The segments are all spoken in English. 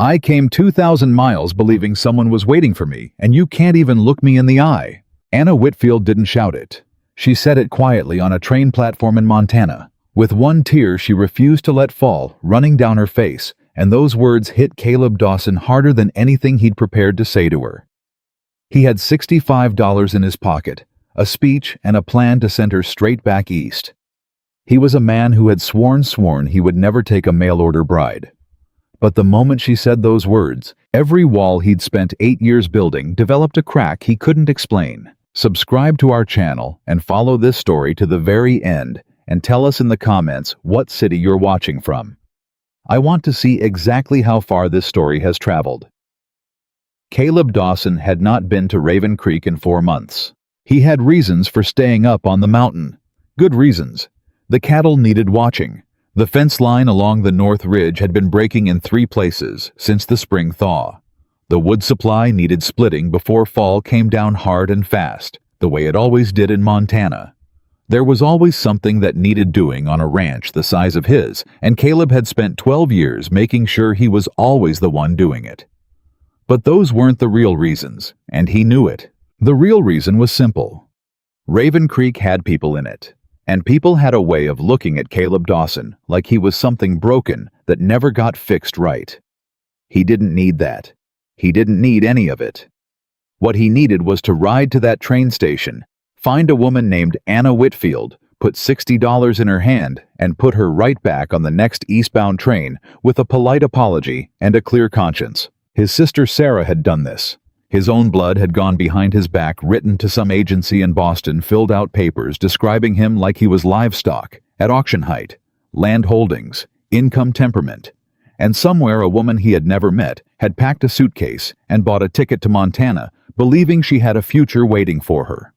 I came 2,000 miles believing someone was waiting for me, and you can't even look me in the eye." Anna Whitfield didn't shout it. She said it quietly on a train platform in Montana. With one tear she refused to let fall, running down her face, and those words hit Caleb Dawson harder than anything he'd prepared to say to her. He had $65 in his pocket, a speech, and a plan to send her straight back east. He was a man who had sworn he would never take a mail-order bride. But the moment she said those words, every wall he'd spent 8 years building developed a crack he couldn't explain. Subscribe to our channel and follow this story to the very end, and tell us in the comments what city you're watching from. I want to see exactly how far this story has traveled. Caleb Dawson had not been to Raven Creek in 4 months. He had reasons for staying up on the mountain. Good reasons. The cattle needed watching. The fence line along the North Ridge had been breaking in 3 places since the spring thaw. The wood supply needed splitting before fall came down hard and fast, the way it always did in Montana. There was always something that needed doing on a ranch the size of his, and Caleb had spent 12 years making sure he was always the one doing it. But those weren't the real reasons, and he knew it. The real reason was simple. Raven Creek had people in it. And people had a way of looking at Caleb Dawson like he was something broken that never got fixed right. He didn't need that. He didn't need any of it. What he needed was to ride to that train station, find a woman named Anna Whitfield, put $60 in her hand, and put her right back on the next eastbound train with a polite apology and a clear conscience. His sister Sarah had done this. His own blood had gone behind his back, written to some agency in Boston, filled out papers describing him like he was livestock, at auction height, land holdings, income temperament. And somewhere a woman he had never met had packed a suitcase and bought a ticket to Montana, believing she had a future waiting for her.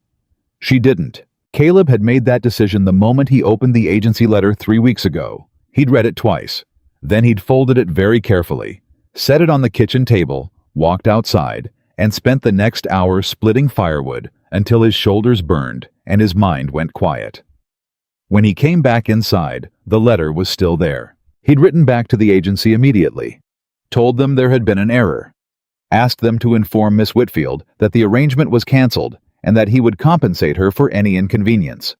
She didn't. Caleb had made that decision the moment he opened the agency letter 3 weeks ago. He'd read it twice. Then he'd folded it very carefully, set it on the kitchen table, walked outside, and spent the next hour splitting firewood until his shoulders burned and his mind went quiet. When he came back inside, the letter was still there. He'd written back to the agency immediately, told them there had been an error, asked them to inform Miss Whitfield that the arrangement was canceled and that he would compensate her for any inconvenience.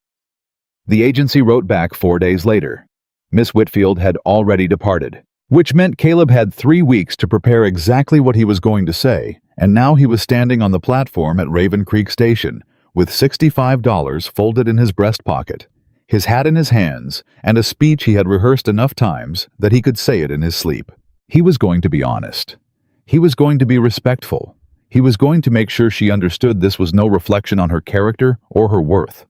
The agency wrote back 4 days later. Miss Whitfield had already departed, which meant Caleb had 3 weeks to prepare exactly what he was going to say, and now he was standing on the platform at Raven Creek Station with $65 folded in his breast pocket, his hat in his hands, and a speech he had rehearsed enough times that he could say it in his sleep. He was going to be honest. He was going to be respectful. He was going to make sure she understood this was no reflection on her character or her worth.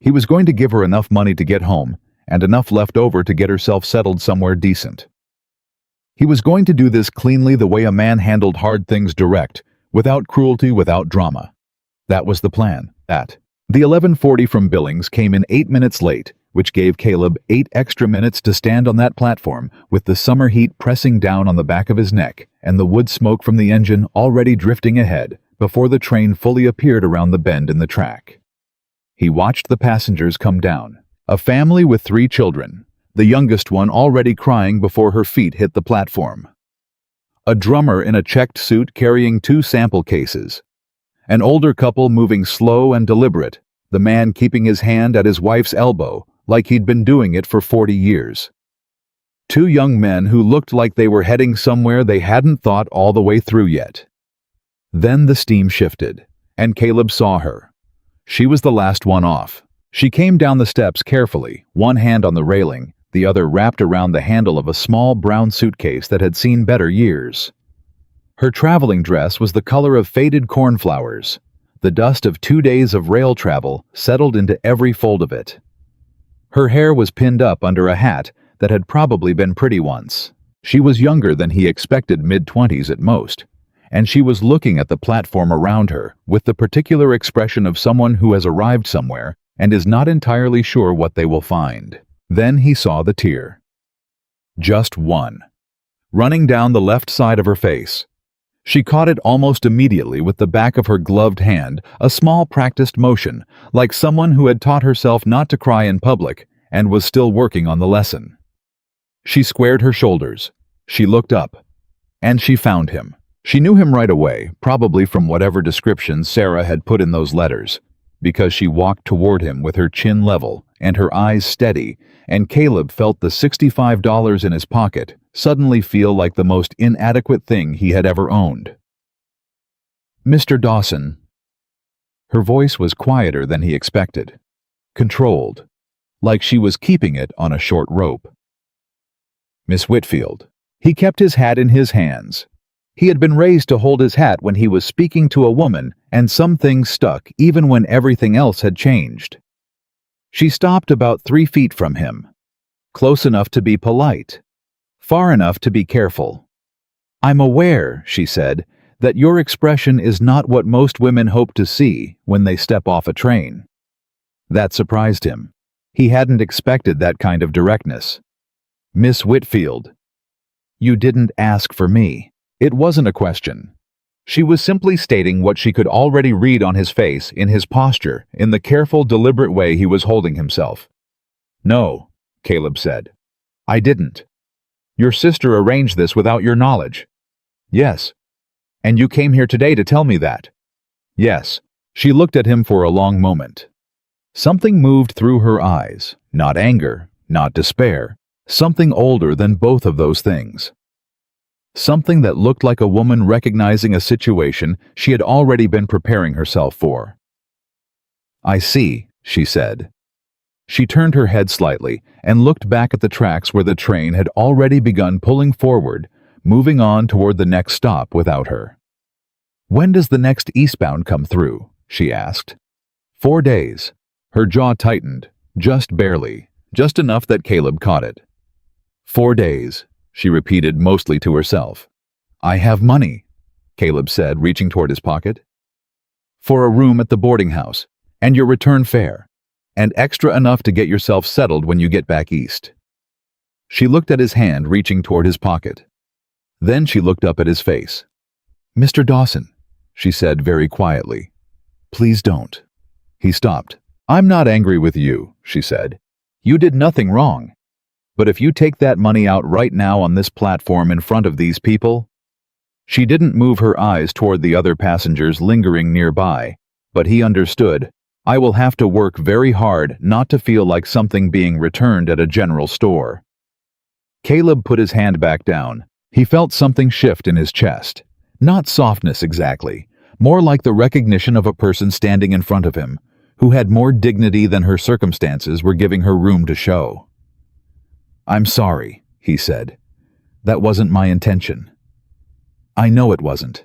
He was going to give her enough money to get home and enough left over to get herself settled somewhere decent. He was going to do this cleanly, the way a man handled hard things, direct, without cruelty, without drama. That was the plan. The 11:40 from Billings came in 8 minutes late, which gave Caleb 8 extra minutes to stand on that platform with the summer heat pressing down on the back of his neck and the wood smoke from the engine already drifting ahead before the train fully appeared around the bend in the track. He watched the passengers come down, a family with 3 children, the youngest one already crying before her feet hit the platform. A drummer in a checked suit carrying 2 sample cases. An older couple moving slow and deliberate, the man keeping his hand at his wife's elbow like he'd been doing it for 40 years. 2 young men who looked like they were heading somewhere they hadn't thought all the way through yet. Then the steam shifted, and Caleb saw her. She was the last one off. She came down the steps carefully, one hand on the railing, the other wrapped around the handle of a small brown suitcase that had seen better years. Her traveling dress was the color of faded cornflowers. The dust of 2 days of rail travel settled into every fold of it. Her hair was pinned up under a hat that had probably been pretty once. She was younger than he expected, mid-20s at most, and she was looking at the platform around her with the particular expression of someone who has arrived somewhere and is not entirely sure what they will find. Then he saw the tear. Just one. Running down the left side of her face. She caught it almost immediately with the back of her gloved hand, a small practiced motion, like someone who had taught herself not to cry in public and was still working on the lesson. She squared her shoulders. She looked up. And she found him. She knew him right away, probably from whatever description Sarah had put in those letters, because she walked toward him with her chin level and her eyes steady, and Caleb felt the $65 in his pocket suddenly feel like the most inadequate thing he had ever owned. "Mr. Dawson." Her voice was quieter than he expected, controlled, like she was keeping it on a short rope. "Miss Whitfield." He kept his hat in his hands. He had been raised to hold his hat when he was speaking to a woman, and some things stuck even when everything else had changed. She stopped about 3 feet from him, close enough to be polite, far enough to be careful. "I'm aware," she said, "that your expression is not what most women hope to see when they step off a train." That surprised him. He hadn't expected that kind of directness. "Miss Whitfield, you didn't ask for me." It wasn't a question. She was simply stating what she could already read on his face, in his posture, in the careful, deliberate way he was holding himself. "No," Caleb said. "I didn't. Your sister arranged this without your knowledge." "Yes." "And you came here today to tell me that?" "Yes." She looked at him for a long moment. Something moved through her eyes, not anger, not despair, something older than both of those things. Something that looked like a woman recognizing a situation she had already been preparing herself for. "I see," she said. She turned her head slightly and looked back at the tracks where the train had already begun pulling forward, moving on toward the next stop without her. "When does the next eastbound come through?" she asked. 4 days. Her jaw tightened, just barely, just enough that Caleb caught it. 4 days, she repeated mostly to herself. "I have money," Caleb said, reaching toward his pocket. "For a room at the boarding house, and your return fare, and extra enough to get yourself settled when you get back east." She looked at his hand reaching toward his pocket. Then she looked up at his face. "Mr. Dawson," she said very quietly, "please don't." He stopped. "I'm not angry with you," she said. "You did nothing wrong. But if you take that money out right now on this platform in front of these people—" She didn't move her eyes toward the other passengers lingering nearby, but he understood. "I will have to work very hard not to feel like something being returned at a general store." Caleb put his hand back down. He felt something shift in his chest. Not softness exactly, more like the recognition of a person standing in front of him, who had more dignity than her circumstances were giving her room to show. "I'm sorry," he said. "That wasn't my intention." "I know it wasn't."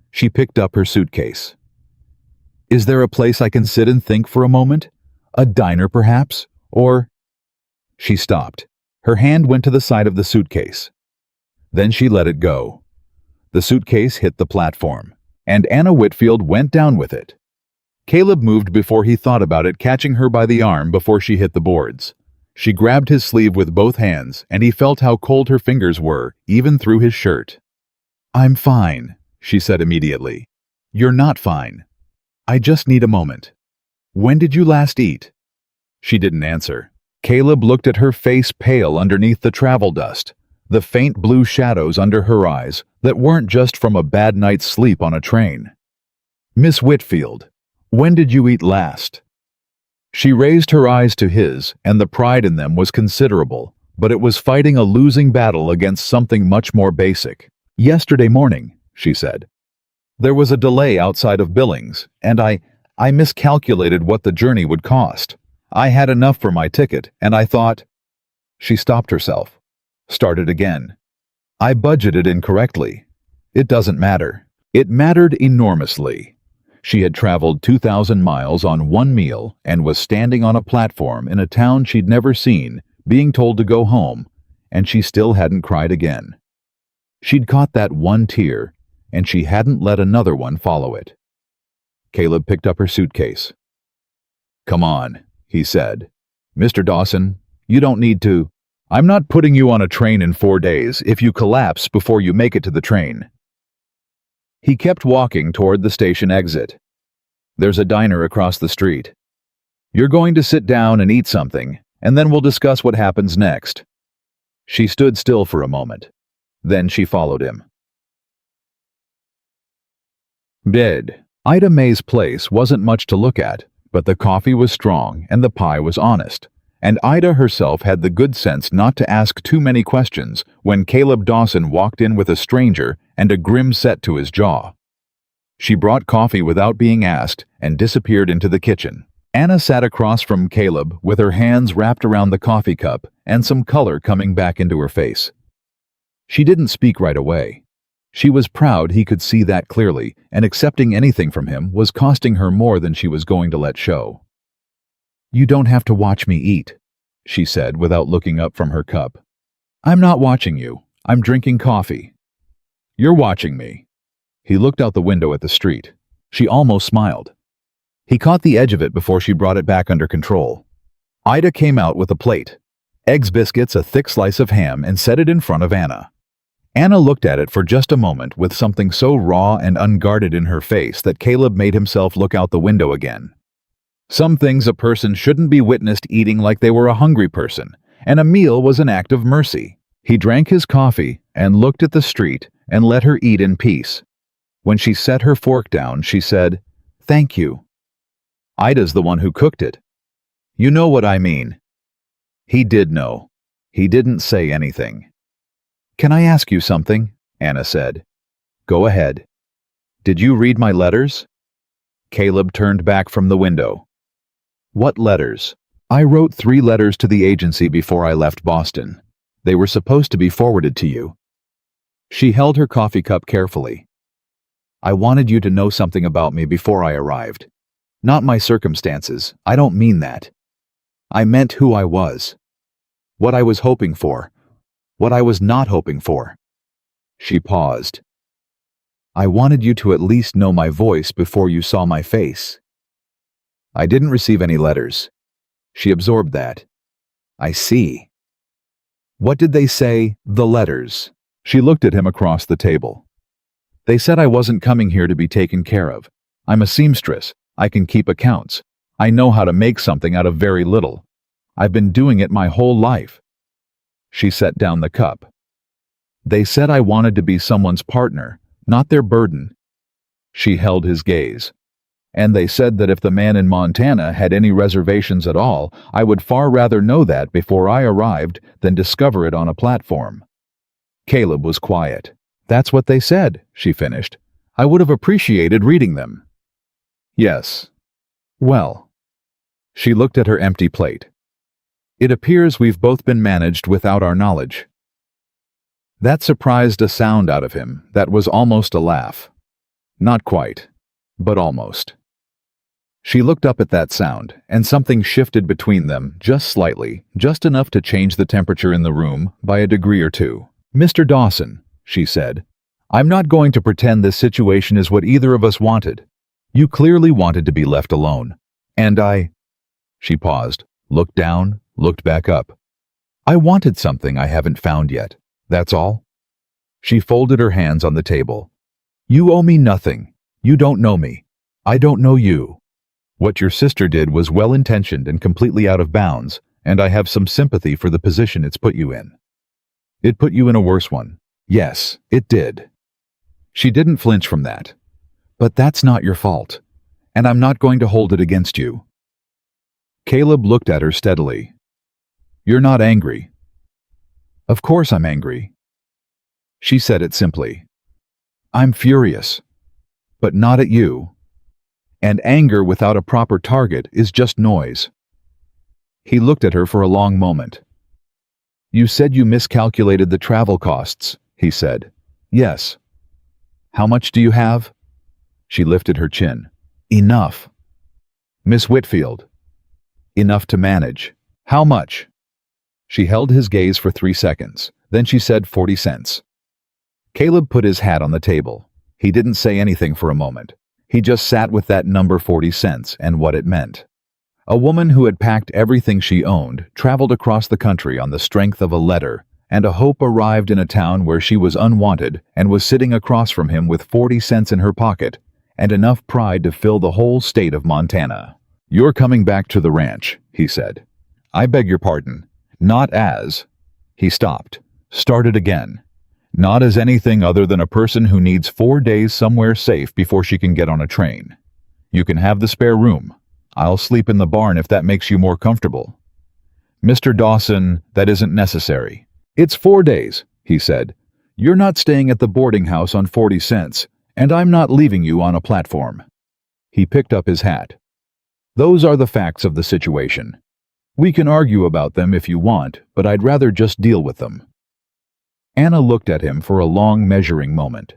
She picked up her suitcase. "Is there a place I can sit and think for a moment? A diner, perhaps? Or—" She stopped. Her hand went to the side of the suitcase. Then she let it go. The suitcase hit the platform, and Anna Whitfield went down with it. Caleb moved before he thought about it, catching her by the arm before she hit the boards. She grabbed his sleeve with both hands, and he felt how cold her fingers were, even through his shirt. "I'm fine," she said immediately. "You're not fine. I just need a moment. When did you last eat?" She didn't answer. Caleb looked at her face, pale underneath the travel dust, the faint blue shadows under her eyes that weren't just from a bad night's sleep on a train. "Miss Whitfield, when did you eat last?" She raised her eyes to his, and the pride in them was considerable, but it was fighting a losing battle against something much more basic. "Yesterday morning," she said. "There was a delay outside of Billings, and I miscalculated what the journey would cost. I had enough for my ticket, and I thought—" She stopped herself, started again. "I budgeted incorrectly. It doesn't matter." It mattered enormously. She had traveled 2,000 miles on one meal and was standing on a platform in a town she'd never seen, being told to go home, and she still hadn't cried again. She'd caught that one tear, and she hadn't let another one follow it. Caleb picked up her suitcase. "Come on," he said. "Mr. Dawson, you don't need to. I'm not putting you on a train in 4 days if you collapse before you make it to the train." He kept walking toward the station exit. "There's a diner across the street. You're going to sit down and eat something, and then we'll discuss what happens next." She stood still for a moment. Then she followed him. Bed. Ida May's place wasn't much to look at, but the coffee was strong and the pie was honest. And Ida herself had the good sense not to ask too many questions when Caleb Dawson walked in with a stranger and a grim set to his jaw. She brought coffee without being asked and disappeared into the kitchen. Anna sat across from Caleb with her hands wrapped around the coffee cup and some color coming back into her face. She didn't speak right away. She was proud he could see that clearly, and accepting anything from him was costing her more than she was going to let show. "You don't have to watch me eat," she said without looking up from her cup. "I'm not watching you. I'm drinking coffee." "You're watching me." He looked out the window at the street. She almost smiled. He caught the edge of it before she brought it back under control. Ida came out with a plate. Eggs, biscuits, a thick slice of ham, and set it in front of Anna. Anna looked at it for just a moment with something so raw and unguarded in her face that Caleb made himself look out the window again. Some things a person shouldn't be witnessed eating like they were a hungry person, and a meal was an act of mercy. He drank his coffee and looked at the street and let her eat in peace. When she set her fork down, she said, "Thank you." "Ida's the one who cooked it." "You know what I mean." He did know. He didn't say anything. "Can I ask you something?" Anna said. "Go ahead." "Did you read my letters?" Caleb turned back from the window. "What letters?" "I wrote 3 letters to the agency before I left Boston. They were supposed to be forwarded to you." She held her coffee cup carefully. "I wanted you to know something about me before I arrived. Not my circumstances, I don't mean that. I meant who I was. What I was hoping for. What I was not hoping for." She paused. "I wanted you to at least know my voice before you saw my face." "I didn't receive any letters." She absorbed that. "I see." "What did they say, the letters?" She looked at him across the table. "They said I wasn't coming here to be taken care of. I'm a seamstress. I can keep accounts. I know how to make something out of very little. I've been doing it my whole life." She set down the cup. "They said I wanted to be someone's partner, not their burden." She held his gaze. "And they said that if the man in Montana had any reservations at all, I would far rather know that before I arrived than discover it on a platform." Caleb was quiet. "That's what they said," she finished. "I would have appreciated reading them." "Yes. Well." She looked at her empty plate. "It appears we've both been managed without our knowledge." That surprised a sound out of him that was almost a laugh. Not quite, but almost. She looked up at that sound, and something shifted between them just slightly, just enough to change the temperature in the room by a degree or two. "Mr. Dawson," she said, "I'm not going to pretend this situation is what either of us wanted. You clearly wanted to be left alone. And I—" She paused, looked down, looked back up. "I wanted something I haven't found yet. That's all." She folded her hands on the table. "You owe me nothing. You don't know me. I don't know you. What your sister did was well-intentioned and completely out of bounds, and I have some sympathy for the position it's put you in. It put you in a worse one. Yes, it did." She didn't flinch from that. "But that's not your fault, and I'm not going to hold it against you." Caleb looked at her steadily. "You're not angry." "Of course I'm angry." She said it simply. "I'm furious, but not at you. And anger without a proper target is just noise." He looked at her for a long moment. "You said you miscalculated the travel costs," he said. "Yes." "How much do you have?" She lifted her chin. "Enough." "Miss Whitfield." "Enough to manage." "How much?" She held his gaze for 3 seconds. Then she said 40 cents. Caleb put his hat on the table. He didn't say anything for a moment. He just sat with that number 40 cents and what it meant. A woman who had packed everything she owned, traveled across the country on the strength of a letter, and a hope arrived in a town where she was unwanted and was sitting across from him with 40 cents in her pocket and enough pride to fill the whole state of Montana. "You're coming back to the ranch," he said. "I beg your pardon. Not as—" He stopped, started again. Not as anything other than a person who needs 4 days somewhere safe before she can get on a train. You can have the spare room. I'll sleep in the barn if that makes you more comfortable. Mr. Dawson, that isn't necessary. It's 4 days, he said. You're not staying at the boarding house on 40 cents, and I'm not leaving you on a platform. He picked up his hat. Those are the facts of the situation. We can argue about them if you want, but I'd rather just deal with them. Anna looked at him for a long measuring moment.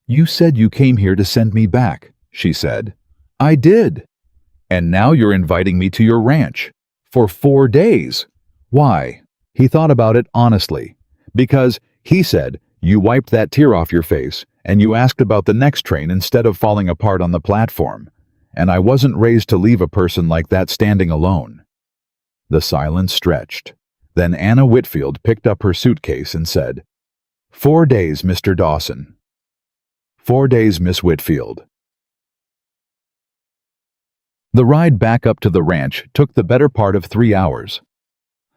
You said you came here to send me back, she said. I did. And now you're inviting me to your ranch. For 4 days. Why? He thought about it honestly. Because, he said, you wiped that tear off your face, and you asked about the next train instead of falling apart on the platform. And I wasn't raised to leave a person like that standing alone. The silence stretched. Then Anna Whitfield picked up her suitcase and said, 4 days, Mr. Dawson. 4 days, Miss Whitfield. The ride back up to the ranch took the better part of 3 hours.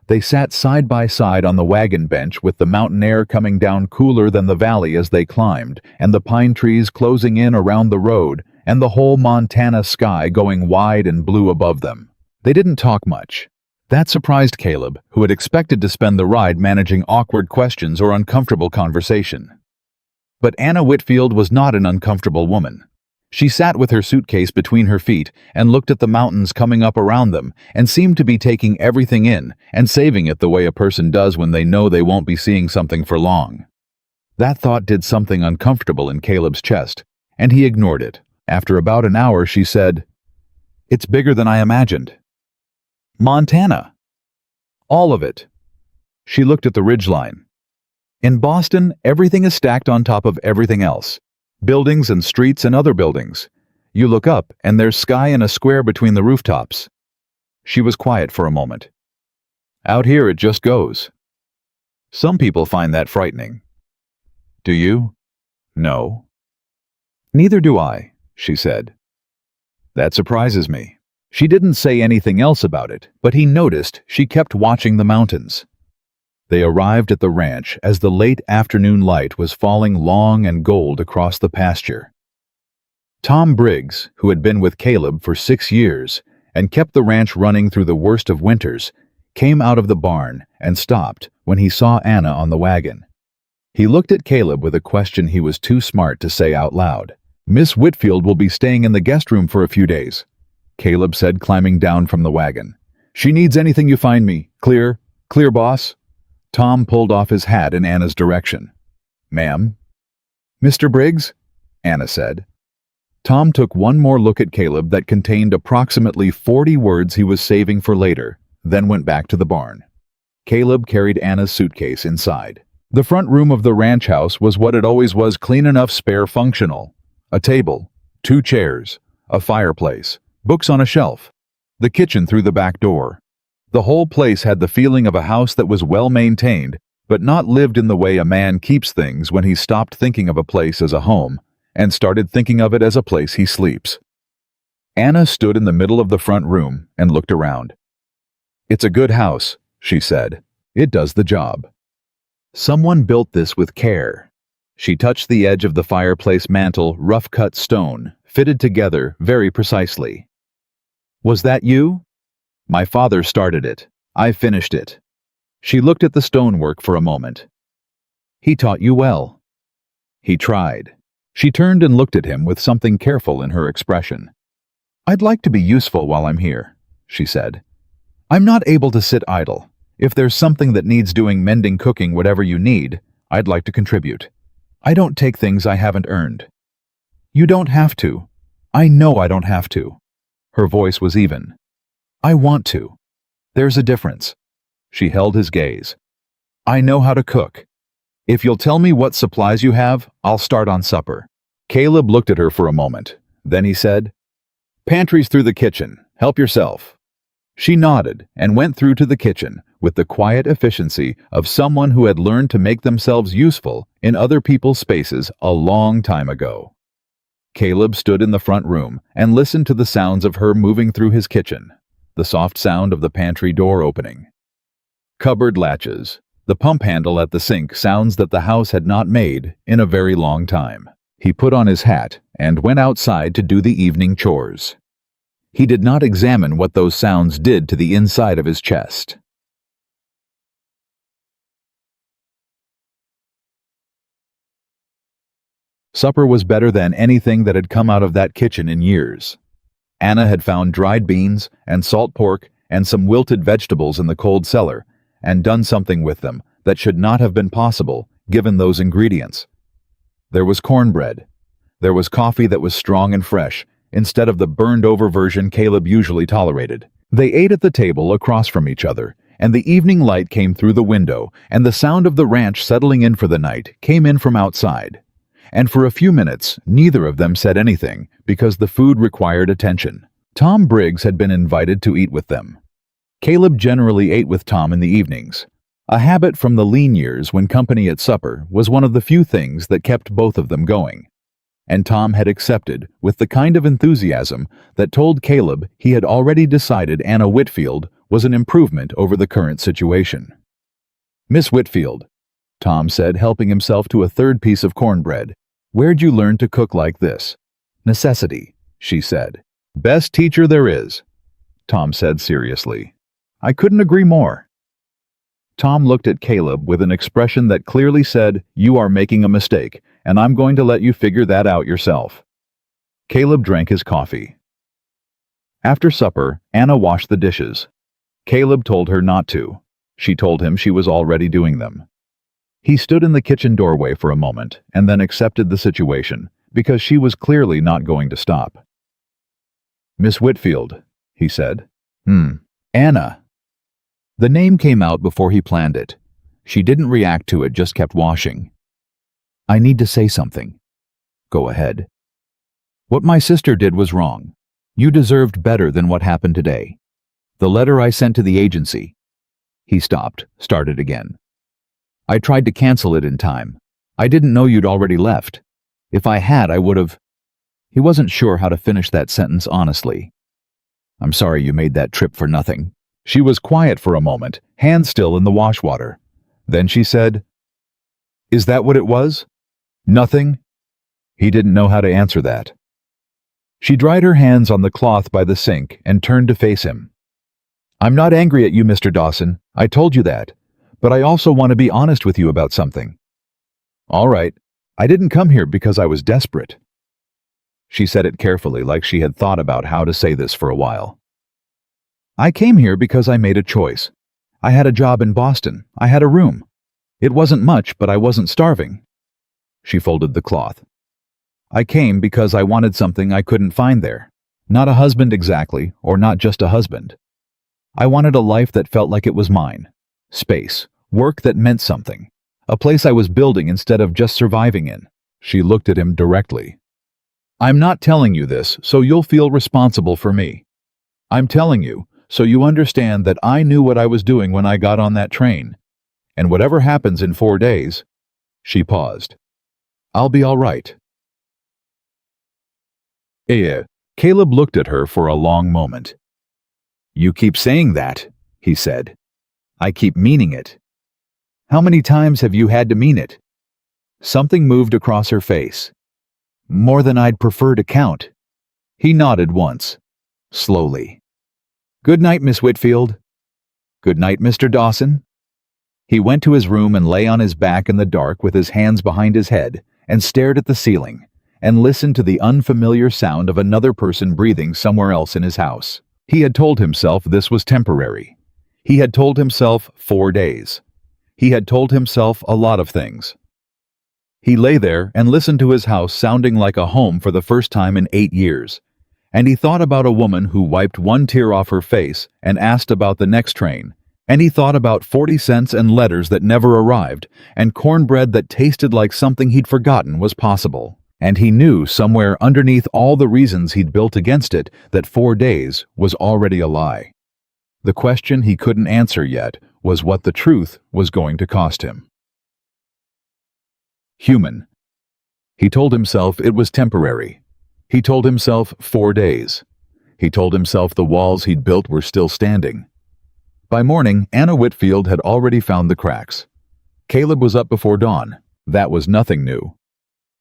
They sat side by side on the wagon bench with the mountain air coming down cooler than the valley as they climbed, and the pine trees closing in around the road, and the whole Montana sky going wide and blue above them. They didn't talk much. That surprised Caleb, who had expected to spend the ride managing awkward questions or uncomfortable conversation. But Anna Whitfield was not an uncomfortable woman. She sat with her suitcase between her feet and looked at the mountains coming up around them and seemed to be taking everything in and saving it the way a person does when they know they won't be seeing something for long. That thought did something uncomfortable in Caleb's chest, and he ignored it. After about an hour, she said, It's bigger than I imagined. Montana. All of it. She looked at the ridgeline. In Boston, everything is stacked on top of everything else. Buildings and streets and other buildings. You look up, and there's sky and a square between the rooftops. She was quiet for a moment. Out here it just goes. Some people find that frightening. Do you? No. Neither do I, she said. That surprises me. She didn't say anything else about it, but he noticed she kept watching the mountains. They arrived at the ranch as the late afternoon light was falling long and gold across the pasture. Tom Briggs, who had been with Caleb for 6 years and kept the ranch running through the worst of winters, came out of the barn and stopped when he saw Anna on the wagon. He looked at Caleb with a question he was too smart to say out loud. Miss Whitfield will be staying in the guest room for a few days, Caleb said, climbing down from the wagon. She needs anything you find me. Clear? Clear, boss? Tom pulled off his hat in Anna's direction. Ma'am? Mr. Briggs? Anna said. Tom took one more look at Caleb that contained approximately 40 words he was saving for later, then went back to the barn. Caleb carried Anna's suitcase inside. The front room of the ranch house was what it always was, clean enough, spare, functional. A table, 2 chairs, a fireplace, books on a shelf, the kitchen through the back door. The whole place had the feeling of a house that was well maintained, but not lived in the way a man keeps things when he stopped thinking of a place as a home and started thinking of it as a place he sleeps. Anna stood in the middle of the front room and looked around. It's a good house, she said. It does the job. Someone built this with care. She touched the edge of the fireplace mantel, rough-cut stone, fitted together very precisely. Was that you? My father started it. I finished it. She looked at the stonework for a moment. He taught you well. He tried. She turned and looked at him with something careful in her expression. I'd like to be useful while I'm here, she said. I'm not able to sit idle. If there's something that needs doing, mending, cooking, whatever you need, I'd like to contribute. I don't take things I haven't earned. You don't have to. I know I don't have to. Her voice was even. I want to. There's a difference. She held his gaze. I know how to cook. If you'll tell me what supplies you have, I'll start on supper. Caleb looked at her for a moment. Then he said, Pantry's through the kitchen. Help yourself. She nodded and went through to the kitchen with the quiet efficiency of someone who had learned to make themselves useful in other people's spaces a long time ago. Caleb stood in the front room and listened to the sounds of her moving through his kitchen, the soft sound of the pantry door opening. Cupboard latches, The pump handle at the sink sounds that the house had not made in a very long time. He put on his hat and went outside to do the evening chores. He did not examine what those sounds did to the inside of his chest. Supper was better than anything that had come out of that kitchen in years. Anna had found dried beans and salt pork and some wilted vegetables in the cold cellar and done something with them that should not have been possible given those ingredients. There was cornbread. There was coffee that was strong and fresh, instead of the burned-over version Caleb usually tolerated. They ate at the table across from each other, and the evening light came through the window, and the sound of the ranch settling in for the night came in from outside. And for a few minutes, neither of them said anything, because the food required attention. Tom Briggs had been invited to eat with them. Caleb generally ate with Tom in the evenings. A habit from the lean years when company at supper was one of the few things that kept both of them going. And Tom had accepted with the kind of enthusiasm that told Caleb he had already decided Anna Whitfield was an improvement over the current situation. "Miss Whitfield," Tom said, helping himself to a third piece of cornbread, "where'd you learn to cook like this?" "Necessity," she said. "Best teacher there is," Tom said seriously. "I couldn't agree more." Tom looked at Caleb with an expression that clearly said, "You are making a mistake, and I'm going to let you figure that out yourself." Caleb drank his coffee. After supper, Anna washed the dishes. Caleb told her not to. She told him she was already doing them. He stood in the kitchen doorway for a moment and then accepted the situation, because she was clearly not going to stop. "Miss Whitfield," he said. Anna." The name came out before he planned it. She didn't react to it, just kept washing. "I need to say something." "Go ahead." "What my sister did was wrong. You deserved better than what happened today. The letter I sent to the agency." He stopped, started again. "I tried to cancel it in time. I didn't know you'd already left. If I had, I would have..." He wasn't sure how to finish that sentence honestly. "I'm sorry you made that trip for nothing." She was quiet for a moment, hands still in the wash water. Then she said, "Is that what it was? Nothing?" He didn't know how to answer that. She dried her hands on the cloth by the sink and turned to face him. "I'm not angry at you, Mr. Dawson. I told you that. But I also want to be honest with you about something." "All right. I didn't come here because I was desperate." She said it carefully, like she had thought about how to say this for a while. "I came here because I made a choice. I had a job in Boston. I had a room. It wasn't much, but I wasn't starving." She folded the cloth. "I came because I wanted something I couldn't find there. Not a husband exactly, or not just a husband. I wanted a life that felt like it was mine. Space, work that meant something. A place I was building instead of just surviving in." She looked at him directly. "I'm not telling you this so you'll feel responsible for me. I'm telling you so you understand that I knew what I was doing when I got on that train. And whatever happens in 4 days," she paused, "I'll be all right." Caleb looked at her for a long moment. "You keep saying that," he said. "I keep meaning it." "How many times have you had to mean it?" Something moved across her face. "More than I'd prefer to count." He nodded once, slowly. "Good night, Miss Whitfield." "Good night, Mr. Dawson." He went to his room and lay on his back in the dark with his hands behind his head and stared at the ceiling and listened to the unfamiliar sound of another person breathing somewhere else in his house. He had told himself this was temporary. He had told himself 4 days. He had told himself a lot of things. He lay there and listened to his house sounding like a home for the first time in 8 years. And he thought about a woman who wiped one tear off her face and asked about the next train. And he thought about 40 cents and letters that never arrived, and cornbread that tasted like something he'd forgotten was possible. And he knew somewhere underneath all the reasons he'd built against it that 4 days was already a lie. The question he couldn't answer yet was what the truth was going to cost him. Human. He told himself it was temporary. He told himself 4 days. He told himself the walls he'd built were still standing. By morning, Anna Whitfield had already found the cracks. Caleb was up before dawn. That was nothing new.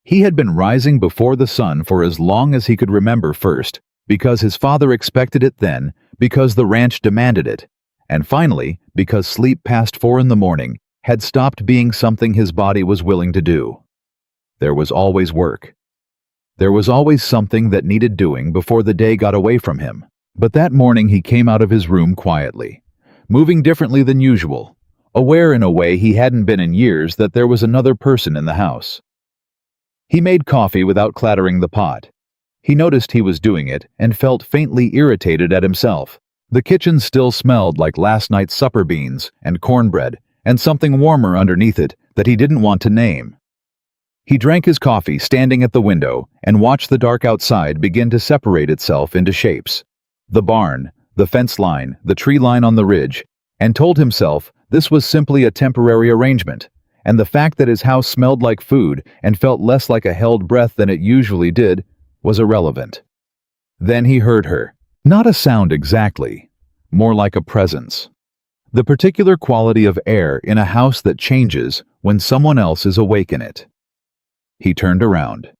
He had been rising before the sun for as long as he could remember, first because his father expected it, then because the ranch demanded it, and finally because sleep past 4 in the morning had stopped being something his body was willing to do. There was always work. There was always something that needed doing before the day got away from him. But that morning he came out of his room quietly, moving differently than usual, aware in a way he hadn't been in years that there was another person in the house. He made coffee without clattering the pot. He noticed he was doing it and felt faintly irritated at himself. The kitchen still smelled like last night's supper beans and cornbread and something warmer underneath it that he didn't want to name. He drank his coffee standing at the window and watched the dark outside begin to separate itself into shapes. The barn, the fence line, the tree line on the ridge, and told himself this was simply a temporary arrangement, and the fact that his house smelled like food and felt less like a held breath than it usually did was irrelevant. Then he heard her. Not a sound exactly, more like a presence. The particular quality of air in a house that changes when someone else is awake in it. He turned around.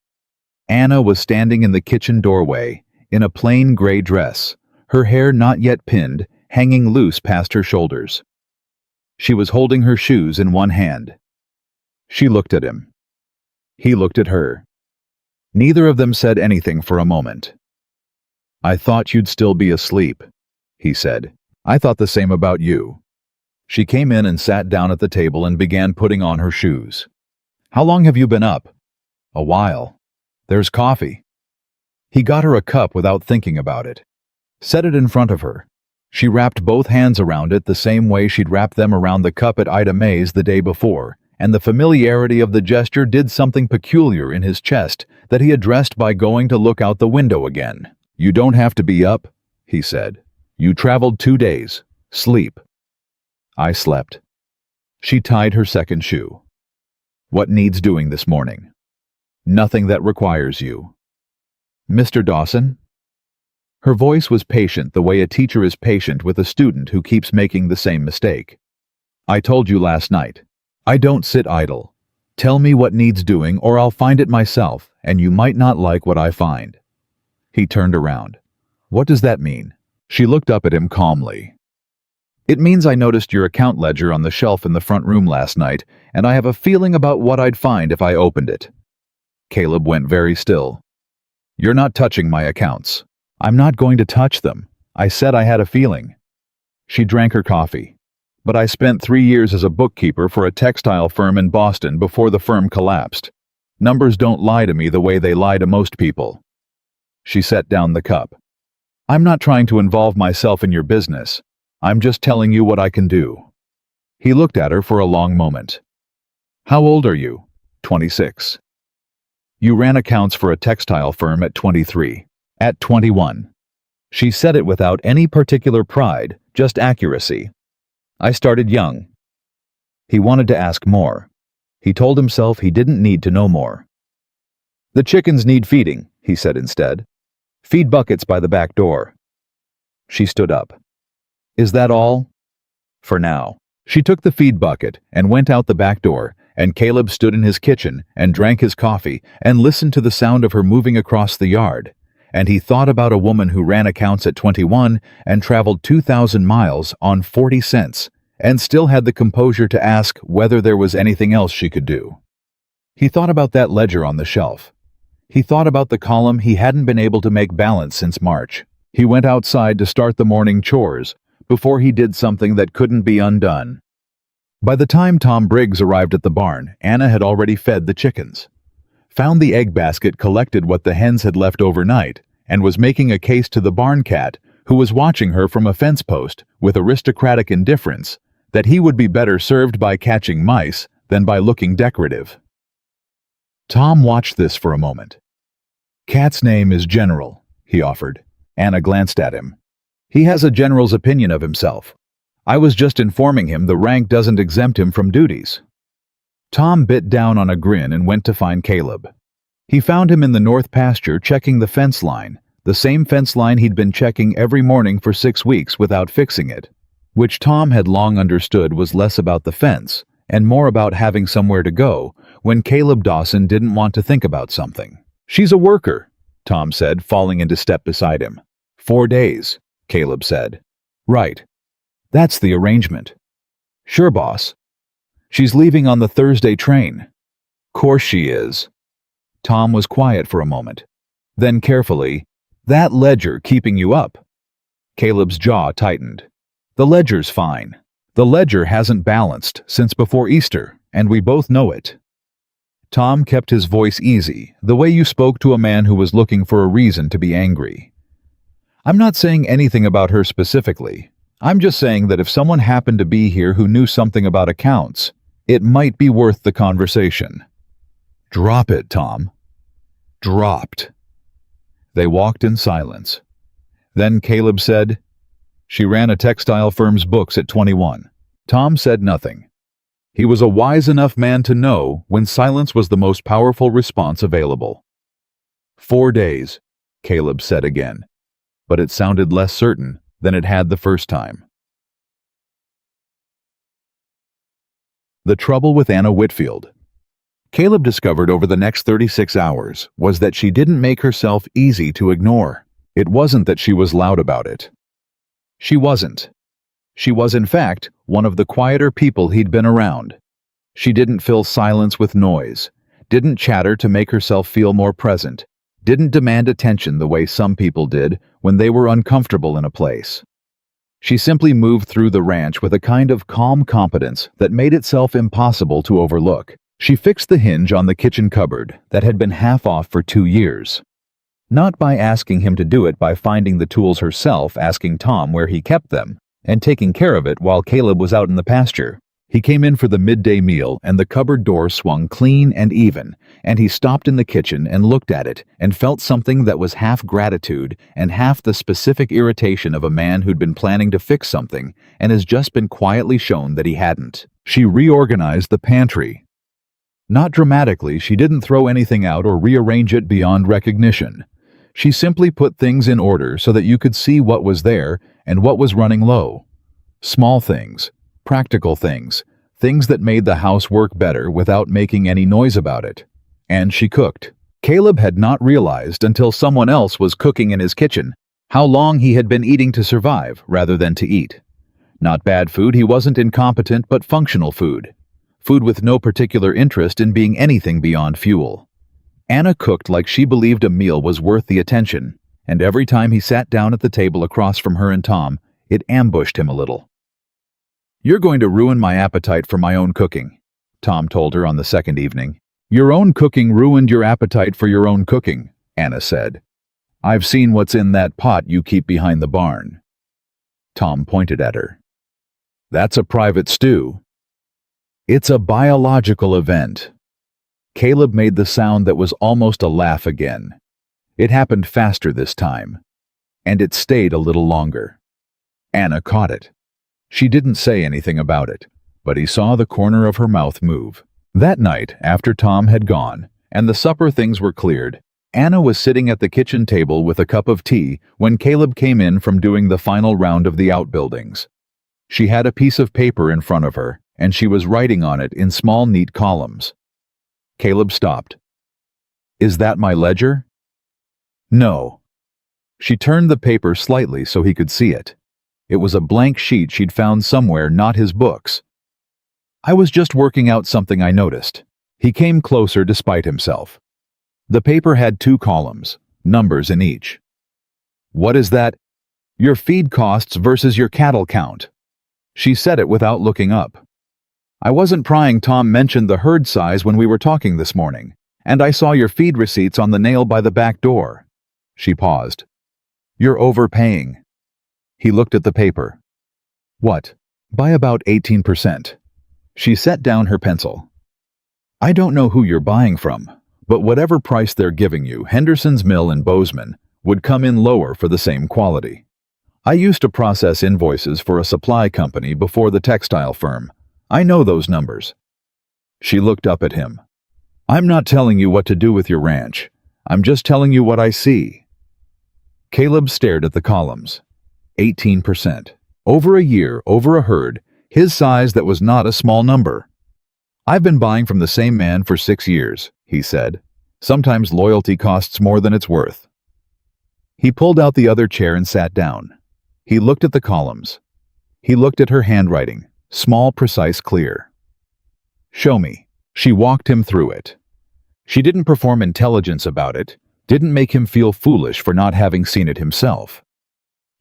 Anna was standing in the kitchen doorway, in a plain gray dress, her hair not yet pinned, hanging loose past her shoulders. She was holding her shoes in one hand. She looked at him. He looked at her. Neither of them said anything for a moment. "I thought you'd still be asleep," he said. "I thought the same about you." She came in and sat down at the table and began putting on her shoes. "How long have you been up?" "A while." "There's coffee." He got her a cup without thinking about it. Set it in front of her. She wrapped both hands around it the same way she'd wrapped them around the cup at Ida May's the day before, and the familiarity of the gesture did something peculiar in his chest that he addressed by going to look out the window again. "You don't have to be up," he said. "You traveled 2 days. Sleep." "I slept." She tied her second shoe. "What needs doing this morning?" "Nothing that requires you." "Mr. Dawson?" Her voice was patient the way a teacher is patient with a student who keeps making the same mistake. "I told you last night. I don't sit idle. Tell me what needs doing or I'll find it myself, and you might not like what I find." He turned around. "What does that mean?" She looked up at him calmly. "It means I noticed your account ledger on the shelf in the front room last night, and I have a feeling about what I'd find if I opened it." Caleb went very still. "You're not touching my accounts." "I'm not going to touch them. I said I had a feeling." She drank her coffee. "But I spent 3 years as a bookkeeper for a textile firm in Boston before the firm collapsed. Numbers don't lie to me the way they lie to most people." She set down the cup. "I'm not trying to involve myself in your business. I'm just telling you what I can do." He looked at her for a long moment. "How old are you?" 26. "You ran accounts for a textile firm at 23. At 21. She said it without any particular pride, just accuracy. "I started young." He wanted to ask more. He told himself he didn't need to know more. "The chickens need feeding," he said instead. "Feed buckets by the back door." She stood up. "Is that all?" "For now." She took the feed bucket and went out the back door, and Caleb stood in his kitchen and drank his coffee and listened to the sound of her moving across the yard. And he thought about a woman who ran accounts at 21 and traveled 2,000 miles on 40 cents and still had the composure to ask whether there was anything else she could do. He thought about that ledger on the shelf. He thought about the column he hadn't been able to make balance since March. He went outside to start the morning chores before he did something that couldn't be undone. By the time Tom Briggs arrived at the barn, Anna had already fed the chickens, found the egg basket, collected what the hens had left overnight, and was making a case to the barn cat, who was watching her from a fence post with aristocratic indifference, that he would be better served by catching mice than by looking decorative. Tom watched this for a moment. "Cat's name is General," he offered. Anna glanced at him. "He has a general's opinion of himself. I was just informing him the rank doesn't exempt him from duties." Tom bit down on a grin and went to find Caleb. He found him in the north pasture checking the fence line, the same fence line he'd been checking every morning for 6 weeks without fixing it, which Tom had long understood was less about the fence and more about having somewhere to go when Caleb Dawson didn't want to think about something. "She's a worker," Tom said, falling into step beside him. "4 days," Caleb said. "Right. That's the arrangement." "Sure, boss." "She's leaving on the Thursday train." "Course she is." Tom was quiet for a moment. Then carefully, "That ledger keeping you up?" Caleb's jaw tightened. "The ledger's fine. The ledger hasn't balanced since before Easter, and we both know it." Tom kept his voice easy, the way you spoke to a man who was looking for a reason to be angry. "I'm not saying anything about her specifically. I'm just saying that if someone happened to be here who knew something about accounts, it might be worth the conversation." "Drop it, Tom." Dropped. They walked in silence. Then Caleb said, "She ran a textile firm's books at 21. Tom said nothing. He was a wise enough man to know when silence was the most powerful response available. 4 days, Caleb said again, but it sounded less certain than it had the first time. The trouble with Anna Whitfield. Caleb discovered over the next 36 hours was that she didn't make herself easy to ignore. It wasn't that she was loud about it. She wasn't. She was, in fact, one of the quieter people he'd been around. She didn't fill silence with noise, didn't chatter to make herself feel more present, didn't demand attention the way some people did when they were uncomfortable in a place. She simply moved through the ranch with a kind of calm competence that made itself impossible to overlook. She fixed the hinge on the kitchen cupboard that had been half off for 2 years. Not by asking him to do it by finding the tools herself, asking Tom where he kept them, and taking care of it while Caleb was out in the pasture. He came in for the midday meal and the cupboard door swung clean and even, and he stopped in the kitchen and looked at it and felt something that was half gratitude and half the specific irritation of a man who'd been planning to fix something and has just been quietly shown that he hadn't. She reorganized the pantry. Not dramatically, she didn't throw anything out or rearrange it beyond recognition. She simply put things in order so that you could see what was there and what was running low. Small things, practical things, things that made the house work better without making any noise about it. And she cooked. Caleb had not realized until someone else was cooking in his kitchen how long he had been eating to survive rather than to eat. Not bad food, he wasn't incompetent, but functional food. Food with no particular interest in being anything beyond fuel. Anna cooked like she believed a meal was worth the attention, and every time he sat down at the table across from her and Tom, it ambushed him a little. "You're going to ruin my appetite for my own cooking," Tom told her on the second evening. "Your own cooking ruined your appetite for your own cooking," Anna said. "I've seen what's in that pot you keep behind the barn." Tom pointed at her. "That's a private stew." "It's a biological event." Caleb made the sound that was almost a laugh again. It happened faster this time, and it stayed a little longer. Anna caught it. She didn't say anything about it, but he saw the corner of her mouth move. That night, after Tom had gone, and the supper things were cleared, Anna was sitting at the kitchen table with a cup of tea when Caleb came in from doing the final round of the outbuildings. She had a piece of paper in front of her, and she was writing on it in small, neat columns. Caleb stopped. "Is that my ledger?" "No." She turned the paper slightly so he could see it. It was a blank sheet she'd found somewhere, not his books. "I was just working out something I noticed." He came closer despite himself. The paper had 2 columns, numbers in each. "What is that?" "Your feed costs versus your cattle count." She said it without looking up. "I wasn't prying. Tom mentioned the herd size when we were talking this morning, and I saw your feed receipts on the nail by the back door." She paused. "You're overpaying." He looked at the paper. "What?" "By about 18%. She set down her pencil. "I don't know who you're buying from, but whatever price they're giving you, Henderson's Mill in Bozeman would come in lower for the same quality. I used to process invoices for a supply company before the textile firm. I know those numbers." She looked up at him. "I'm not telling you what to do with your ranch. I'm just telling you what I see." Caleb stared at the columns. 18%. Over a year, over a herd, his size that was not a small number. "I've been buying from the same man for 6 years," he said. "Sometimes loyalty costs more than it's worth." He pulled out the other chair and sat down. He looked at the columns. He looked at her handwriting, small, precise, clear. "Show me." She walked him through it. She didn't perform intelligence about it, didn't make him feel foolish for not having seen it himself.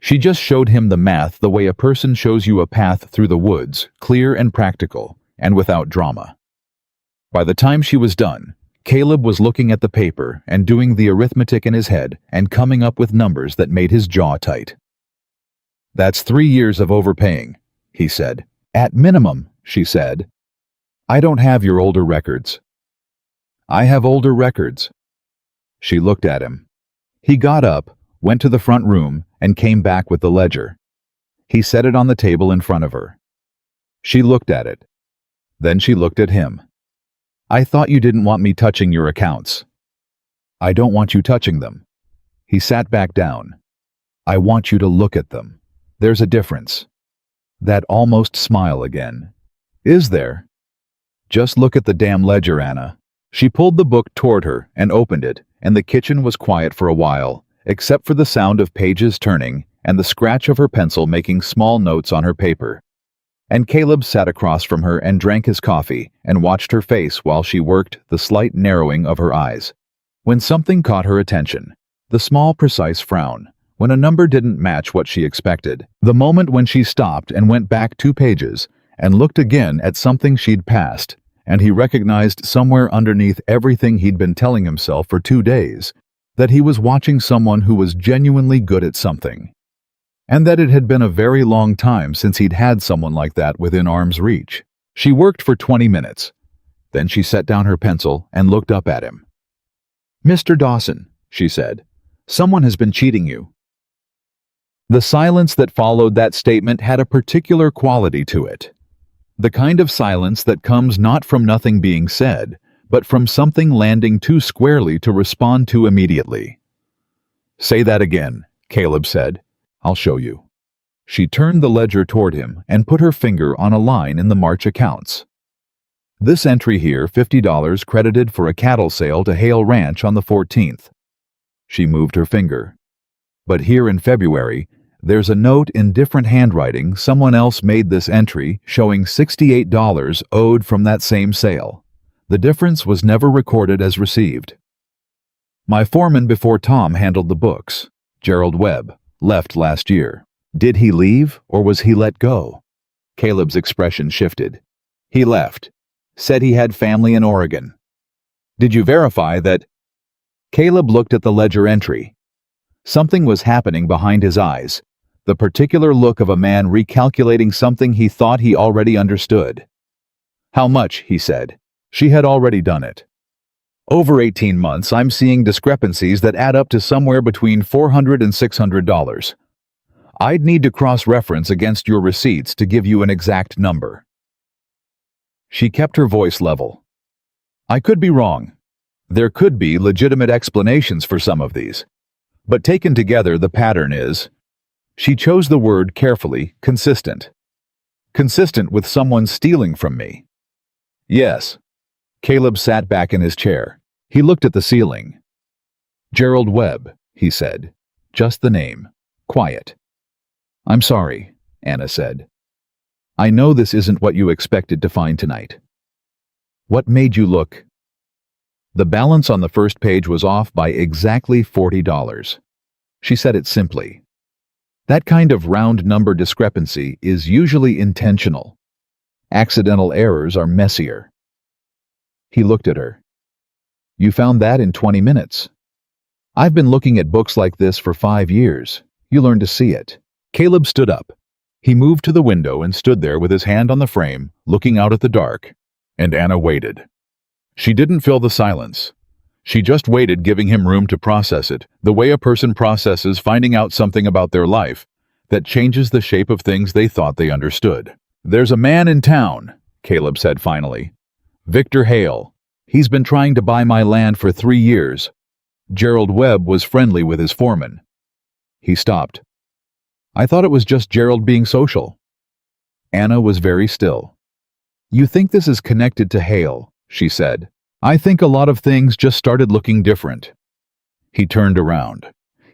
She just showed him the math the way a person shows you a path through the woods, clear and practical, and without drama. By the time she was done, Caleb was looking at the paper and doing the arithmetic in his head and coming up with numbers that made his jaw tight. "That's 3 years of overpaying," he said. "At minimum," she said. "I don't have your older records." "I have older records." She looked at him. He got up, went to the front room, and came back with the ledger. He set it on the table in front of her. She looked at it. Then she looked at him. "I thought you didn't want me touching your accounts." "I don't want you touching them." He sat back down. "I want you to look at them. There's a difference." That almost smile again. "Is there?" "Just look at the damn ledger, Anna." She pulled the book toward her and opened it, and the kitchen was quiet for a while, except for the sound of pages turning and the scratch of her pencil making small notes on her paper. And Caleb sat across from her and drank his coffee and watched her face while she worked the slight narrowing of her eyes. When something caught her attention, the small, precise frown, when a number didn't match what she expected, the moment when she stopped and went back 2 pages and looked again at something she'd passed, and he recognized somewhere underneath everything he'd been telling himself for 2 days that he was watching someone who was genuinely good at something, and that it had been a very long time since he'd had someone like that within arm's reach. She worked for 20 minutes. Then she set down her pencil and looked up at him. "Mr. Dawson," she said, "someone has been cheating you." The silence that followed that statement had a particular quality to it. The kind of silence that comes not from nothing being said, but from something landing too squarely to respond to immediately. "Say that again," Caleb said. "I'll show you." She turned the ledger toward him and put her finger on a line in the March accounts. "This entry here, $50 credited for a cattle sale to Hale Ranch on the 14th. She moved her finger. "But here in February, there's a note in different handwriting someone else made this entry showing $68 owed from that same sale. The difference was never recorded as received. My foreman before Tom handled the books, Gerald Webb, left last year. Did he leave or was he let go?" Caleb's expression shifted. "He left. Said he had family in Oregon." "Did you verify that?" Caleb looked at the ledger entry. Something was happening behind his eyes, the particular look of a man recalculating something he thought he already understood. "How much?" he said. She had already done it. "Over 18 months, I'm seeing discrepancies that add up to somewhere between $400 and $600. I'd need to cross-reference against your receipts to give you an exact number." She kept her voice level. "I could be wrong. There could be legitimate explanations for some of these. But taken together, the pattern is," she chose the word carefully, "consistent. Consistent with someone stealing from me." "Yes." Caleb sat back in his chair. He looked at the ceiling. "Gerald Webb," he said. "Just the name. Quiet." "I'm sorry," Anna said. "I know this isn't what you expected to find tonight." "What made you look?" The balance on the first page was off by exactly $40. She said it simply. That kind of round number discrepancy is usually intentional. Accidental errors are messier. He looked at her. "You found that in 20 minutes. I've been looking at books like this for 5 years. You learn to see it." Caleb stood up. He moved to the window and stood there with his hand on the frame, looking out at the dark, and Anna waited. She didn't fill the silence. She just waited, giving him room to process it, the way a person processes finding out something about their life that changes the shape of things they thought they understood. "There's a man in town," Caleb said finally. "Victor Hale. He's been trying to buy my land for 3 years. Gerald Webb was friendly with his foreman." He stopped. "I thought it was just Gerald being social." Anna was very still. You think this is connected to Hale, she said. I think a lot of things just started looking different. He turned around.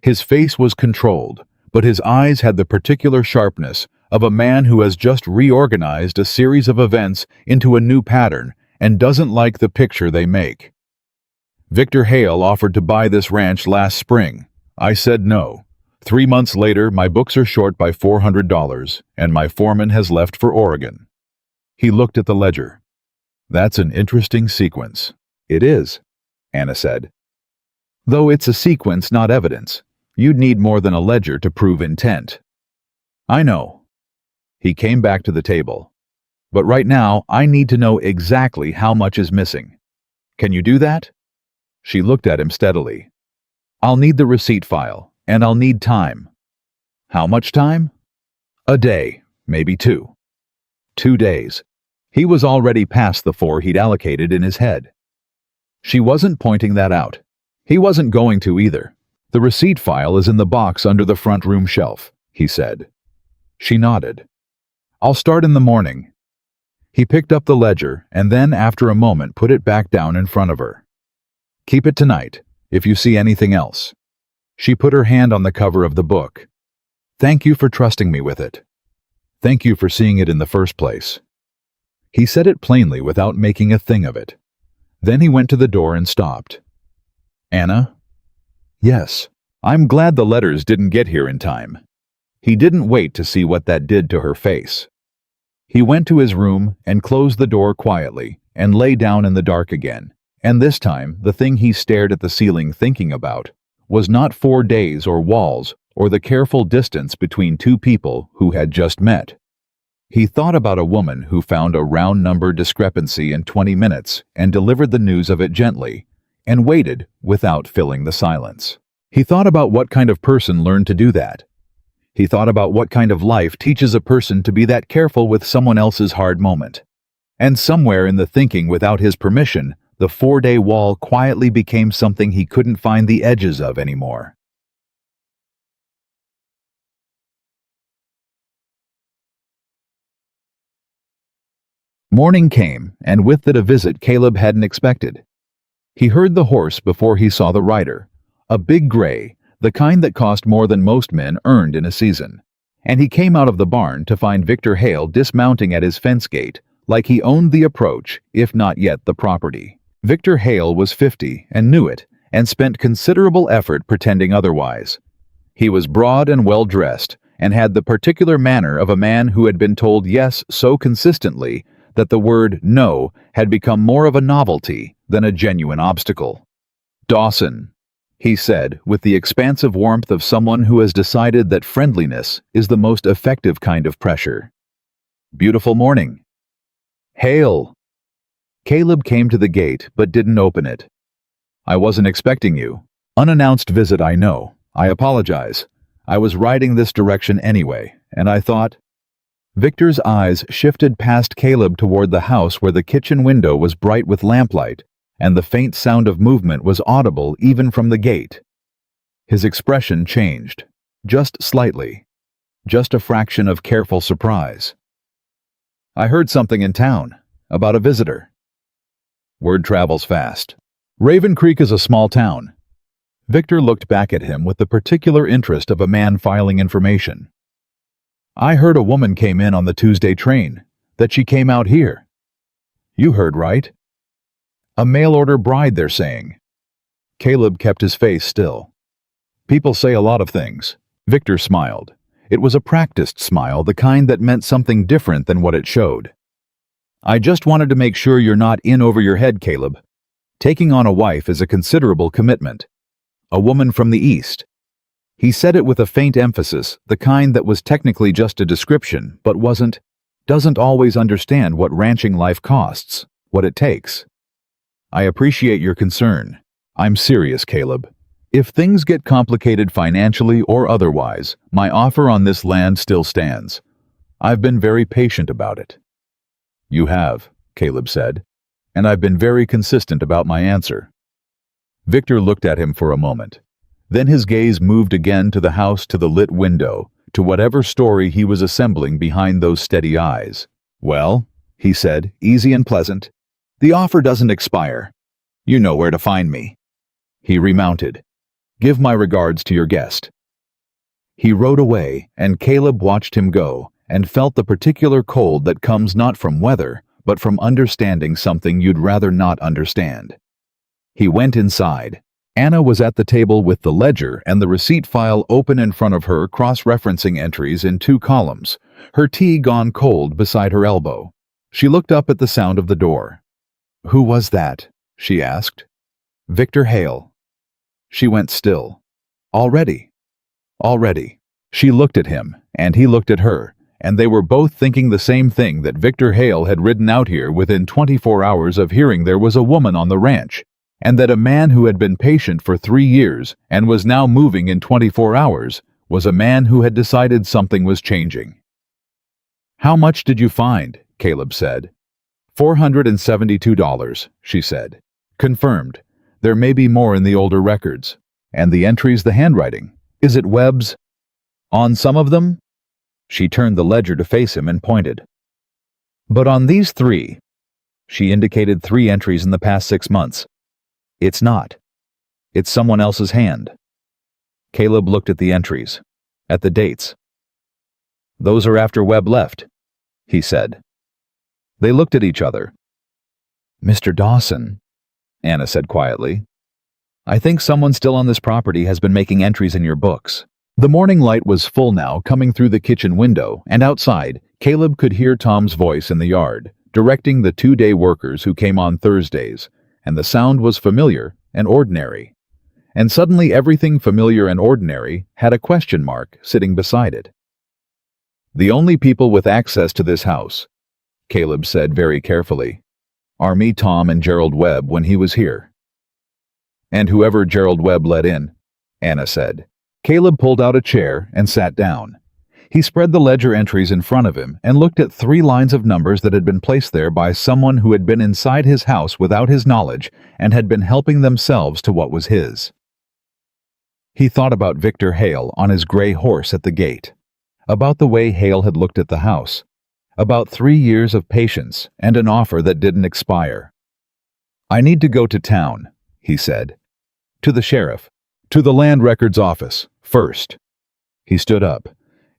His face was controlled, but his eyes had the particular sharpness of a man who has just reorganized a series of events into a new pattern and doesn't like the picture they make. Victor Hale offered to buy this ranch last spring. I said no. 3 months later, my books are short by $400, and my foreman has left for Oregon. He looked at the ledger. That's an interesting sequence. It is, Anna said. Though it's a sequence, not evidence. You'd need more than a ledger to prove intent. I know. He came back to the table. But right now, I need to know exactly how much is missing. Can you do that? She looked at him steadily. I'll need the receipt file, and I'll need time. How much time? A day, maybe 2. 2 days. He was already past the 4 he'd allocated in his head. She wasn't pointing that out. He wasn't going to either. The receipt file is in the box under the front room shelf, he said. She nodded. I'll start in the morning. He picked up the ledger and then, after a moment, put it back down in front of her. Keep it tonight, if you see anything else. She put her hand on the cover of the book. Thank you for trusting me with it. Thank you for seeing it in the first place. He said it plainly without making a thing of it. Then he went to the door and stopped. Anna? Yes. I'm glad the letters didn't get here in time. He didn't wait to see what that did to her face. He went to his room and closed the door quietly and lay down in the dark again. And this time, the thing he stared at the ceiling thinking about was not 4 days or walls or the careful distance between 2 people who had just met. He thought about a woman who found a round number discrepancy in 20 minutes and delivered the news of it gently, and waited without filling the silence. He thought about what kind of person learned to do that. He thought about what kind of life teaches a person to be that careful with someone else's hard moment. And somewhere in the thinking, without his permission, the 4-day wall quietly became something he couldn't find the edges of anymore. Morning came, and with it a visit Caleb hadn't expected. He heard the horse before he saw the rider, a big gray, the kind that cost more than most men earned in a season. And he came out of the barn to find Victor Hale dismounting at his fence gate, like he owned the approach, if not yet the property. Victor Hale was 50 and knew it, and spent considerable effort pretending otherwise. He was broad and well-dressed, and had the particular manner of a man who had been told yes so consistently that the word no had become more of a novelty than a genuine obstacle. Dawson, he said, with the expansive warmth of someone who has decided that friendliness is the most effective kind of pressure. Beautiful morning. Hale. Caleb came to the gate but didn't open it. I wasn't expecting you. Unannounced visit, I know. I apologize. I was riding this direction anyway, and I thought... Victor's eyes shifted past Caleb toward the house where the kitchen window was bright with lamplight, and the faint sound of movement was audible even from the gate. His expression changed, just slightly, just a fraction of careful surprise. I heard something in town, about a visitor. Word travels fast. Raven Creek is a small town. Victor looked back at him with the particular interest of a man filing information. I heard a woman came in on the Tuesday train, that she came out here. You heard right. A mail-order bride, they're saying. Caleb kept his face still. People say a lot of things. Victor smiled. It was a practiced smile, the kind that meant something different than what it showed. I just wanted to make sure you're not in over your head, Caleb. Taking on a wife is a considerable commitment. A woman from the East. He said it with a faint emphasis, the kind that was technically just a description, but doesn't always understand what ranching life costs, what it takes. I appreciate your concern. I'm serious, Caleb. If things get complicated financially or otherwise, my offer on this land still stands. I've been very patient about it. You have, Caleb said, and I've been very consistent about my answer. Victor looked at him for a moment. Then his gaze moved again to the house, to the lit window, to whatever story he was assembling behind those steady eyes. Well, he said, easy and pleasant. The offer doesn't expire. You know where to find me. He remounted. Give my regards to your guest. He rode away, and Caleb watched him go, and felt the particular cold that comes not from weather, but from understanding something you'd rather not understand. He went inside. Anna was at the table with the ledger and the receipt file open in front of her, cross-referencing entries in 2 columns, her tea gone cold beside her elbow. She looked up at the sound of the door. Who was that? She asked. Victor Hale. She went still. Already. She looked at him, and he looked at her, and they were both thinking the same thing, that Victor Hale had ridden out here within 24 hours of hearing there was a woman on the ranch, and that a man who had been patient for 3 years and was now moving in 24 hours was a man who had decided something was changing. How much did you find? Caleb said. $472, she said. Confirmed. There may be more in the older records. And the entries, the handwriting. Is it Webb's? On some of them? She turned the ledger to face him and pointed. But on these 3, she indicated 3 entries in the past 6 months. It's not. It's someone else's hand. Caleb looked at the entries, at the dates. Those are after Webb left, he said. They looked at each other. Mr. Dawson, Anna said quietly, I think someone still on this property has been making entries in your books. The morning light was full now, coming through the kitchen window, and outside, Caleb could hear Tom's voice in the yard, directing the 2-day workers who came on Thursdays, and the sound was familiar and ordinary. And suddenly everything familiar and ordinary had a question mark sitting beside it. The only people with access to this house, Caleb said very carefully, are me, Tom, and Gerald Webb when he was here. And whoever Gerald Webb let in, Anna said. Caleb pulled out a chair and sat down. He spread the ledger entries in front of him and looked at 3 lines of numbers that had been placed there by someone who had been inside his house without his knowledge and had been helping themselves to what was his. He thought about Victor Hale on his gray horse at the gate, about the way Hale had looked at the house, about 3 years of patience and an offer that didn't expire. I need to go to town, he said. To the sheriff. To the land records office, first. He stood up.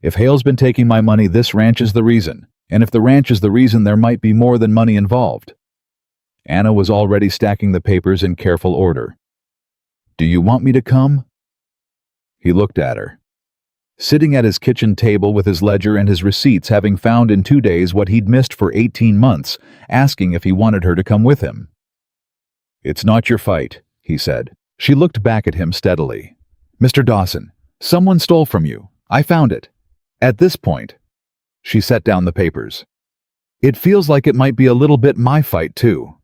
If Hale's been taking my money, this ranch is the reason. And if the ranch is the reason, there might be more than money involved. Anna was already stacking the papers in careful order. Do you want me to come? He looked at her. Sitting at his kitchen table with his ledger and his receipts, having found in 2 days what he'd missed for 18 months, asking if he wanted her to come with him. It's not your fight, he said. She looked back at him steadily. Mr. Dawson, someone stole from you. I found it. At this point, she set down the papers. It feels like it might be a little bit my fight, too.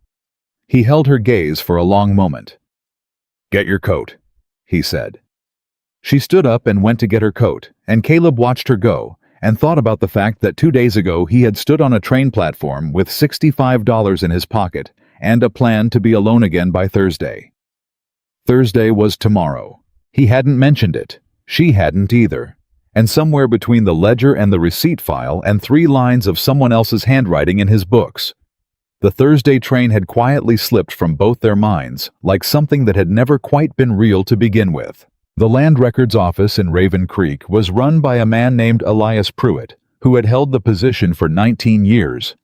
He held her gaze for a long moment. Get your coat, he said. She stood up and went to get her coat, and Caleb watched her go, and thought about the fact that 2 days ago he had stood on a train platform with $65 in his pocket and a plan to be alone again by Thursday. Thursday was tomorrow. He hadn't mentioned it. She hadn't either. And somewhere between the ledger and the receipt file and 3 lines of someone else's handwriting in his books, the Thursday train had quietly slipped from both their minds, like something that had never quite been real to begin with. The Land Records office in Raven Creek was run by a man named Elias Pruitt, who had held the position for 19 years,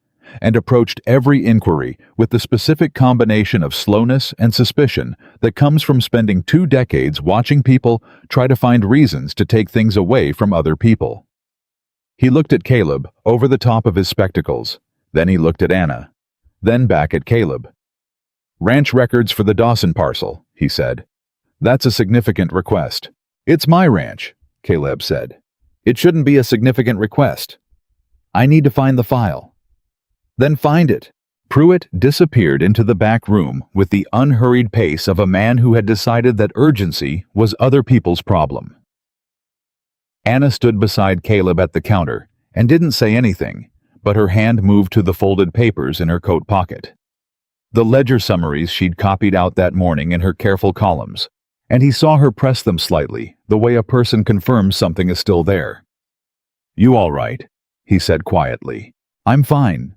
and approached every inquiry with the specific combination of slowness and suspicion that comes from spending 2 decades watching people try to find reasons to take things away from other people. He looked at Caleb over the top of his spectacles, then he looked at Anna, then back at Caleb. Ranch records for the Dawson parcel, he said. That's a significant request. It's my ranch, Caleb said. It shouldn't be a significant request. I need to find the file. Then find it. Pruitt disappeared into the back room with the unhurried pace of a man who had decided that urgency was other people's problem. Anna stood beside Caleb at the counter and didn't say anything, but her hand moved to the folded papers in her coat pocket. The ledger summaries she'd copied out that morning in her careful columns, and he saw her press them slightly, the way a person confirms something is still there. You all right? He said quietly. I'm fine.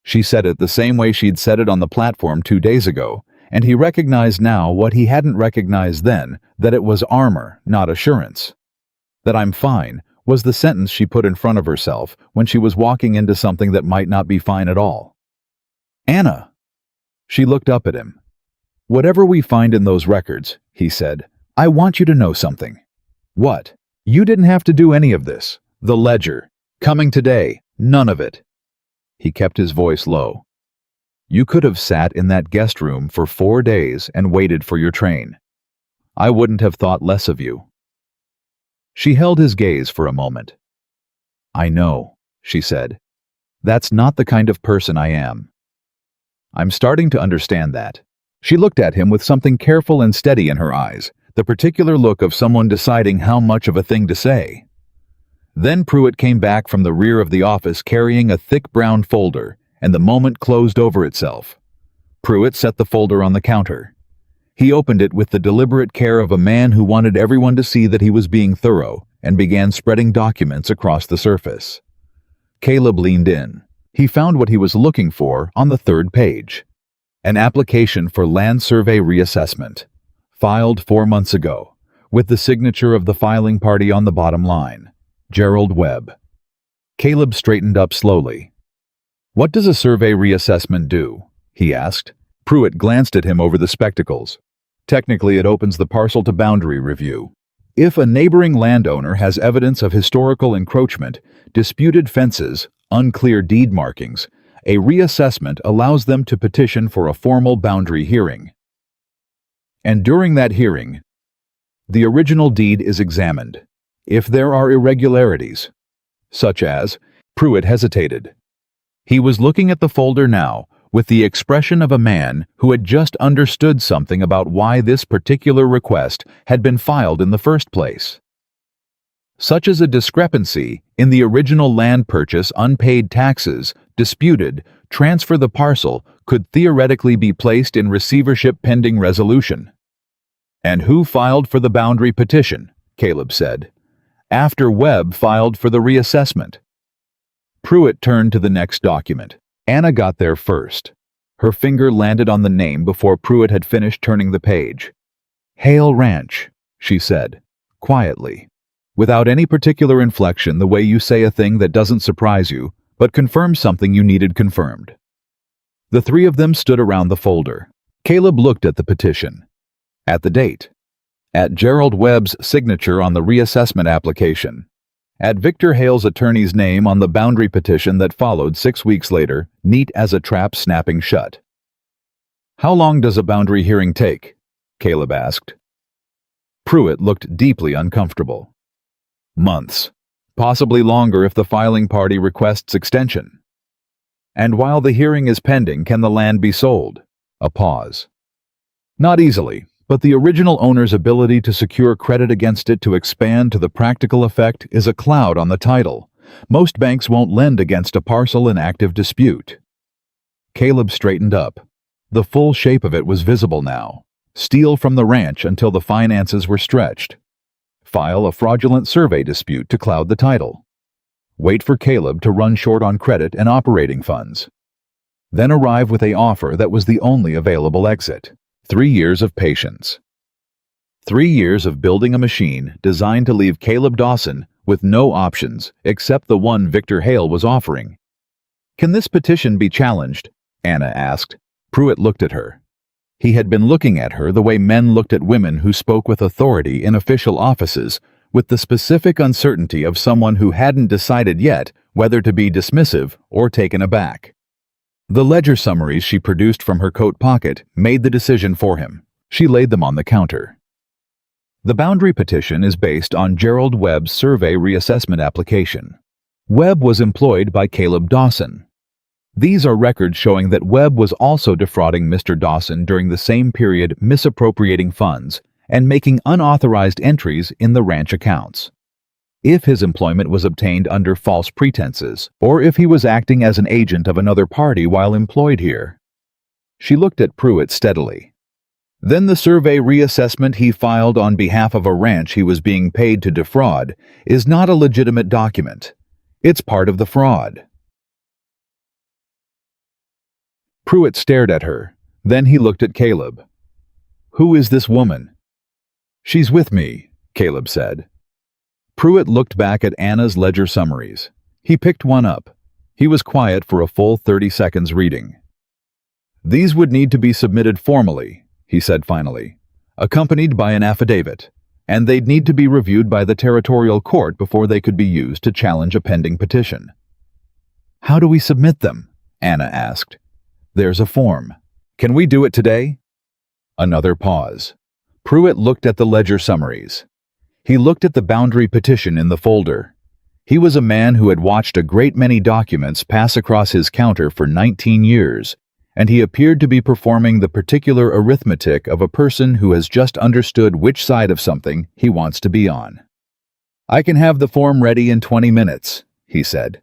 She said it the same way she'd said it on the platform 2 days ago, and he recognized now what he hadn't recognized then, that it was armor, not assurance. That I'm fine was the sentence she put in front of herself when she was walking into something that might not be fine at all. Anna! She looked up at him. Whatever we find in those records, he said, I want you to know something. What? You didn't have to do any of this. The ledger. Coming today. None of it. He kept his voice low. You could have sat in that guest room for 4 days and waited for your train. I wouldn't have thought less of you. She held his gaze for a moment. I know, she said. That's not the kind of person I am. I'm starting to understand that. She looked at him with something careful and steady in her eyes, the particular look of someone deciding how much of a thing to say. Then Pruitt came back from the rear of the office carrying a thick brown folder, and the moment closed over itself. Pruitt set the folder on the counter. He opened it with the deliberate care of a man who wanted everyone to see that he was being thorough, and began spreading documents across the surface. Caleb leaned in. He found what he was looking for on the 3rd page. An application for land survey reassessment, filed 4 months ago, with the signature of the filing party on the bottom line, Gerald Webb. Caleb straightened up slowly. What does a survey reassessment do? He asked. Pruitt glanced at him over the spectacles. Technically, it opens the parcel to boundary review. If a neighboring landowner has evidence of historical encroachment, disputed fences, unclear deed markings, a reassessment allows them to petition for a formal boundary hearing. And during that hearing, the original deed is examined. If there are irregularities, such as, Pruitt hesitated. He was looking at the folder now with the expression of a man who had just understood something about why this particular request had been filed in the first place. Such as a discrepancy in the original land purchase, unpaid taxes, disputed, transfer the parcel could theoretically be placed in receivership pending resolution. And who filed for the boundary petition? Caleb said. After Webb filed for the reassessment. Pruitt turned to the next document. Anna got there first. Her finger landed on the name before Pruitt had finished turning the page. Hale Ranch, she said, quietly, without any particular inflection, the way you say a thing that doesn't surprise you, but confirms something you needed confirmed. The 3 of them stood around the folder. Caleb looked at the petition, at the date, at Gerald Webb's signature on the reassessment application, at Victor Hale's attorney's name on the boundary petition that followed 6 weeks later, neat as a trap snapping shut. How long does a boundary hearing take? Caleb asked. Pruitt looked deeply uncomfortable. Months, possibly longer if the filing party requests extension. And while the hearing is pending, can the land be sold? A pause. Not easily. But the original owner's ability to secure credit against it to expand to the practical effect is a cloud on the title. Most banks won't lend against a parcel in active dispute. Caleb straightened up. The full shape of it was visible now. Steal from the ranch until the finances were stretched. File a fraudulent survey dispute to cloud the title. Wait for Caleb to run short on credit and operating funds. Then arrive with an offer that was the only available exit. 3 years of patience. 3 years of building a machine designed to leave Caleb Dawson with no options except the one Victor Hale was offering. Can this petition be challenged? Anna asked. Pruitt looked at her. He had been looking at her the way men looked at women who spoke with authority in official offices, with the specific uncertainty of someone who hadn't decided yet whether to be dismissive or taken aback. The ledger summaries she produced from her coat pocket made the decision for him. She laid them on the counter. The boundary petition is based on Gerald Webb's survey reassessment application. Webb was employed by Caleb Dawson. These are records showing that Webb was also defrauding Mr. Dawson during the same period, misappropriating funds and making unauthorized entries in the ranch accounts. If his employment was obtained under false pretenses, or if he was acting as an agent of another party while employed here. She looked at Pruitt steadily. Then the survey reassessment he filed on behalf of a ranch he was being paid to defraud is not a legitimate document. It's part of the fraud. Pruitt stared at her. Then he looked at Caleb. "Who is this woman?" "She's with me," Caleb said. Pruitt looked back at Anna's ledger summaries. He picked one up. He was quiet for a full 30 seconds reading. "These would need to be submitted formally," he said finally, "accompanied by an affidavit, and they'd need to be reviewed by the territorial court before they could be used to challenge a pending petition." "How do we submit them?" Anna asked. "There's a form. Can we do it today?" Another pause. Pruitt looked at the ledger summaries. He looked at the boundary petition in the folder. He was a man who had watched a great many documents pass across his counter for 19 years, and he appeared to be performing the particular arithmetic of a person who has just understood which side of something he wants to be on. "I can have the form ready in 20 minutes, he said.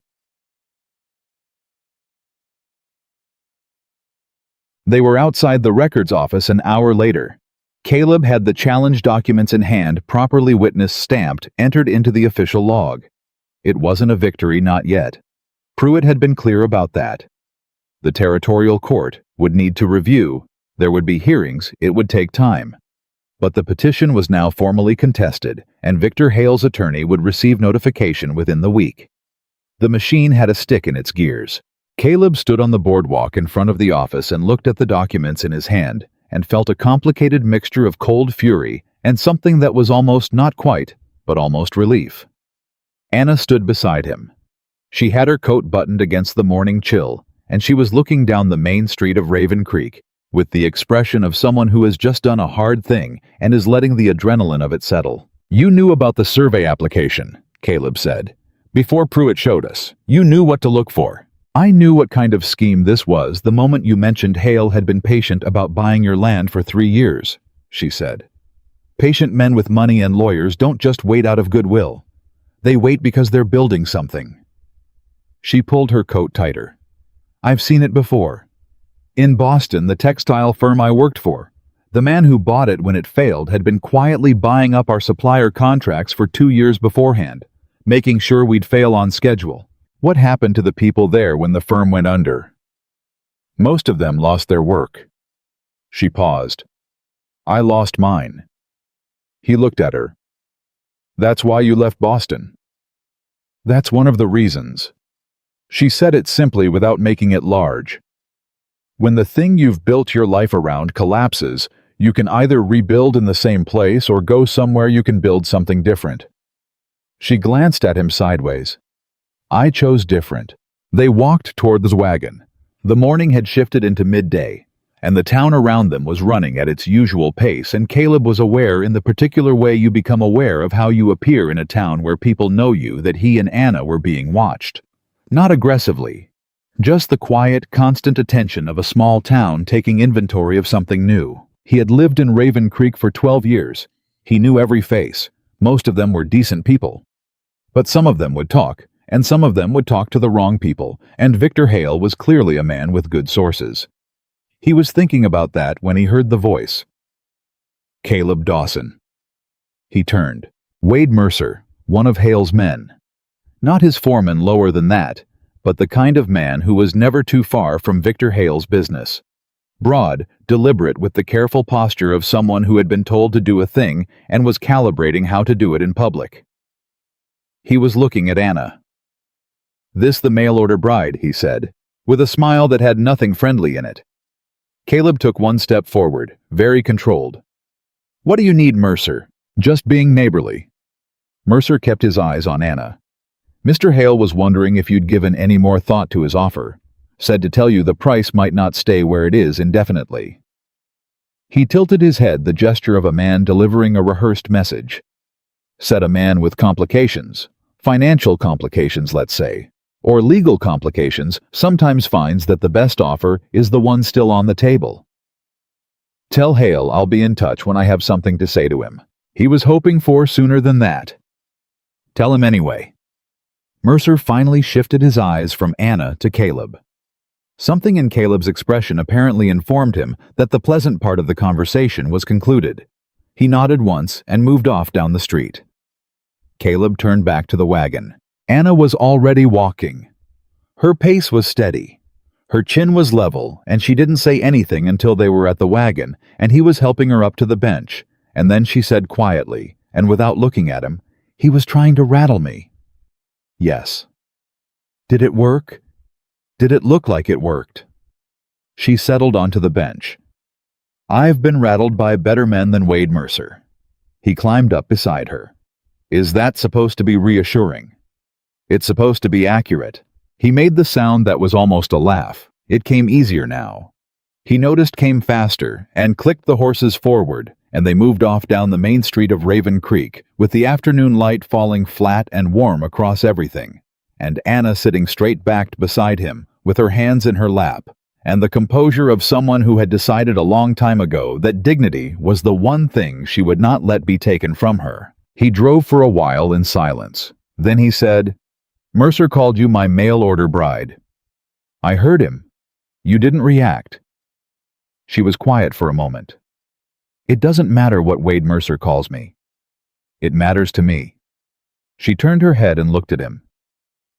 They were outside the records office an hour later. Caleb had the challenge documents in hand, properly witness stamped, entered into the official log. It wasn't a victory, not yet. Pruitt had been clear about that. The territorial court would need to review, there would be hearings, it would take time. But the petition was now formally contested, and Victor Hale's attorney would receive notification within the week. The machine had a stick in its gears. Caleb stood on the boardwalk in front of the office and looked at the documents in his hand, and felt a complicated mixture of cold fury and something that was almost not quite, but almost relief. Anna stood beside him. She had her coat buttoned against the morning chill, and she was looking down the main street of Raven Creek, with the expression of someone who has just done a hard thing and is letting the adrenaline of it settle. "You knew about the survey application," Caleb said. "Before Pruitt showed us, you knew what to look for." "I knew what kind of scheme this was the moment you mentioned Hale had been patient about buying your land for 3 years, she said. "Patient men with money and lawyers don't just wait out of goodwill. They wait because they're building something." She pulled her coat tighter. "I've seen it before. In Boston, the textile firm I worked for, the man who bought it when it failed had been quietly buying up our supplier contracts for 2 years beforehand, making sure we'd fail on schedule. What happened to the people there when the firm went under?" "Most of them lost their work." She paused. "I lost mine." He looked at her. "That's why you left Boston?" "That's one of the reasons." She said it simply without making it large. When the thing you've built your life around collapses, you can either rebuild in the same place or go somewhere you can build something different. She glanced at him sideways. "I chose different." They walked toward the wagon. The morning had shifted into midday, and the town around them was running at its usual pace, and Caleb was aware in the particular way you become aware of how you appear in a town where people know you that he and Anna were being watched. Not aggressively, just the quiet, constant attention of a small town taking inventory of something new. He had lived in Raven Creek for 12 years. He knew every face. Most of them were decent people. But some of them would talk, and some of them would talk to the wrong people, and Victor Hale was clearly a man with good sources. He was thinking about that when he heard the voice. Caleb Dawson. He turned. Wade Mercer, one of Hale's men. Not his foreman lower than that, but the kind of man who was never too far from Victor Hale's business. Broad, deliberate, with the careful posture of someone who had been told to do a thing and was calibrating how to do it in public. He was looking at Anna. "This the mail-order bride," he said, with a smile that had nothing friendly in it. Caleb took one step forward, very controlled. "What do you need, Mercer?" "Just being neighborly." Mercer kept his eyes on Anna. "Mr. Hale was wondering if you'd given any more thought to his offer. Said to tell you the price might not stay where it is indefinitely." He tilted his head, the gesture of a man delivering a rehearsed message. Said a man with complications, financial complications, let's say, or legal complications, sometimes finds that the best offer is the one still on the table. "Tell Hale I'll be in touch when I have something to say to him." He was hoping for sooner than that. "Tell him anyway." Mercer finally shifted his eyes from Anna to Caleb. Something in Caleb's expression apparently informed him that the pleasant part of the conversation was concluded. He nodded once and moved off down the street. Caleb turned back to the wagon. Anna was already walking. Her pace was steady. Her chin was level, and she didn't say anything until they were at the wagon, and he was helping her up to the bench, and then she said quietly, and without looking at him, "He was trying to rattle me." "Yes." "Did it work? Did it look like it worked?" She settled onto the bench. "I've been rattled by better men than Wade Mercer." He climbed up beside her. "Is that supposed to be reassuring?" "It's supposed to be accurate." He made the sound that was almost a laugh. It came easier now. He noticed came faster and clicked the horses forward, and they moved off down the main street of Raven Creek, with the afternoon light falling flat and warm across everything, and Anna sitting straight-backed beside him, with her hands in her lap, and the composure of someone who had decided a long time ago that dignity was the one thing she would not let be taken from her. He drove for a while in silence. Then he said, "Mercer called you my mail-order bride." "I heard him. You didn't react." She was quiet for a moment. "It doesn't matter what Wade Mercer calls me. It matters to me." She turned her head and looked at him.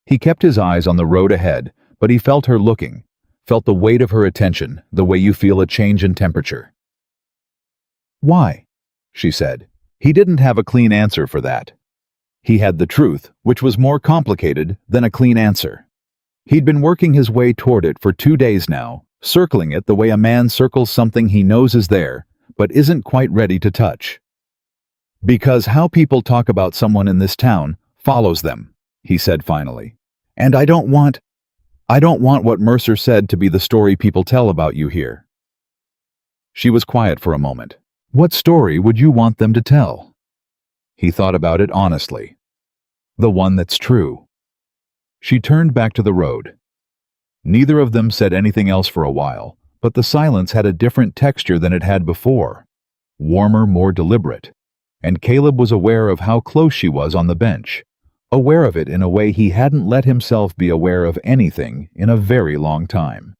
He kept his eyes on the road ahead, but he felt her looking, felt the weight of her attention, the way you feel a change in temperature. "Why?" she said. He didn't have a clean answer for that. He had the truth, which was more complicated than a clean answer. He'd been working his way toward it for 2 days now, circling it the way a man circles something he knows is there, but isn't quite ready to touch. "Because how people talk about someone in this town follows them," he said finally. "And I don't want what Mercer said to be the story people tell about you here." She was quiet for a moment. "What story would you want them to tell?" He thought about it honestly. "The one that's true." She turned back to the road. Neither of them said anything else for a while, but the silence had a different texture than it had before. Warmer, more deliberate. And Caleb was aware of how close she was on the bench. Aware of it in a way he hadn't let himself be aware of anything in a very long time.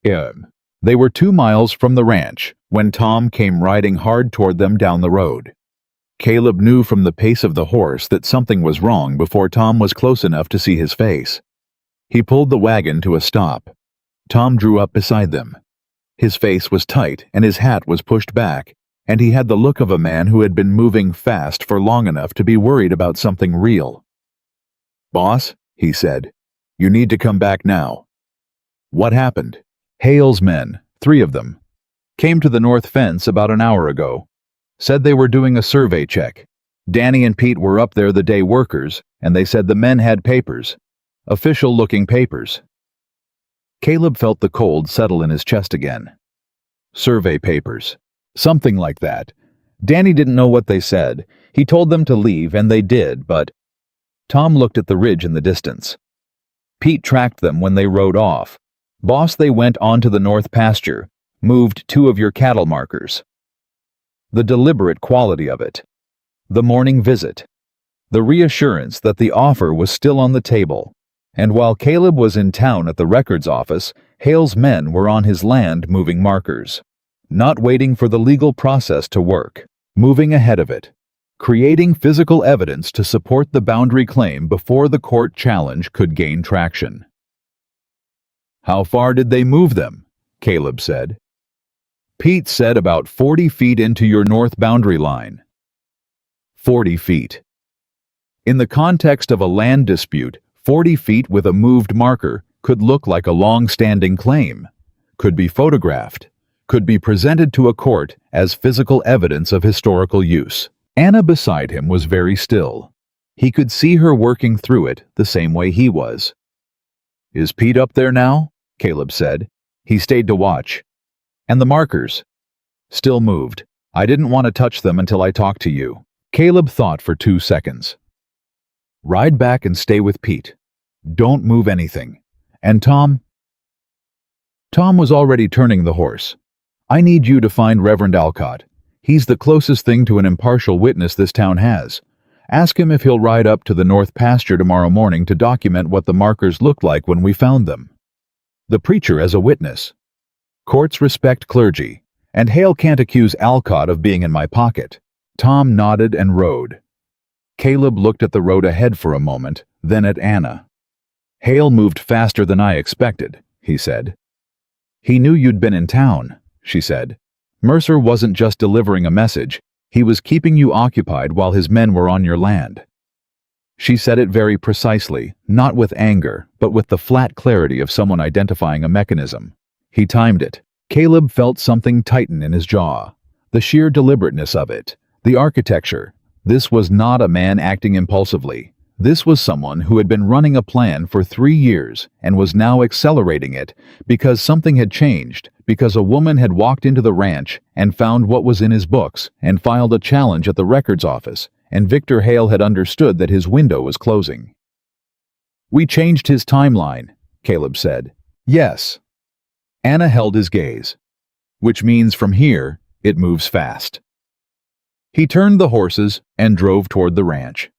They were 2 miles from the ranch when Tom came riding hard toward them down the road. Caleb knew from the pace of the horse that something was wrong before Tom was close enough to see his face. He pulled the wagon to a stop. Tom drew up beside them. His face was tight and his hat was pushed back, and he had the look of a man who had been moving fast for long enough to be worried about something real. "Boss," he said, "you need to come back now." "What happened?" "Hale's men, 3 of them, came to the north fence about an hour ago. Said they were doing a survey check. Danny and Pete were up there the day workers, and they said the men had papers. Official-looking papers." Caleb felt the cold settle in his chest again. Survey papers. Something like that. Danny didn't know what they said. He told them to leave, and they did, but... Tom looked at the ridge in the distance. "Pete tracked them when they rode off. Boss, they went on to the north pasture, moved 2 of your cattle markers." The deliberate quality of it. The morning visit. The reassurance that the offer was still on the table. And while Caleb was in town at the records office, Hale's men were on his land moving markers. Not waiting for the legal process to work. Moving ahead of it. Creating physical evidence to support the boundary claim before the court challenge could gain traction. "How far did they move them?" Caleb said. "Pete said about 40 feet into your north boundary line." 40 feet. In the context of a land dispute, 40 feet with a moved marker could look like a long-standing claim, could be photographed, could be presented to a court as physical evidence of historical use. Anna beside him was very still. He could see her working through it the same way he was. "Is Pete up there now?" Caleb said. He stayed to watch. "And the markers?" "Still moved. I didn't want to touch them until I talked to you." Caleb thought for 2 seconds. "Ride back and stay with Pete. Don't move anything. And Tom?" Tom was already turning the horse. "I need you to find Reverend Alcott. He's the closest thing to an impartial witness this town has. Ask him if he'll ride up to the north pasture tomorrow morning to document what the markers looked like when we found them. The preacher as a witness. Courts respect clergy, and Hale can't accuse Alcott of being in my pocket." Tom nodded and rode. Caleb looked at the road ahead for a moment, then at Anna. "Hale moved faster than I expected. he said. He knew you'd been in town, she said. Mercer wasn't just delivering a message, he was keeping you occupied while his men were on your land. She said it very precisely, not with anger, but with the flat clarity of someone identifying a mechanism. He timed it. Caleb felt something tighten in his jaw. The sheer deliberateness of it. The architecture. This was not a man acting impulsively. This was someone who had been running a plan for 3 years and was now accelerating it because something had changed, because a woman had walked into the ranch and found what was in his books and filed a challenge at the records office, and Victor Hale had understood that his window was closing. We changed his timeline, Caleb said. Yes. Anna held his gaze. Which means from here, it moves fast. He turned the horses and drove toward the ranch.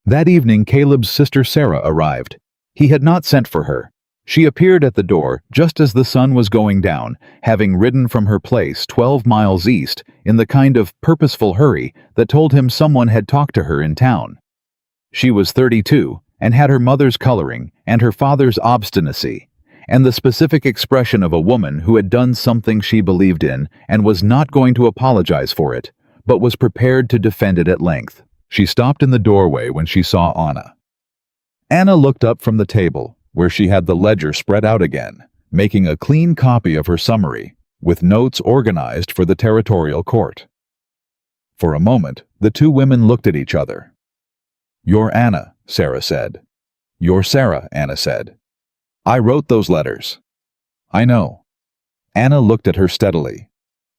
That evening, Caleb's sister Sarah arrived. He had not sent for her. She appeared at the door just as the sun was going down, having ridden from her place 12 miles east in the kind of purposeful hurry that told him someone had talked to her in town. She was 32 and had her mother's coloring and her father's obstinacy, and the specific expression of a woman who had done something she believed in and was not going to apologize for it, but was prepared to defend it at length. She stopped in the doorway when she saw Anna. Anna looked up from the table, where she had the ledger spread out again, making a clean copy of her summary, with notes organized for the territorial court. For a moment, the two women looked at each other. "You're Anna," Sarah said. "You're Sarah," Anna said. "I wrote those letters." "I know." Anna looked at her steadily.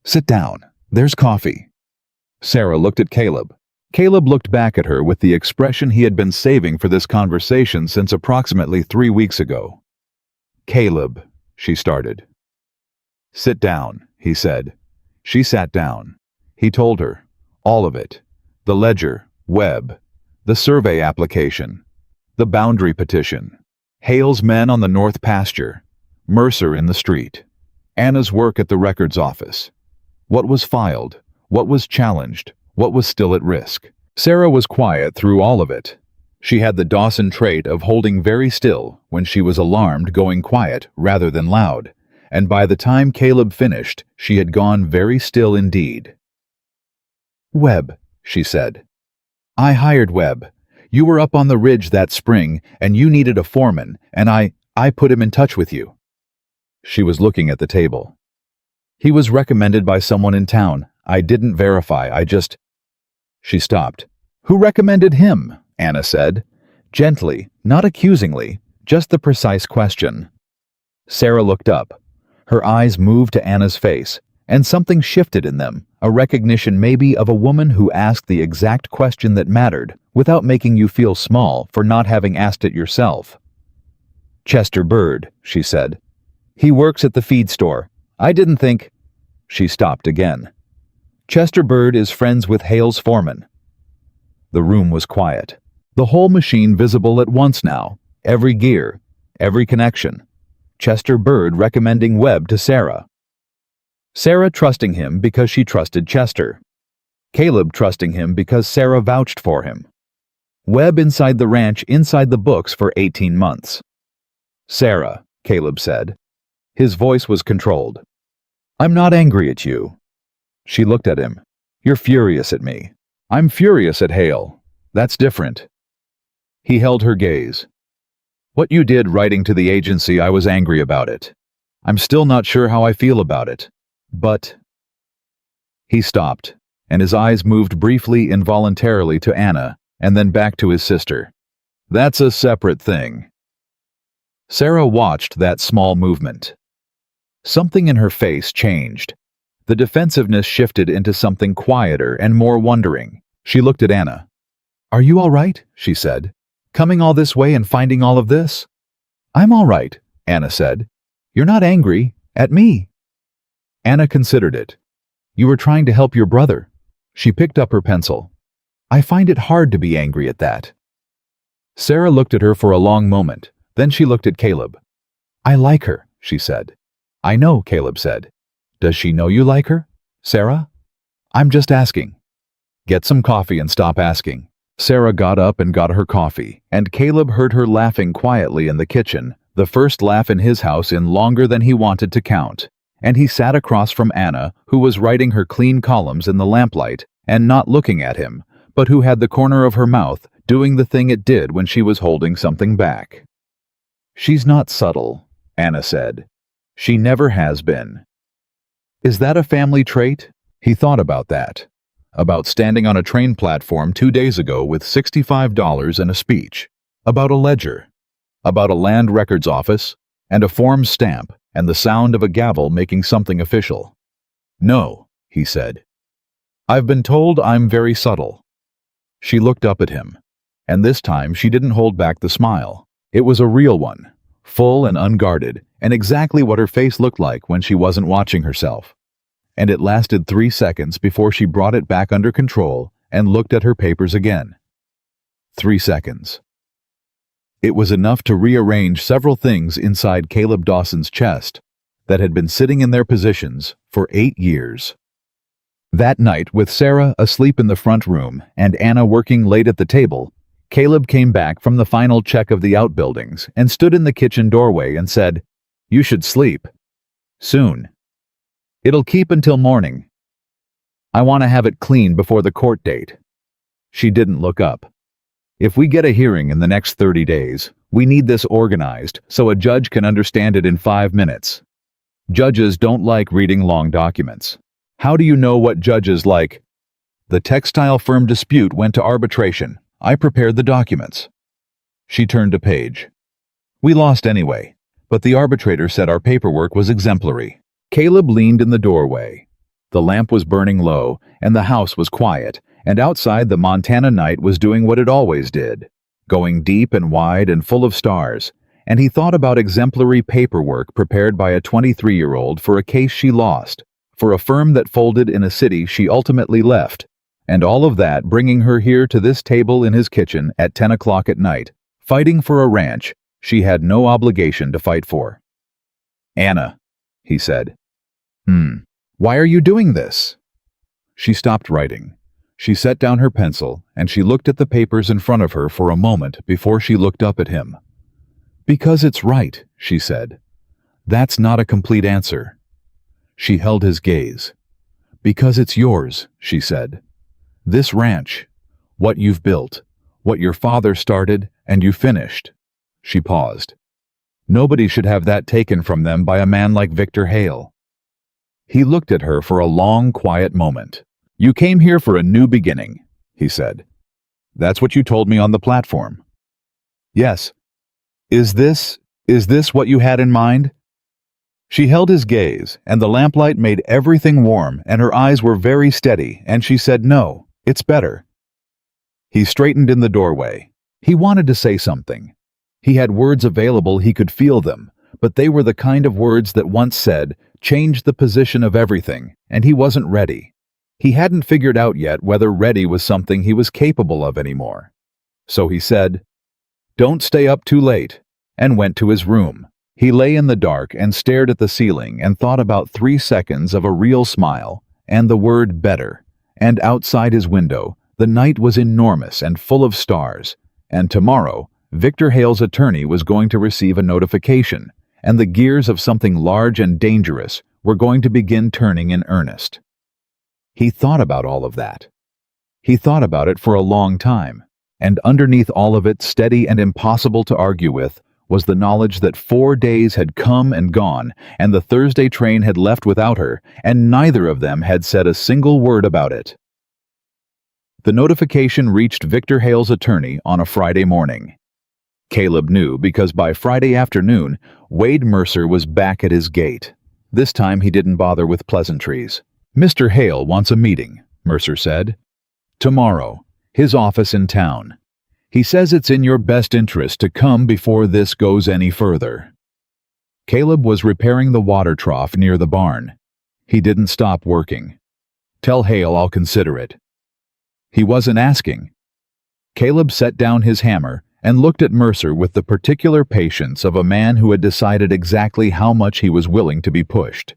"Sit down. There's coffee." Sarah looked at Caleb. Caleb looked back at her with the expression he had been saving for this conversation since approximately 3 weeks ago. "Caleb," she started. "Sit down," he said. She sat down. He told her. All of it. The ledger, Webb, the survey application, the boundary petition, Hale's men on the north pasture, Mercer in the street, Anna's work at the records office. What was filed, what was challenged, what was still at risk. Sarah was quiet through all of it. She had the Dawson trait of holding very still when she was alarmed, going quiet rather than loud, and by the time Caleb finished, she had gone very still indeed. "Webb," she said. "I hired Webb. You were up on the ridge that spring, and you needed a foreman, and I put him in touch with you." She was looking at the table. "He was recommended by someone in town. I didn't verify, I just—" She stopped. "Who recommended him?" Anna said. Gently, not accusingly, just the precise question. Sarah looked up. Her eyes moved to Anna's face, and something shifted in them, a recognition maybe of a woman who asked the exact question that mattered, without making you feel small for not having asked it yourself. "Chester Bird," she said. "He works at the feed store. I didn't think—" She stopped again. "Chester Bird is friends with Hale's foreman." The room was quiet. The whole machine visible at once now. Every gear, every connection. Chester Bird recommending Webb to Sarah. Sarah trusting him because she trusted Chester. Caleb trusting him because Sarah vouched for him. Webb inside the ranch, inside the books for 18 months. "Sarah," Caleb said. His voice was controlled. "I'm not angry at you." She looked at him. "You're furious at me." "I'm furious at Hale. That's different." He held her gaze. "What you did writing to the agency, I was angry about it. I'm still not sure how I feel about it. But—" He stopped, and his eyes moved briefly involuntarily to Anna, and then back to his sister. "That's a separate thing." Sarah watched that small movement. Something in her face changed. The defensiveness shifted into something quieter and more wondering. She looked at Anna. "Are you all right?" she said. "Coming all this way and finding all of this?" "I'm all right," Anna said. "You're not angry at me." Anna considered it. "You were trying to help your brother." She picked up her pencil. "I find it hard to be angry at that." Sarah looked at her for a long moment. Then she looked at Caleb. "I like her," she said. "I know," Caleb said. "Does she know you like her, Sarah?" "I'm just asking." "Get some coffee and stop asking." Sarah got up and got her coffee, and Caleb heard her laughing quietly in the kitchen, The first laugh in his house in longer than he wanted to count. And he sat across from Anna, who was writing her clean columns in the lamplight and not looking at him, but who had the corner of her mouth doing the thing it did when she was holding something back. "She's not subtle," Anna said. "She never has been." Is that a family trait? He thought about that. About standing on a train platform 2 days ago with $65 and a speech. About a ledger. About a land records office, and a form stamp, and the sound of a gavel making something official. "No," he said. "I've been told I'm very subtle." She looked up at him, and this time she didn't hold back the smile. It was a real one, full and unguarded, and exactly what her face looked like when she wasn't watching herself. And it lasted 3 seconds before she brought it back under control and looked at her papers again. 3 seconds. It was enough to rearrange several things inside Caleb Dawson's chest that had been sitting in their positions for 8 years. That night, with Sarah asleep in the front room and Anna working late at the table, Caleb came back from the final check of the outbuildings and stood in the kitchen doorway and said, "You should sleep. Soon. It'll keep until morning. I want to have it clean before the court date." She didn't look up. "If we get a hearing in the next 30 days, we need this organized so a judge can understand it in 5 minutes. Judges don't like reading long documents. How do you know what judges like? The textile firm dispute went to arbitration. I prepared the documents." She turned a page. "We lost anyway, but the arbitrator said our paperwork was exemplary." Caleb leaned in the doorway. The lamp was burning low, and the house was quiet, and outside the Montana night was doing what it always did, going deep and wide and full of stars, and he thought about exemplary paperwork prepared by a 23-year-old for a case she lost, for a firm that folded in a city she ultimately left, and all of that bringing her here to this table in his kitchen at 10 o'clock at night, fighting for a ranch she had no obligation to fight for. "Anna," he said. Why are you doing this?" She stopped writing. She set down her pencil, and she looked at the papers in front of her for a moment before she looked up at him. "Because it's right," she said. "That's not a complete answer." She held his gaze. "Because it's yours," she said. "This ranch, what you've built, what your father started and you finished." She paused. "Nobody should have that taken from them by a man like Victor Hale." He looked at her for a long, quiet moment. "You came here for a new beginning," he said. "That's what you told me on the platform." "Yes. Is this what you had in mind?" She held his gaze, and the lamplight made everything warm, and her eyes were very steady, and she said, "No, it's better." He straightened in the doorway. He wanted to say something. He had words available, he could feel them, but they were the kind of words that once said, changed the position of everything, and he wasn't ready. He hadn't figured out yet whether ready was something he was capable of anymore. So he said, "Don't stay up too late," and went to his room. He lay in the dark and stared at the ceiling and thought about 3 seconds of a real smile and the word better. And outside his window, the night was enormous and full of stars. And tomorrow, Victor Hale's attorney was going to receive a notification, and the gears of something large and dangerous were going to begin turning in earnest. He thought about all of that. He thought about it for a long time, and underneath all of it, steady and impossible to argue with, was the knowledge that 4 days had come and gone, and the Thursday train had left without her, and neither of them had said a single word about it. The notification reached Victor Hale's attorney on a Friday morning. Caleb knew because by Friday afternoon, Wade Mercer was back at his gate. This time he didn't bother with pleasantries. "Mr. Hale wants a meeting," Mercer said. "Tomorrow, his office in town. He says it's in your best interest to come before this goes any further." Caleb was repairing the water trough near the barn. He didn't stop working. "Tell Hale I'll consider it." He wasn't asking. Caleb set down his hammer and looked at Mercer with the particular patience of a man who had decided exactly how much he was willing to be pushed.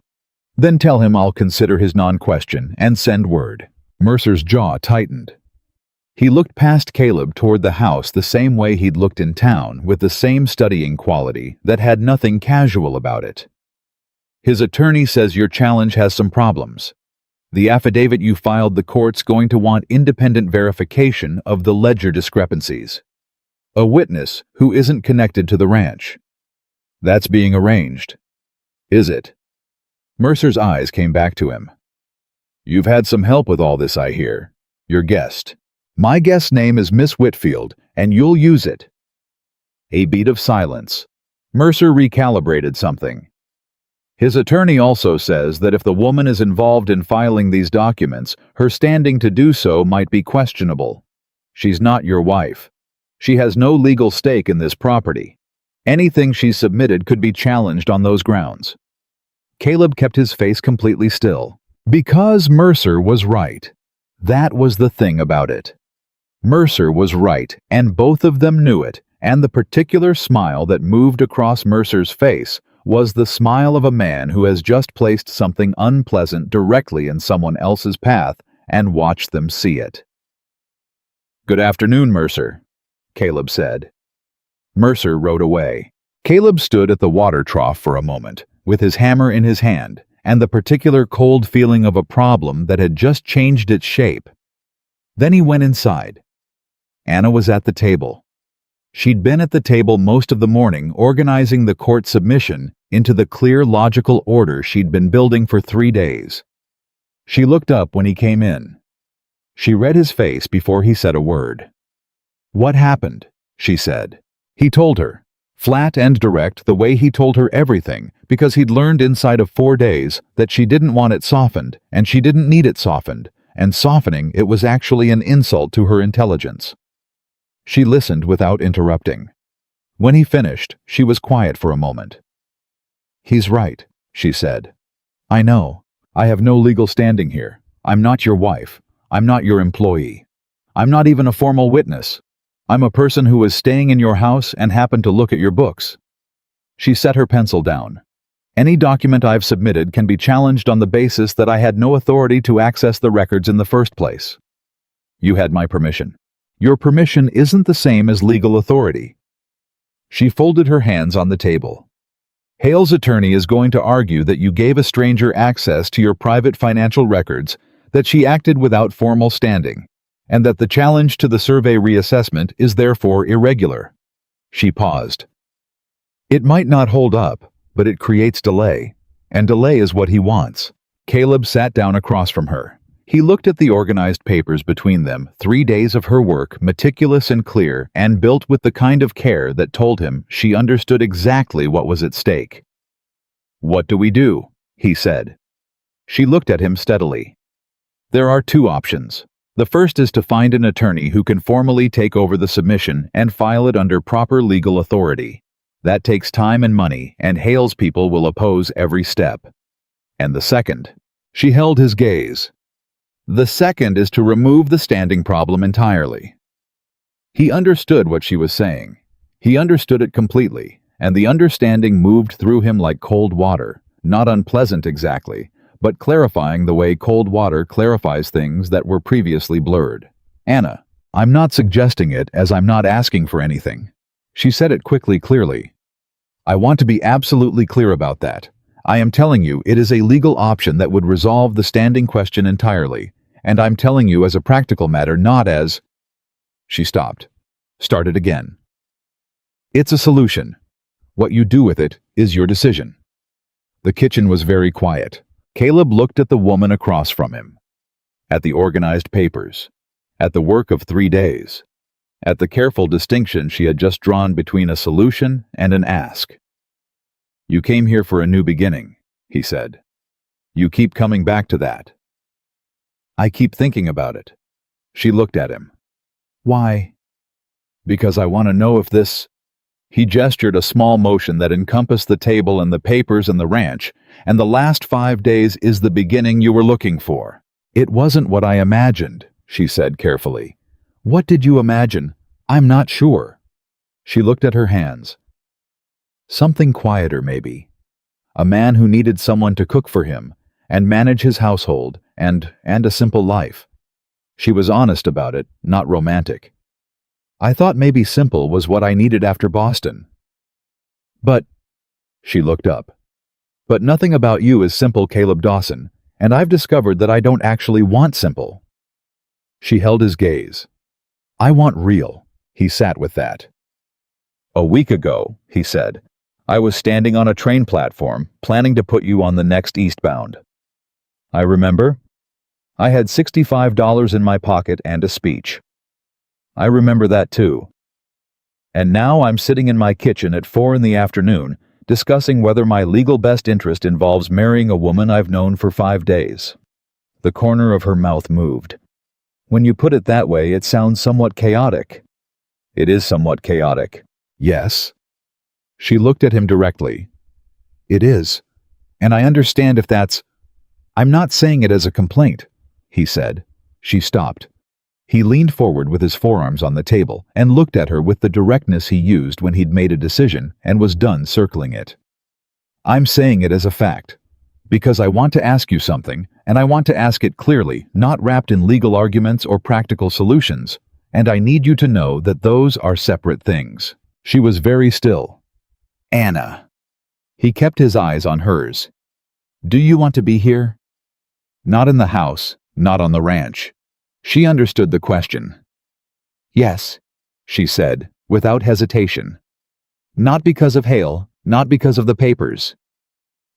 "Then tell him I'll consider his non-question and send word." Mercer's jaw tightened. He looked past Caleb toward the house the same way he'd looked in town, with the same studying quality that had nothing casual about it. His attorney says your challenge has some problems. The affidavit you filed, the court's going to want independent verification of the ledger discrepancies. A witness who isn't connected to the ranch. That's being arranged. Is it? Mercer's eyes came back to him. You've had some help with all this, I hear. Your guest. My guest's name is Miss Whitfield, and you'll use it. A beat of silence. Mercer recalibrated something. His attorney also says that if the woman is involved in filing these documents, her standing to do so might be questionable. She's not your wife. She has no legal stake in this property. Anything she submitted could be challenged on those grounds. Caleb kept his face completely still. Because Mercer was right. That was the thing about it. Mercer was right, and both of them knew it, and the particular smile that moved across Mercer's face was the smile of a man who has just placed something unpleasant directly in someone else's path and watched them see it. Good afternoon, Mercer, Caleb said. Mercer rode away. Caleb stood at the water trough for a moment, with his hammer in his hand, and the particular cold feeling of a problem that had just changed its shape. Then he went inside. Anna was at the table. She'd been at the table most of the morning organizing the court submission into the clear, logical order she'd been building for 3 days. She looked up when he came in. She read his face before he said a word. What happened? She said. He told her, flat and direct, the way he told her everything, because he'd learned inside of 4 days that she didn't want it softened, and she didn't need it softened, and softening it was actually an insult to her intelligence. She listened without interrupting. When he finished, she was quiet for a moment. He's right, she said. I know. I have no legal standing here. I'm not your wife. I'm not your employee. I'm not even a formal witness. I'm a person who was staying in your house and happened to look at your books. She set her pencil down. Any document I've submitted can be challenged on the basis that I had no authority to access the records in the first place. You had my permission. Your permission isn't the same as legal authority. She folded her hands on the table. Hale's attorney is going to argue that you gave a stranger access to your private financial records, that she acted without formal standing, and that the challenge to the survey reassessment is therefore irregular. She paused. It might not hold up, but it creates delay, and delay is what he wants. Caleb sat down across from her. He looked at the organized papers between them, 3 days of her work, meticulous and clear, and built with the kind of care that told him she understood exactly what was at stake. What do we do? He said. She looked at him steadily. There are 2 options. The first is to find an attorney who can formally take over the submission and file it under proper legal authority. That takes time and money, and Hale's people will oppose every step. And the second. She held his gaze. The second is to remove the standing problem entirely. He understood what she was saying. He understood it completely, and the understanding moved through him like cold water, not unpleasant exactly, but clarifying the way cold water clarifies things that were previously blurred. Anna, I'm not suggesting it, as I'm not asking for anything. She said it quickly, clearly. I want to be absolutely clear about that. I am telling you it is a legal option that would resolve the standing question entirely, and I'm telling you as a practical matter, not as... She stopped. Started again. It's a solution. What you do with it is your decision. The kitchen was very quiet. Caleb looked at the woman across from him. At the organized papers. At the work of 3 days. At the careful distinction she had just drawn between a solution and an ask. You came here for a new beginning, he said. You keep coming back to that. I keep thinking about it. She looked at him. Why? Because I want to know if this... He gestured a small motion that encompassed the table and the papers and the ranch, and the last 5 days is the beginning you were looking for. It wasn't what I imagined, she said carefully. What did you imagine? I'm not sure. She looked at her hands. Something quieter, maybe. A man who needed someone to cook for him, and manage his household, and a simple life. She was honest about it, not romantic. I thought maybe simple was what I needed after Boston. But, she looked up. But nothing about you is simple, Caleb Dawson, and I've discovered that I don't actually want simple. She held his gaze. I want real. He sat with that. A week ago, he said, I was standing on a train platform, planning to put you on the next eastbound. I remember. I had $65 in my pocket and a speech. I remember that too. And now I'm sitting in my kitchen at 4 in the afternoon, discussing whether my legal best interest involves marrying a woman I've known for 5 days. The corner of her mouth moved. When you put it that way, it sounds somewhat chaotic. It is somewhat chaotic. Yes. She looked at him directly. It is. And I understand if that's... I'm not saying it as a complaint, he said. She stopped. He leaned forward with his forearms on the table and looked at her with the directness he used when he'd made a decision and was done circling it. I'm saying it as a fact. Because I want to ask you something, and I want to ask it clearly, not wrapped in legal arguments or practical solutions, and I need you to know that those are separate things. She was very still. Anna. He kept his eyes on hers. Do you want to be here? Not in the house, not on the ranch. She understood the question. Yes, she said, without hesitation. Not because of Hale, not because of the papers.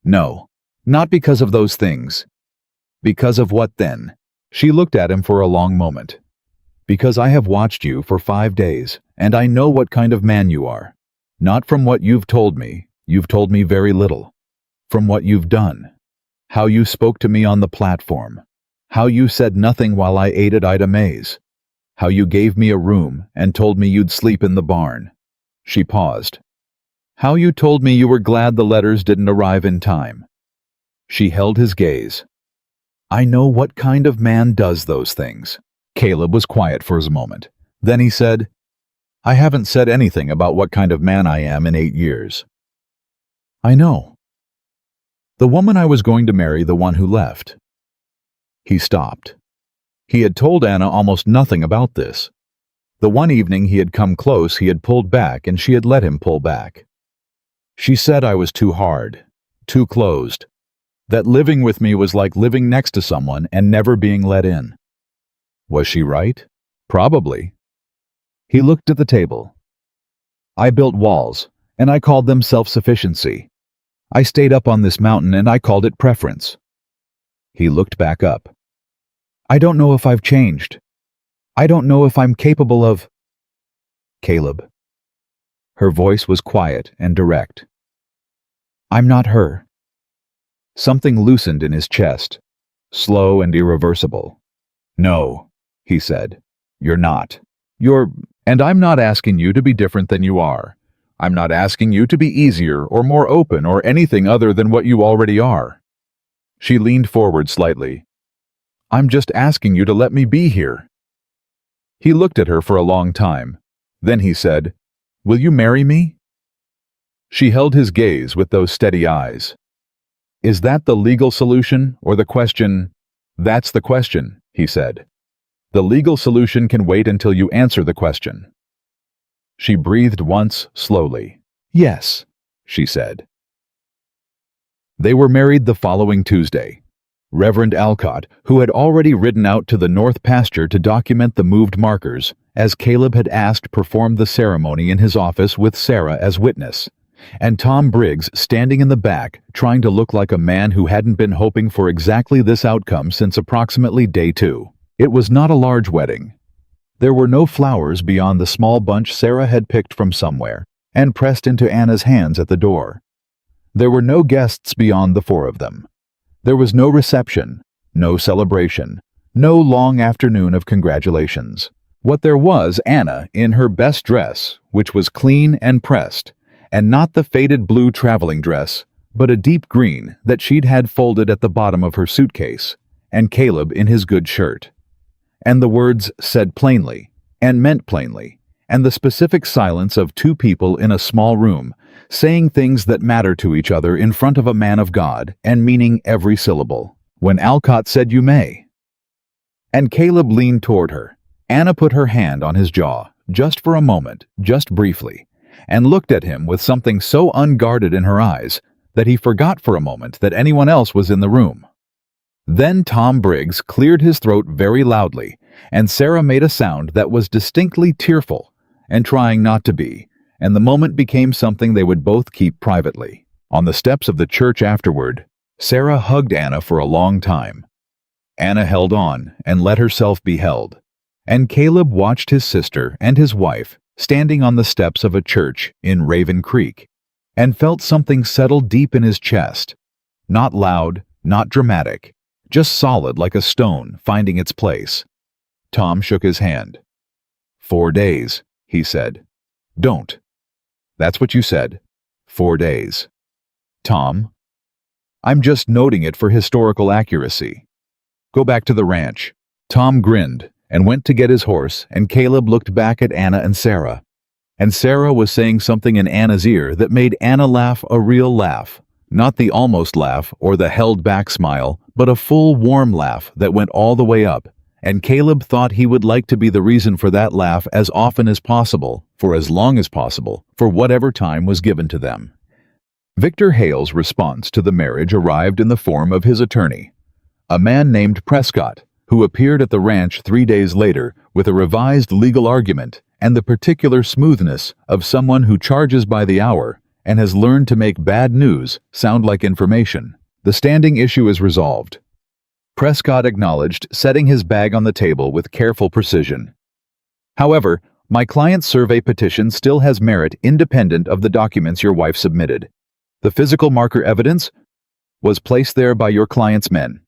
No, not because of those things. Because of what then? She looked at him for a long moment. Because I have watched you for 5 days, and I know what kind of man you are. Not from what you've told me very little. From what you've done. How you spoke to me on the platform. How you said nothing while I ate at Ida May's. How you gave me a room and told me you'd sleep in the barn. She paused. How you told me you were glad the letters didn't arrive in time. She held his gaze. I know what kind of man does those things. Caleb was quiet for a moment. Then he said, I haven't said anything about what kind of man I am in 8 years. I know. The woman I was going to marry, the one who left. He stopped. He had told Anna almost nothing about this. The one evening he had come close, he had pulled back, and she had let him pull back. She said I was too hard, too closed, that living with me was like living next to someone and never being let in. Was she right? Probably. He looked at the table. I built walls, and I called them self-sufficiency. I stayed up on this mountain, and I called it preference. He looked back up. I don't know if I've changed. I don't know if I'm capable of... Caleb. Her voice was quiet and direct. I'm not her. Something loosened in his chest, slow and irreversible. No, he said. You're not. And I'm not asking you to be different than you are. I'm not asking you to be easier or more open or anything other than what you already are. She leaned forward slightly. I'm just asking you to let me be here. He looked at her for a long time. Then he said, Will you marry me? She held his gaze with those steady eyes. Is that the legal solution or the question? That's the question, he said. The legal solution can wait until you answer the question. She breathed once, slowly. Yes, she said. They were married the following Tuesday. Reverend Alcott, who had already ridden out to the north pasture to document the moved markers, as Caleb had asked, performed the ceremony in his office with Sarah as witness, and Tom Briggs standing in the back, trying to look like a man who hadn't been hoping for exactly this outcome since approximately day 2. It was not a large wedding. There were no flowers beyond the small bunch Sarah had picked from somewhere and pressed into Anna's hands at the door. There were no guests beyond the 4 of them. There was no reception, no celebration, no long afternoon of congratulations. What there was, Anna, in her best dress, which was clean and pressed, and not the faded blue traveling dress, but a deep green that she'd had folded at the bottom of her suitcase, and Caleb in his good shirt. And the words said plainly, and meant plainly, and the specific silence of 2 people in a small room, saying things that matter to each other in front of a man of God and meaning every syllable. When Alcott said you may. And Caleb leaned toward her. Anna put her hand on his jaw, just for a moment, just briefly, and looked at him with something so unguarded in her eyes that he forgot for a moment that anyone else was in the room. Then Tom Briggs cleared his throat very loudly, and Sarah made a sound that was distinctly tearful and trying not to be, and the moment became something they would both keep privately. On the steps of the church afterward, Sarah hugged Anna for a long time. Anna held on and let herself be held, and Caleb watched his sister and his wife standing on the steps of a church in Raven Creek, and felt something settle deep in his chest. Not loud, not dramatic, just solid like a stone finding its place. Tom shook his hand. 4 days, he said. Don't. That's what you said. 4 days. Tom? I'm just noting it for historical accuracy. Go back to the ranch. Tom grinned and went to get his horse, and Caleb looked back at Anna and Sarah. And Sarah was saying something in Anna's ear that made Anna laugh, a real laugh. Not the almost laugh or the held-back smile, but a full, warm laugh that went all the way up, and Caleb thought he would like to be the reason for that laugh as often as possible, for as long as possible, for whatever time was given to them. Victor Hale's response to the marriage arrived in the form of his attorney, a man named Prescott, who appeared at the ranch 3 days later with a revised legal argument and the particular smoothness of someone who charges by the hour and has learned to make bad news sound like information. The standing issue is resolved. Prescott acknowledged, setting his bag on the table with careful precision. However, my client's survey petition still has merit independent of the documents your wife submitted. The physical marker evidence was placed there by your client's men,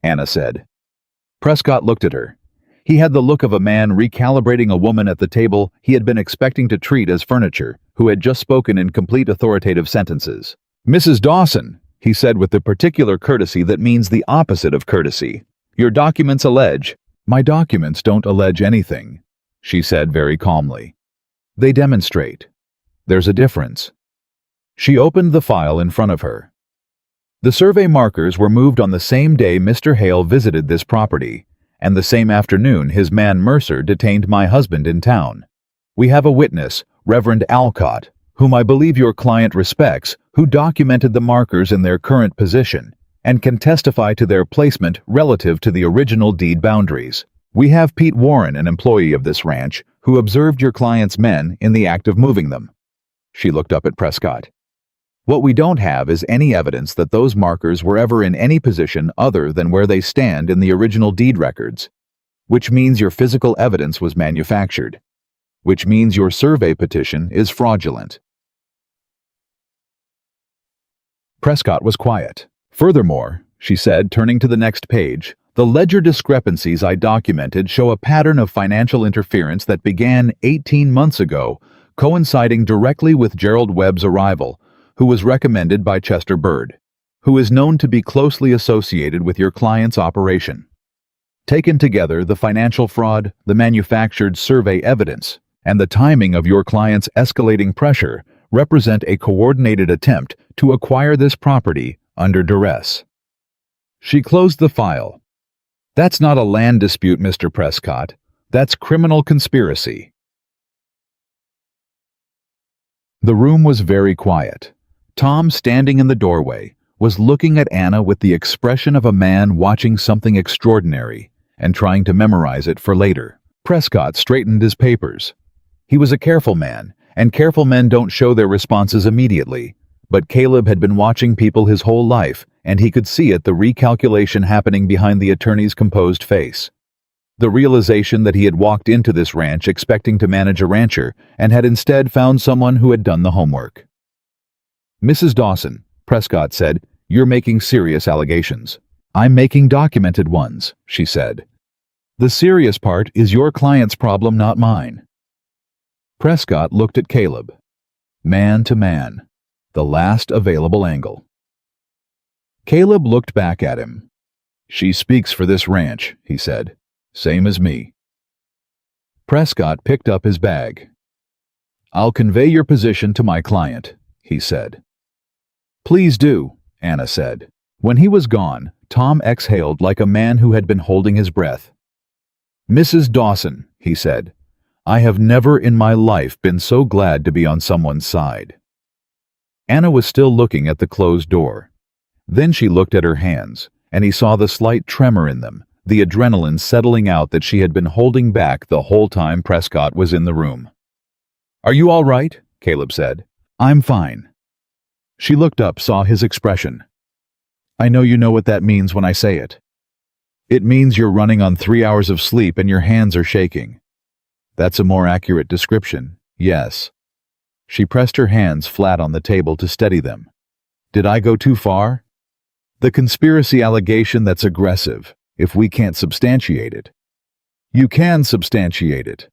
Anna said. Prescott looked at her. He had the look of a man recalibrating a woman at the table he had been expecting to treat as furniture, who had just spoken in complete authoritative sentences. Mrs. Dawson, he said with the particular courtesy that means the opposite of courtesy, your documents allege. My documents don't allege anything, she said very calmly. They demonstrate. There's a difference. She opened the file in front of her. The survey markers were moved on the same day Mr. Hale visited this property, and the same afternoon his man Mercer detained my husband in town. We have a witness, Reverend Alcott, whom I believe your client respects, who documented the markers in their current position and can testify to their placement relative to the original deed boundaries. We have Pete Warren, an employee of this ranch, who observed your client's men in the act of moving them. She looked up at Prescott. What we don't have is any evidence that those markers were ever in any position other than where they stand in the original deed records, which means your physical evidence was manufactured, which means your survey petition is fraudulent. Prescott was quiet. Furthermore, she said, turning to the next page, the ledger discrepancies I documented show a pattern of financial interference that began 18 months ago, coinciding directly with Gerald Webb's arrival, who was recommended by Chester Bird, who is known to be closely associated with your client's operation. Taken together, the financial fraud, the manufactured survey evidence, and the timing of your client's escalating pressure represent a coordinated attempt to acquire this property under duress. She closed the file. That's not a land dispute, Mr. Prescott. That's criminal conspiracy. The room was very quiet. Tom, standing in the doorway, was looking at Anna with the expression of a man watching something extraordinary and trying to memorize it for later. Prescott straightened his papers. He was a careful man, and careful men don't show their responses immediately, but Caleb had been watching people his whole life, and he could see it, the recalculation happening behind the attorney's composed face. The realization that he had walked into this ranch expecting to manage a rancher and had instead found someone who had done the homework. Mrs. Dawson, Prescott said, you're making serious allegations. I'm making documented ones, she said. The serious part is your client's problem, not mine. Prescott looked at Caleb. Man to man. The last available angle. Caleb looked back at him. She speaks for this ranch, he said. Same as me. Prescott picked up his bag. I'll convey your position to my client, he said. Please do, Anna said. When he was gone, Tom exhaled like a man who had been holding his breath. Mrs. Dawson, he said, I have never in my life been so glad to be on someone's side. Anna was still looking at the closed door. Then she looked at her hands, and he saw the slight tremor in them, the adrenaline settling out that she had been holding back the whole time Prescott was in the room. Are you all right? Caleb said. I'm fine. She looked up, saw his expression. I know you know what that means when I say it. It means you're running on 3 hours of sleep and your hands are shaking. That's a more accurate description, yes. She pressed her hands flat on the table to steady them. Did I go too far? The conspiracy allegation that's aggressive, if we can't substantiate it. You can substantiate it.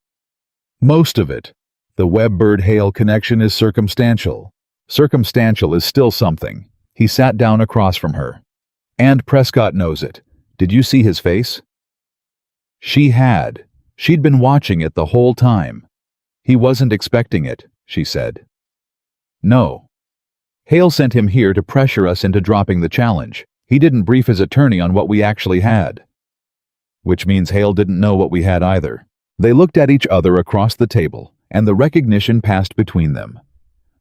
Most of it. The Webb-Bird-Hale connection is circumstantial. Circumstantial is still something. He sat down across from her. And Prescott knows it. Did you see his face? She had. She'd been watching it the whole time. He wasn't expecting it, she said. No. Hale sent him here to pressure us into dropping the challenge. He didn't brief his attorney on what we actually had. Which means Hale didn't know what we had either. They looked at each other across the table, and the recognition passed between them.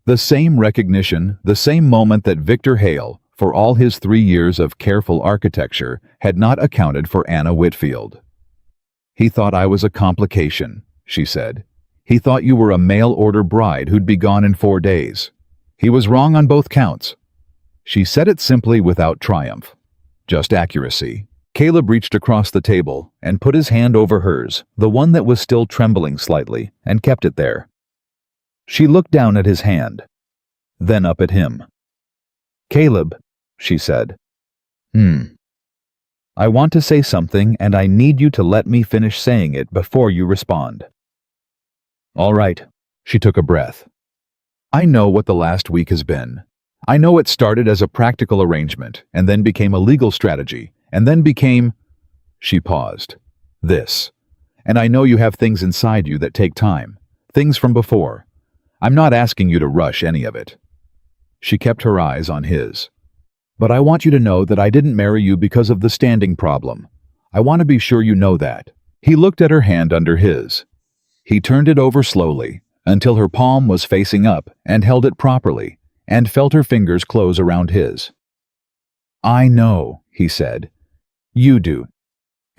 The same recognition, the same moment that Victor Hale, for all his 3 years of careful architecture, had not accounted for Anna Whitfield. He thought I was a complication, she said. He thought you were a mail-order bride who'd be gone in 4 days. He was wrong on both counts. She said it simply without triumph. Just accuracy. Caleb reached across the table and put his hand over hers, the one that was still trembling slightly, and kept it there. She looked down at his hand, then up at him. Caleb, she said. I want to say something, and I need you to let me finish saying it before you respond. All right, she took a breath. I know what the last week has been. I know it started as a practical arrangement, and then became a legal strategy, and then became... She paused. This. And I know you have things inside you that take time, things from before. I'm not asking you to rush any of it. She kept her eyes on his. But I want you to know that I didn't marry you because of the standing problem. I want to be sure you know that. He looked at her hand under his. He turned it over slowly, until her palm was facing up, and held it properly, and felt her fingers close around his. I know, he said. You do.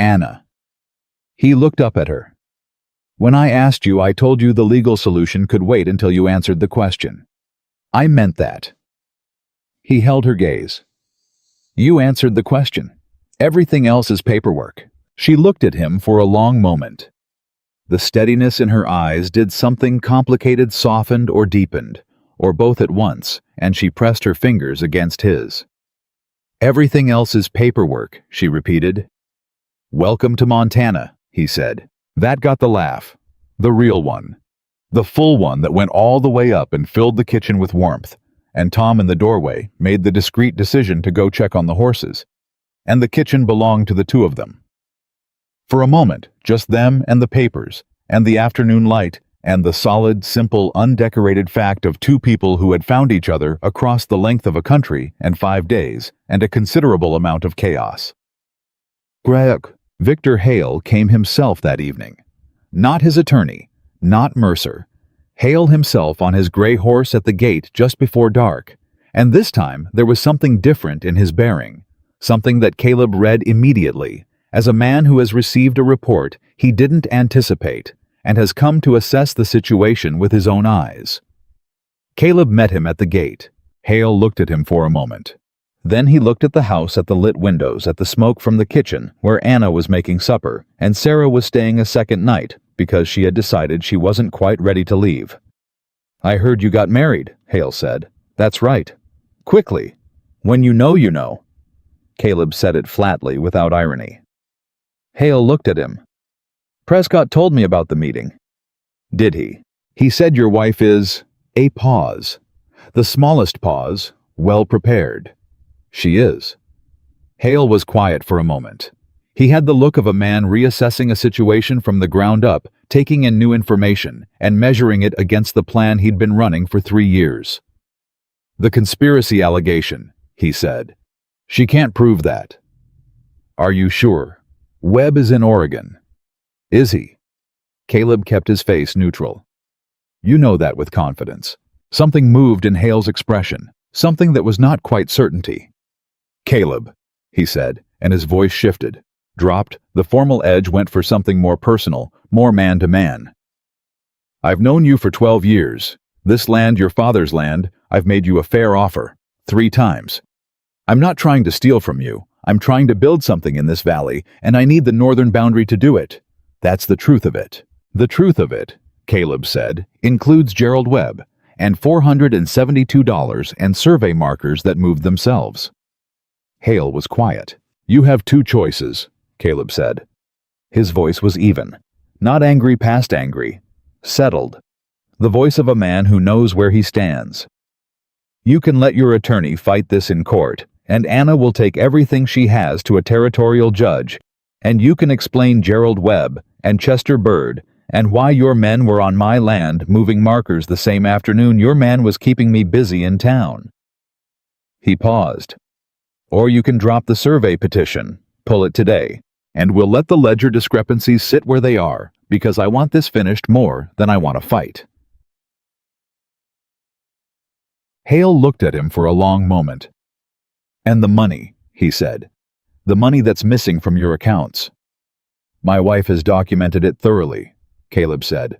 Anna. He looked up at her. When I asked you, I told you the legal solution could wait until you answered the question. I meant that. He held her gaze. You answered the question. Everything else is paperwork. She looked at him for a long moment. The steadiness in her eyes did something complicated, softened or deepened, or both at once, and she pressed her fingers against his. Everything else is paperwork, she repeated. Welcome to Montana, he said. That got the laugh. The real one. The full one that went all the way up and filled the kitchen with warmth, and Tom in the doorway made the discreet decision to go check on the horses, and the kitchen belonged to the two of them. For a moment, just them and the papers, and the afternoon light, and the solid, simple, undecorated fact of two people who had found each other across the length of a country and 5 days, and a considerable amount of chaos. Greg, Victor Hale came himself that evening. Not his attorney, not Mercer. Hale himself on his gray horse at the gate just before dark, and this time there was something different in his bearing, something that Caleb read immediately, as a man who has received a report he didn't anticipate and has come to assess the situation with his own eyes. Caleb met him at the gate. Hale looked at him for a moment. Then he looked at the house, at the lit windows, at the smoke from the kitchen, where Anna was making supper, and Sarah was staying a second night, because she had decided she wasn't quite ready to leave. I heard you got married, Hale said. That's right. Quickly. When you know, you know. Caleb said it flatly, without irony. Hale looked at him. Prescott told me about the meeting. Did he? He said your wife is... A pause. The smallest pause, well prepared. She is. Hale was quiet for a moment. He had the look of a man reassessing a situation from the ground up, taking in new information, and measuring it against the plan he'd been running for 3 years. The conspiracy allegation, he said. She can't prove that. Are you sure? Webb is in Oregon. Is he? Caleb kept his face neutral. You know that with confidence. Something moved in Hale's expression, something that was not quite certainty. Caleb, he said, and his voice shifted, dropped, the formal edge went for something more personal, more man-to-man. I've known you for 12 years. This land, your father's land, I've made you a fair offer, 3 times. I'm not trying to steal from you. I'm trying to build something in this valley, and I need the northern boundary to do it. That's the truth of it. The truth of it, Caleb said, includes Gerald Webb, and $472 and survey markers that moved themselves. Hale was quiet. You have 2 choices, Caleb said. His voice was even, not angry past angry, settled, the voice of a man who knows where he stands. You can let your attorney fight this in court, and Anna will take everything she has to a territorial judge, and you can explain Gerald Webb and Chester Bird and why your men were on my land moving markers the same afternoon your man was keeping me busy in town. He paused. Or you can drop the survey petition, pull it today, and we'll let the ledger discrepancies sit where they are, because I want this finished more than I want to fight. Hale looked at him for a long moment. And the money, he said. The money that's missing from your accounts. My wife has documented it thoroughly, Caleb said.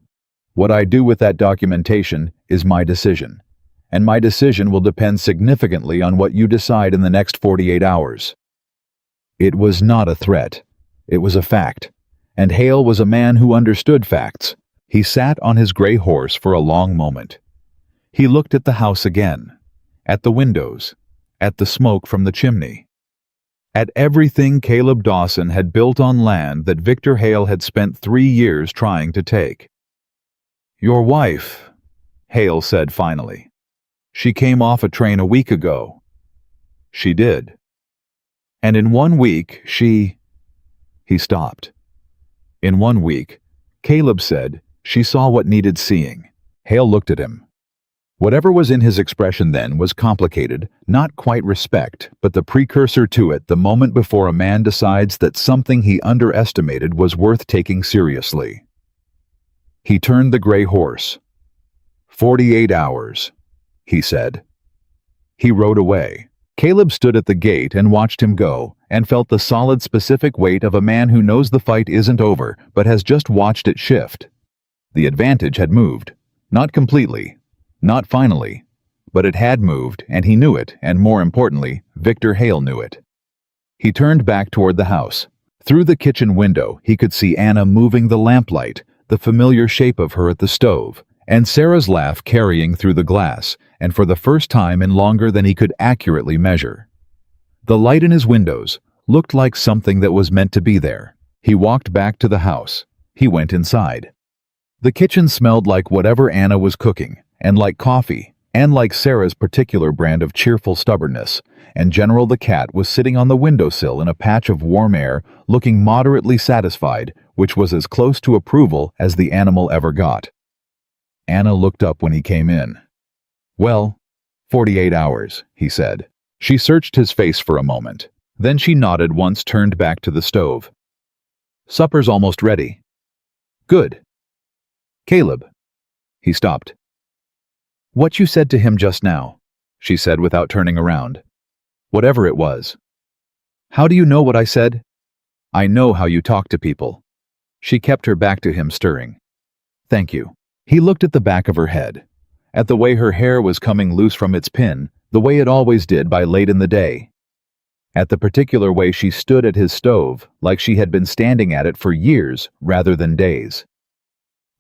What I do with that documentation is my decision, and my decision will depend significantly on what you decide in the next 48 hours. It was not a threat. It was a fact, and Hale was a man who understood facts. He sat on his gray horse for a long moment. He looked at the house again, at the windows, at the smoke from the chimney, at everything Caleb Dawson had built on land that Victor Hale had spent 3 years trying to take. Your wife, Hale said finally. She came off a train a week ago. She did. And in 1 week, He stopped. In 1 week, Caleb said, she saw what needed seeing. Hale looked at him. Whatever was in his expression then was complicated, not quite respect, but the precursor to it the moment before a man decides that something he underestimated was worth taking seriously. He turned the gray horse. 48 hours, he said. He rode away. Caleb stood at the gate and watched him go, and felt the solid, specific weight of a man who knows the fight isn't over, but has just watched it shift. The advantage had moved. Not completely. Not finally, but it had moved, and he knew it, and more importantly, Victor Hale knew it. He turned back toward the house. Through the kitchen window, he could see Anna moving the lamplight, the familiar shape of her at the stove, and Sarah's laugh carrying through the glass, and for the first time in longer than he could accurately measure. The light in his windows looked like something that was meant to be there. He walked back to the house. He went inside. The kitchen smelled like whatever Anna was cooking, and like coffee, and like Sarah's particular brand of cheerful stubbornness, and General the cat was sitting on the windowsill in a patch of warm air, looking moderately satisfied, which was as close to approval as the animal ever got. Anna looked up when he came in. Well, 48 hours, he said. She searched his face for a moment. Then she nodded once, turned back to the stove. Supper's almost ready. Good. Caleb. He stopped. What you said to him just now, she said without turning around. Whatever it was. How do you know what I said? I know how you talk to people. She kept her back to him, stirring. Thank you. He looked at the back of her head, at the way her hair was coming loose from its pin, the way it always did by late in the day. At the particular way she stood at his stove, like she had been standing at it for years rather than days.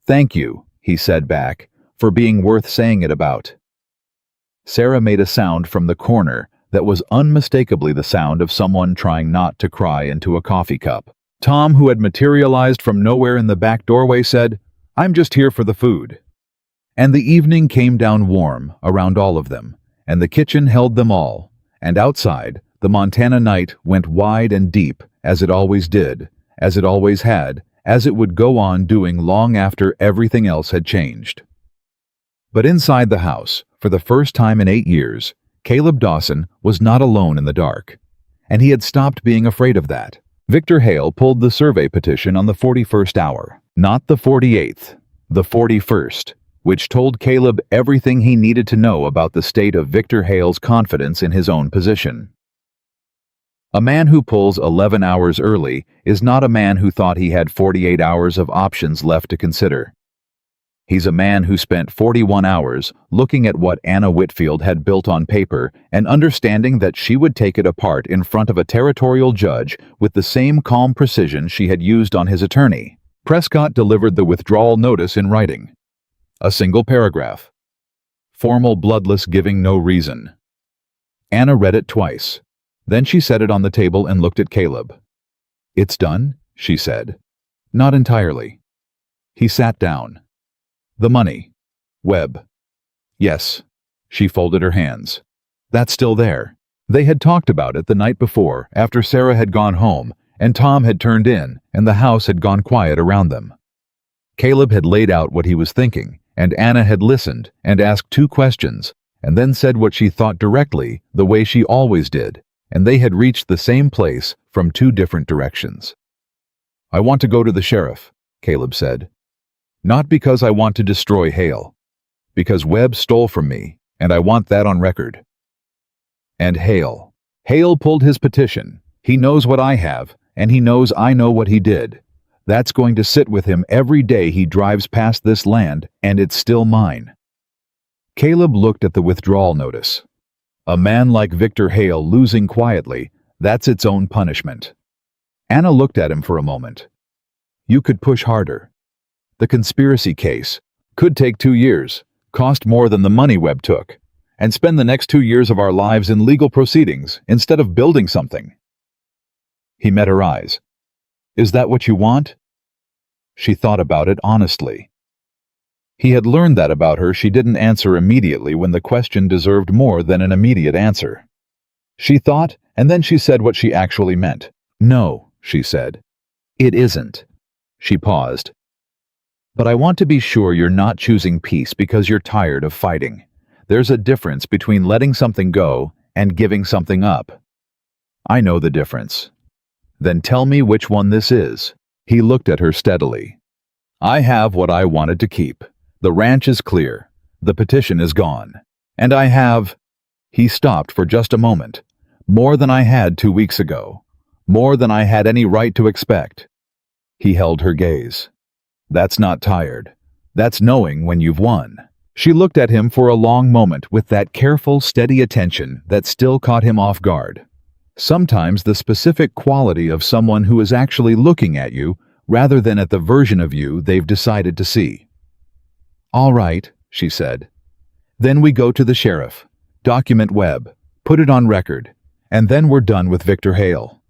Thank you, he said back, for being worth saying it about. Sarah made a sound from the corner that was unmistakably the sound of someone trying not to cry into a coffee cup. Tom, who had materialized from nowhere in the back doorway, said, I'm just here for the food. And the evening came down warm around all of them, and the kitchen held them all, and outside, the Montana night went wide and deep, as it always did, as it always had, as it would go on doing long after everything else had changed. But inside the house, for the first time in 8 years, Caleb Dawson was not alone in the dark. And he had stopped being afraid of that. Victor Hale pulled the survey petition on the 41st hour, not the 48th, the 41st, which told Caleb everything he needed to know about the state of Victor Hale's confidence in his own position. A man who pulls 11 hours early is not a man who thought he had 48 hours of options left to consider. He's a man who spent 41 hours looking at what Anna Whitfield had built on paper and understanding that she would take it apart in front of a territorial judge with the same calm precision she had used on his attorney. Prescott delivered the withdrawal notice in writing. A single paragraph. Formal, bloodless, giving no reason. Anna read it twice. Then she set it on the table and looked at Caleb. "It's done?" she said. "Not entirely." He sat down. "The money. Webb." "Yes." She folded her hands. "That's still there." They had talked about it the night before, after Sarah had gone home, and Tom had turned in, and the house had gone quiet around them. Caleb had laid out what he was thinking, and Anna had listened and asked 2 questions, and then said what she thought directly, the way she always did, and they had reached the same place from 2 different directions. "I want to go to the sheriff," Caleb said. "Not because I want to destroy Hale. Because Webb stole from me, and I want that on record." And Hale. Hale pulled his petition. He knows what I have, and he knows I know what he did. That's going to sit with him every day he drives past this land, and it's still mine. Caleb looked at the withdrawal notice. A man like Victor Hale losing quietly, that's its own punishment. Anna looked at him for a moment. "You could push harder. The conspiracy case could take 2 years, cost more than the money Webb took, and spend the next 2 years of our lives in legal proceedings instead of building something." He met her eyes. "Is that what you want?" She thought about it honestly. He had learned that about her. She didn't answer immediately when the question deserved more than an immediate answer. She thought, and then she said what she actually meant. "No," she said. "It isn't." She paused. "But I want to be sure you're not choosing peace because you're tired of fighting. There's a difference between letting something go and giving something up." "I know the difference." "Then tell me which one this is." He looked at her steadily. "I have what I wanted to keep. The ranch is clear. The petition is gone. And I have—" He stopped for just a moment. "More than I had 2 weeks ago. More than I had any right to expect." He held her gaze. "That's not tired. That's knowing when you've won." She looked at him for a long moment with that careful, steady attention that still caught him off guard. Sometimes the specific quality of someone who is actually looking at you rather than at the version of you they've decided to see. "All right," she said. "Then we go to the sheriff, document Webb, put it on record, and then we're done with Victor Hale."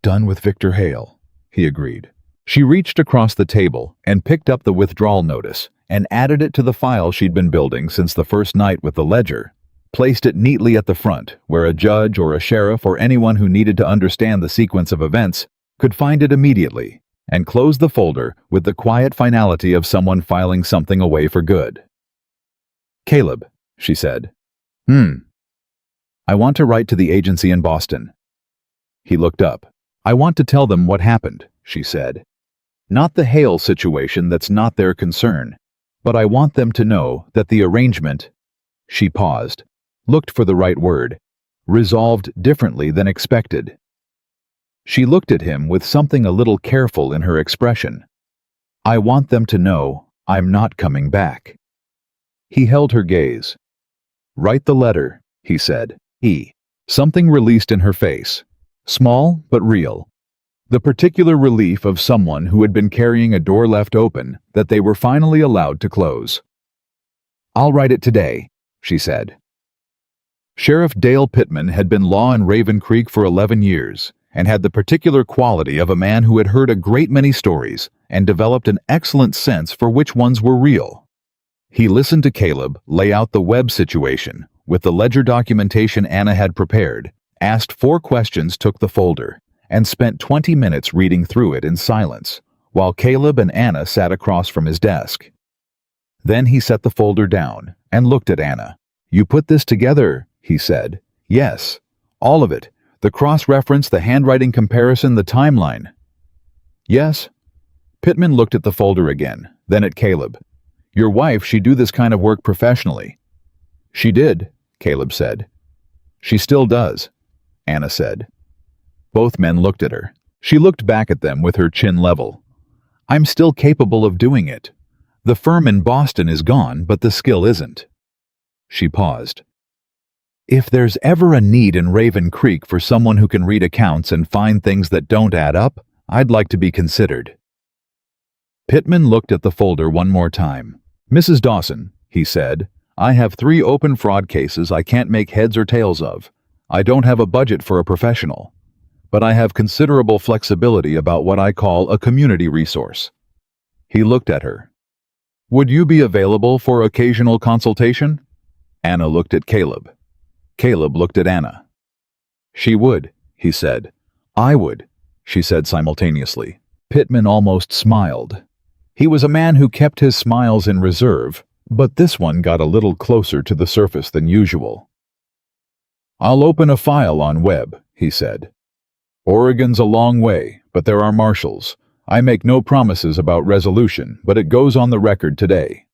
"Done with Victor Hale," he agreed. She reached across the table and picked up the withdrawal notice and added it to the file she'd been building since the first night with the ledger, placed it neatly at the front where a judge or a sheriff or anyone who needed to understand the sequence of events could find it immediately, and closed the folder with the quiet finality of someone filing something away for good. "Caleb," she said. "I want to write to the agency in Boston." He looked up. "I want to tell them what happened," she said. "Not the Hale situation, that's not their concern, but I want them to know that the arrangement—" She paused, looked for the right word, "resolved differently than expected." She looked at him with something a little careful in her expression. "I want them to know I'm not coming back." He held her gaze. "Write the letter," he said. Something released in her face, small but real. The particular relief of someone who had been carrying a door left open that they were finally allowed to close. "I'll write it today," she said. Sheriff Dale Pittman had been law in Raven Creek for 11 years and had the particular quality of a man who had heard a great many stories and developed an excellent sense for which ones were real. He listened to Caleb lay out the Webb situation with the ledger documentation Anna had prepared, asked 4 questions, took the folder, and spent 20 minutes reading through it in silence, while Caleb and Anna sat across from his desk. Then he set the folder down and looked at Anna. "You put this together," he said. "Yes, all of it. The cross-reference, the handwriting comparison, the timeline. Yes. Pittman looked at the folder again, then at Caleb. Your wife, she do this kind of work professionally. She did, Caleb said. She still does, Anna said. Both men looked at her. She looked back at them with her chin level. I'm still capable of doing it. The firm in Boston is gone, but the skill isn't. She paused. If there's ever a need in Raven Creek for someone who can read accounts and find things that don't add up, I'd like to be considered. Pittman looked at the folder one more time. Mrs. Dawson, he said, I have 3 open fraud cases I can't make heads or tails of. I don't have a budget for a professional, but I have considerable flexibility about what I call a community resource. He looked at her. Would you be available for occasional consultation? Anna looked at Caleb. Caleb looked at Anna. She would, he said. I would, she said simultaneously. Pittman almost smiled. He was a man who kept his smiles in reserve, but this one got a little closer to the surface than usual. I'll open a file on Webb, he said. Oregon's a long way, but there are marshals. I make no promises about resolution, but it goes on the record today.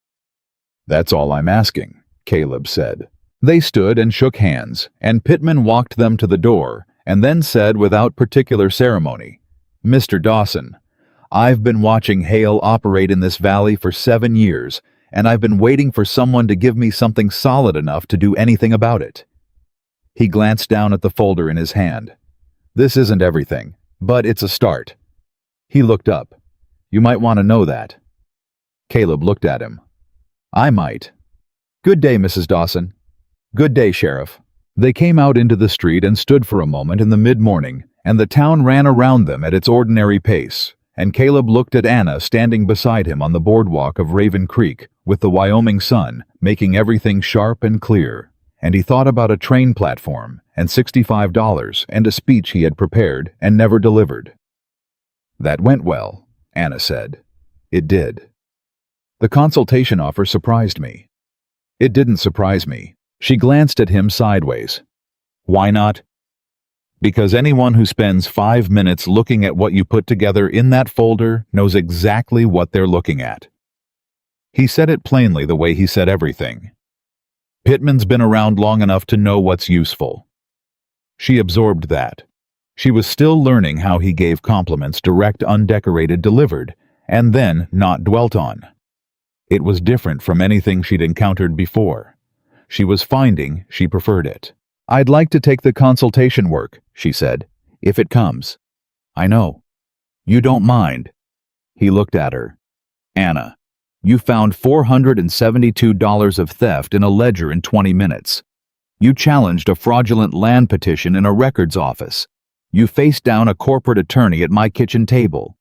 That's all I'm asking, Caleb said. They stood and shook hands, and Pittman walked them to the door, and then said without particular ceremony, Mr. Dawson, I've been watching Hale operate in this valley for 7 years, and I've been waiting for someone to give me something solid enough to do anything about it. He glanced down at the folder in his hand. This isn't everything, but it's a start. He looked up. You might want to know that. Caleb looked at him. I might. Good day, Mrs. Dawson. Good day, Sheriff. They came out into the street and stood for a moment in the mid-morning, and the town ran around them at its ordinary pace, and Caleb looked at Anna standing beside him on the boardwalk of Raven Creek, with the Wyoming sun making everything sharp and clear, and he thought about a train platform and $65 and a speech he had prepared and never delivered. That went well, Anna said. It did. The consultation offer surprised me. It didn't surprise me. She glanced at him sideways. Why not? Because anyone who spends 5 minutes looking at what you put together in that folder knows exactly what they're looking at. He said it plainly the way he said everything. Pittman's been around long enough to know what's useful. She absorbed that. She was still learning how he gave compliments direct, undecorated, delivered, and then not dwelt on. It was different from anything she'd encountered before. She was finding she preferred it. I'd like to take the consultation work, she said, if it comes. I know. You don't mind. He looked at her. Anna, you found $472 of theft in a ledger in 20 minutes. You challenged a fraudulent land petition in a records office. You faced down a corporate attorney at my kitchen table.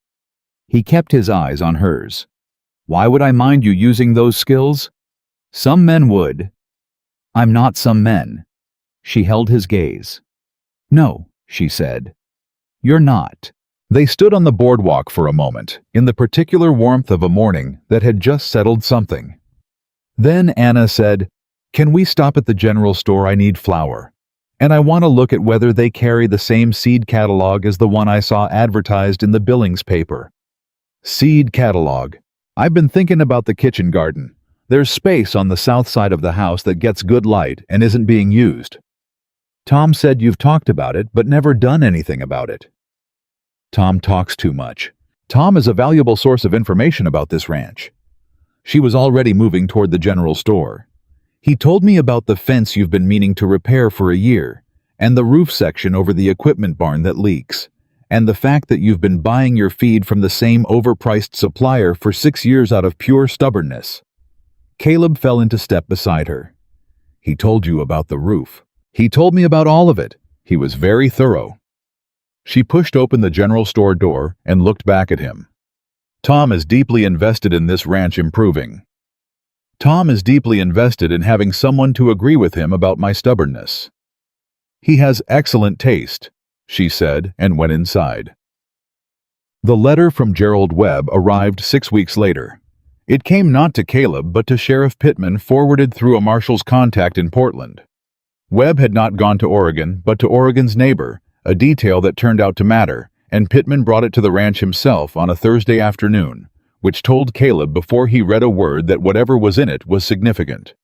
He kept his eyes on hers. Why would I mind you using those skills? Some men would. I'm not some men. She held his gaze. No, she said. You're not. They stood on the boardwalk for a moment, in the particular warmth of a morning that had just settled something. Then Anna said, Can we stop at the general store? I need flour. And I want to look at whether they carry the same seed catalog as the one I saw advertised in the Billings paper. Seed catalog. I've been thinking about the kitchen garden. There's space on the south side of the house that gets good light and isn't being used. Tom said you've talked about it but never done anything about it. Tom talks too much. Tom is a valuable source of information about this ranch. She was already moving toward the general store. He told me about the fence you've been meaning to repair for a year, and the roof section over the equipment barn that leaks, and the fact that you've been buying your feed from the same overpriced supplier for 6 years out of pure stubbornness. Caleb fell into step beside her. He told you about the roof. He told me about all of it. He was very thorough. She pushed open the general store door and looked back at him. Tom is deeply invested in this ranch improving. Tom is deeply invested in having someone to agree with him about my stubbornness. He has excellent taste, she said, and went inside. The letter from Gerald Webb arrived 6 weeks later. It came not to Caleb but to Sheriff Pittman, forwarded through a marshal's contact in Portland. Webb had not gone to Oregon, but to Oregon's neighbor, a detail that turned out to matter, and Pittman brought it to the ranch himself on a Thursday afternoon, which told Caleb before he read a word that whatever was in it was significant.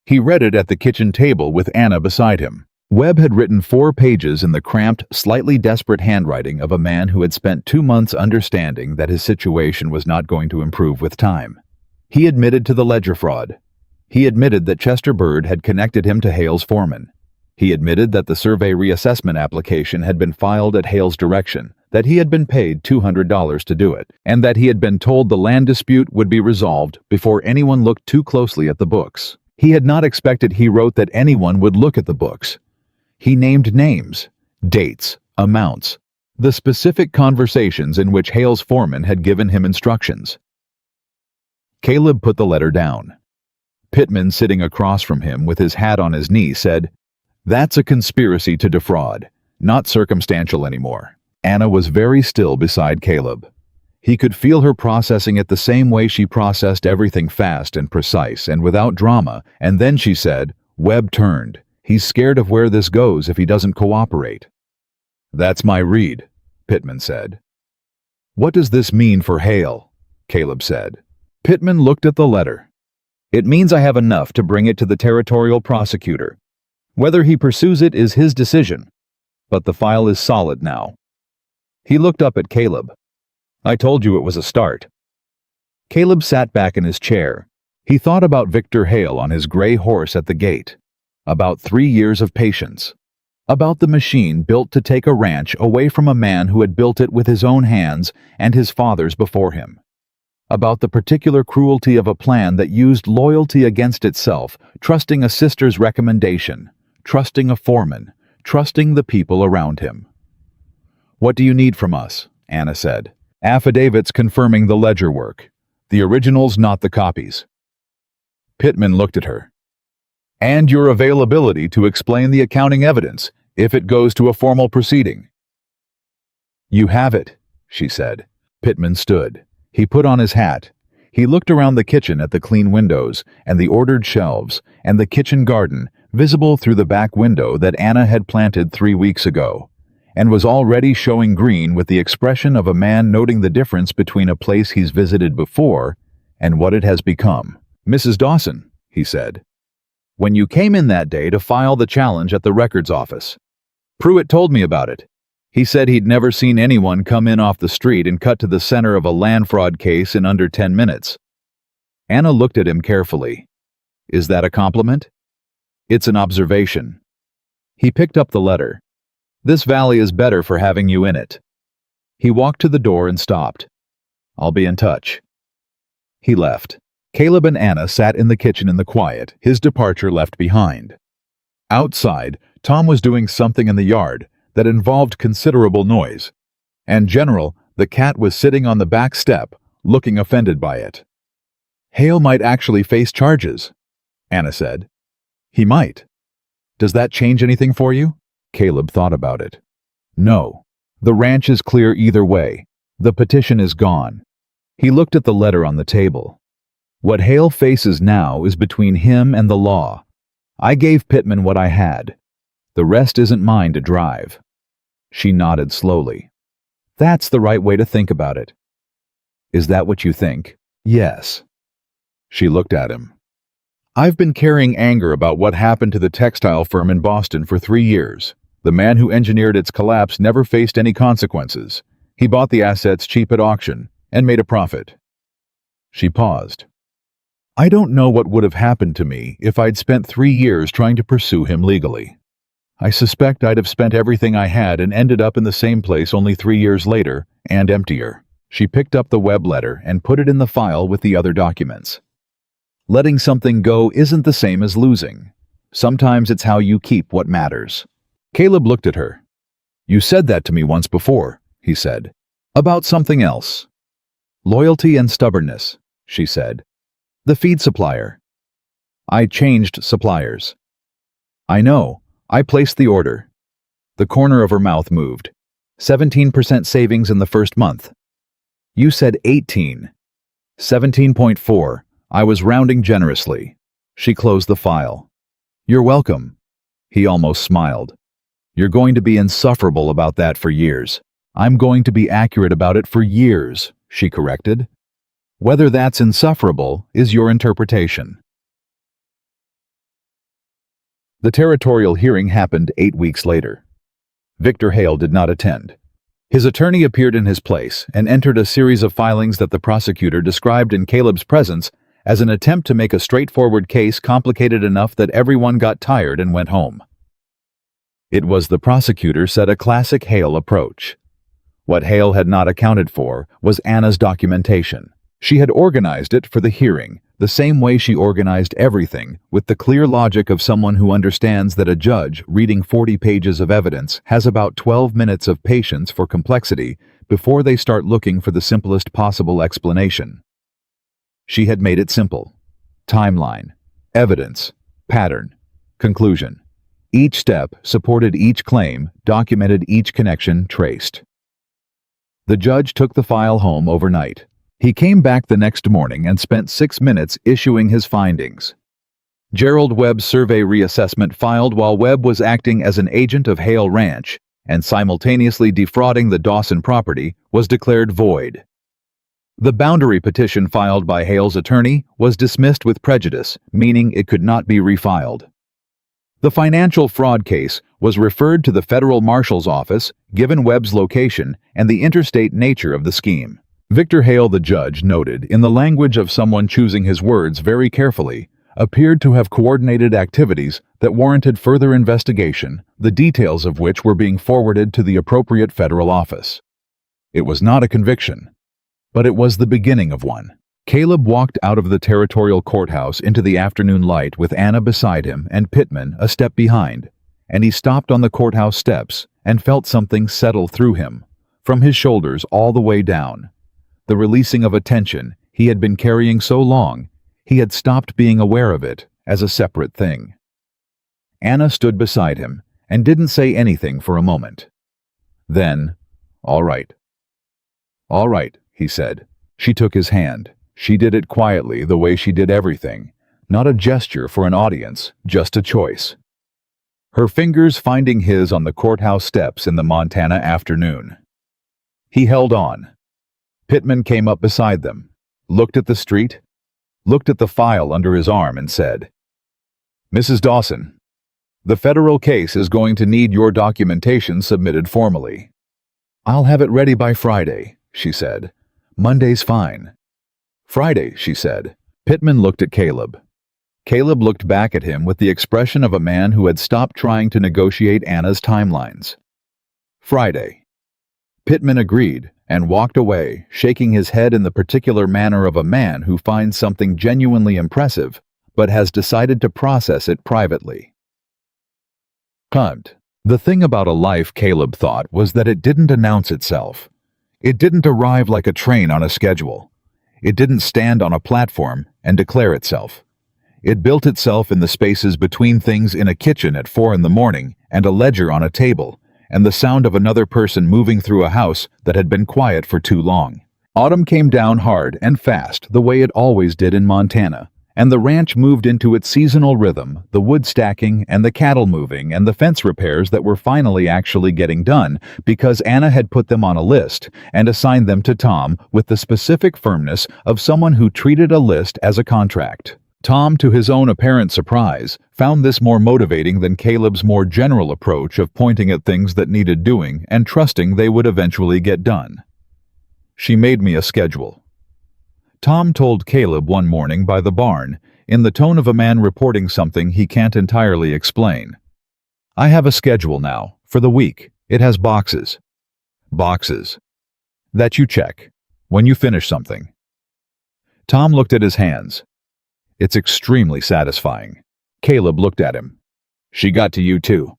He read it at the kitchen table with Anna beside him. Webb had written 4 pages in the cramped, slightly desperate handwriting of a man who had spent 2 months understanding that his situation was not going to improve with time. He admitted to the ledger fraud. He admitted that Chester Bird had connected him to Hale's foreman. He admitted that the survey reassessment application had been filed at Hale's direction, that he had been paid $200 to do it, and that he had been told the land dispute would be resolved before anyone looked too closely at the books. He had not expected, he wrote, that anyone would look at the books. He named names, dates, amounts, the specific conversations in which Hale's foreman had given him instructions. Caleb put the letter down. Pittman, sitting across from him with his hat on his knee, said, "That's a conspiracy to defraud, not circumstantial anymore." Anna was very still beside Caleb. He could feel her processing it the same way she processed everything, fast and precise and without drama, and then she said, "Webb turned. He's scared of where this goes if he doesn't cooperate." "That's my read," Pittman said. "What does this mean for Hale?" Caleb said. Pittman looked at the letter. "It means I have enough to bring it to the territorial prosecutor. Whether he pursues it is his decision, but the file is solid now." He looked up at Caleb. "I told you it was a start." Caleb sat back in his chair. He thought about Victor Hale on his gray horse at the gate, about 3 years of patience, about the machine built to take a ranch away from a man who had built it with his own hands and his father's before him, about the particular cruelty of a plan that used loyalty against itself, trusting a sister's recommendation, trusting a foreman, trusting the people around him. "What do you need from us?" Anna said. "Affidavits confirming the ledger work. The originals, not the copies." Pittman looked at her. "And your availability to explain the accounting evidence, if it goes to a formal proceeding." "You have it," she said. Pittman stood. He put on his hat. He looked around the kitchen at the clean windows and the ordered shelves and the kitchen garden, visible through the back window that Anna had planted 3 weeks ago, and was already showing green with the expression of a man noting the difference between a place he's visited before and what it has become. "Mrs. Dawson," he said, "when you came in that day to file the challenge at the records office, Pruitt told me about it. He said he'd never seen anyone come in off the street and cut to the center of a land fraud case in under 10 minutes. Anna looked at him carefully. "Is that a compliment?" "It's an observation." He picked up the letter. "This valley is better for having you in it." He walked to the door and stopped. "I'll be in touch." He left. Caleb and Anna sat in the kitchen in the quiet, his departure left behind. Outside, Tom was doing something in the yard that involved considerable noise, and General, the cat, was sitting on the back step, looking offended by it. "Hale might actually face charges," Anna said. "He might. Does that change anything for you?" Caleb thought about it. "No. The ranch is clear either way. The petition is gone." He looked at the letter on the table. "What Hale faces now is between him and the law. I gave Pittman what I had. The rest isn't mine to drive." She nodded slowly. "That's the right way to think about it." "Is that what you think?" "Yes." She looked at him. "I've been carrying anger about what happened to the textile firm in Boston for 3 years. The man who engineered its collapse never faced any consequences. He bought the assets cheap at auction and made a profit." She paused. "I don't know what would have happened to me if I'd spent 3 years trying to pursue him legally. I suspect I'd have spent everything I had and ended up in the same place only 3 years later, and emptier." She picked up the Webb letter and put it in the file with the other documents. Letting something go isn't the same as losing. Sometimes it's how you keep what matters. Caleb looked at her. "You said that to me once before," he said. "About something else." "Loyalty and stubbornness," she said. "The feed supplier." "I changed suppliers." "I know. I placed the order." The corner of her mouth moved. 17% savings in the first month. "You said 18. 17.4. I was rounding generously." She closed the file. "You're welcome." He almost smiled. You're going to be insufferable about that for years. I'm going to be accurate about it for years, she corrected. Whether that's insufferable is your interpretation. The territorial hearing happened 8 weeks later. Victor Hale did not attend. His attorney appeared in his place and entered a series of filings that the prosecutor described in Caleb's presence as an attempt to make a straightforward case complicated enough that everyone got tired and went home. It was, the prosecutor said, a classic Hale approach. What Hale had not accounted for was Anna's documentation. She had organized it for the hearing, the same way she organized everything, with the clear logic of someone who understands that a judge reading 40 pages of evidence has about 12 minutes of patience for complexity before they start looking for the simplest possible explanation. She had made it simple. Timeline, evidence, pattern, conclusion. Each step supported each claim, documented each connection, traced. The judge took the file home overnight. He came back the next morning and spent 6 minutes issuing his findings. Gerald Webb's survey reassessment, filed while Webb was acting as an agent of Hale Ranch and simultaneously defrauding the Dawson property, was declared void. The boundary petition filed by Hale's attorney was dismissed with prejudice, meaning it could not be refiled. The financial fraud case was referred to the federal marshal's office, given Webb's location and the interstate nature of the scheme. Victor Hale, the judge, noted, in the language of someone choosing his words very carefully, appeared to have coordinated activities that warranted further investigation, the details of which were being forwarded to the appropriate federal office. It was not a conviction, but it was the beginning of one. Caleb walked out of the territorial courthouse into the afternoon light with Anna beside him and Pittman a step behind, and he stopped on the courthouse steps and felt something settle through him, from his shoulders all the way down. The releasing of a tension he had been carrying so long, he had stopped being aware of it as a separate thing. Anna stood beside him and didn't say anything for a moment. Then, "All right." "All right," he said. She took his hand. She did it quietly, the way she did everything. Not a gesture for an audience, just a choice. Her fingers finding his on the courthouse steps in the Montana afternoon. He held on. Pittman came up beside them, looked at the street, looked at the file under his arm and said, "Mrs. Dawson, the federal case is going to need your documentation submitted formally." "I'll have it ready by Friday," she said. "Monday's fine." "Friday," she said. Pittman looked at Caleb. Caleb looked back at him with the expression of a man who had stopped trying to negotiate Anna's timelines. "Friday." Pittman agreed and walked away, shaking his head in the particular manner of a man who finds something genuinely impressive but has decided to process it privately. The thing about a life, Caleb thought, was that it didn't announce itself. It didn't arrive like a train on a schedule. It didn't stand on a platform and declare itself. It built itself in the spaces between things in a kitchen at 4 in the morning and a ledger on a table, and the sound of another person moving through a house that had been quiet for too long. Autumn came down hard and fast, the way it always did in Montana, and the ranch moved into its seasonal rhythm, the wood stacking and the cattle moving and the fence repairs that were finally actually getting done because Anna had put them on a list and assigned them to Tom with the specific firmness of someone who treated a list as a contract. Tom, to his own apparent surprise, found this more motivating than Caleb's more general approach of pointing at things that needed doing and trusting they would eventually get done. "She made me a schedule," Tom told Caleb one morning by the barn, in the tone of a man reporting something he can't entirely explain. "I have a schedule now, for the week. It has boxes. Boxes. That you check, when you finish something." Tom looked at his hands. "It's extremely satisfying." Caleb looked at him. "She got to you too."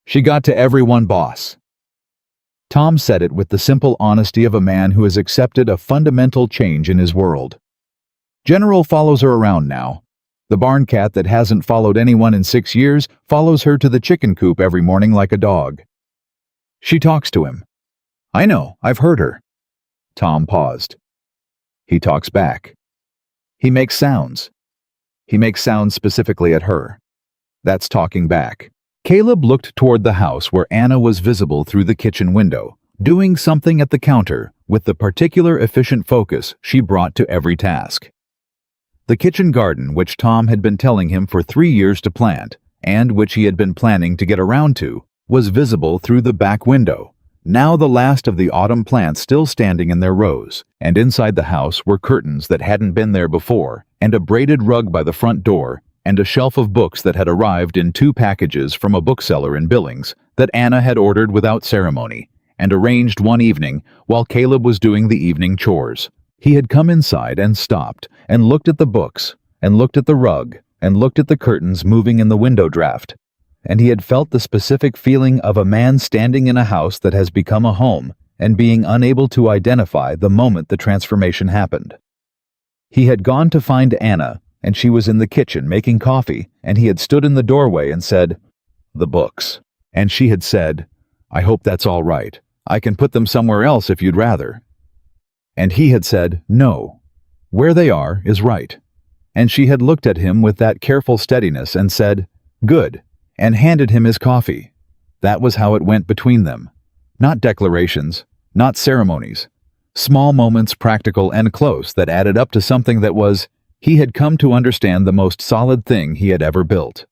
"She got to everyone, boss." Tom said it with the simple honesty of a man who has accepted a fundamental change in his world. General follows her around now. The barn cat that hasn't followed anyone in 6 years follows her to the chicken coop every morning like a dog. She talks to him. "I know, I've heard her." Tom paused. He talks back. He makes sounds. He makes sounds specifically at her. That's talking back. Caleb looked toward the house where Anna was visible through the kitchen window, doing something at the counter with the particular efficient focus she brought to every task. The kitchen garden, which Tom had been telling him for 3 years to plant, and which he had been planning to get around to, was visible through the back window, now the last of the autumn plants still standing in their rows, and inside the house were curtains that hadn't been there before, and a braided rug by the front door, and a shelf of books that had arrived in 2 packages from a bookseller in Billings that Anna had ordered without ceremony, and arranged one evening while Caleb was doing the evening chores. He had come inside and stopped, and looked at the books, and looked at the rug, and looked at the curtains moving in the window draft, and he had felt the specific feeling of a man standing in a house that has become a home and being unable to identify the moment the transformation happened. He had gone to find Anna, and she was in the kitchen making coffee, and he had stood in the doorway and said, "The books." And she had said, "I hope that's all right. I can put them somewhere else if you'd rather." And he had said, "No. Where they are is right." And she had looked at him with that careful steadiness and said, "Good," and handed him his coffee. That was how it went between them. Not declarations, not ceremonies. Small moments, practical and close, that added up to something that was, he had come to understand, the most solid thing he had ever built.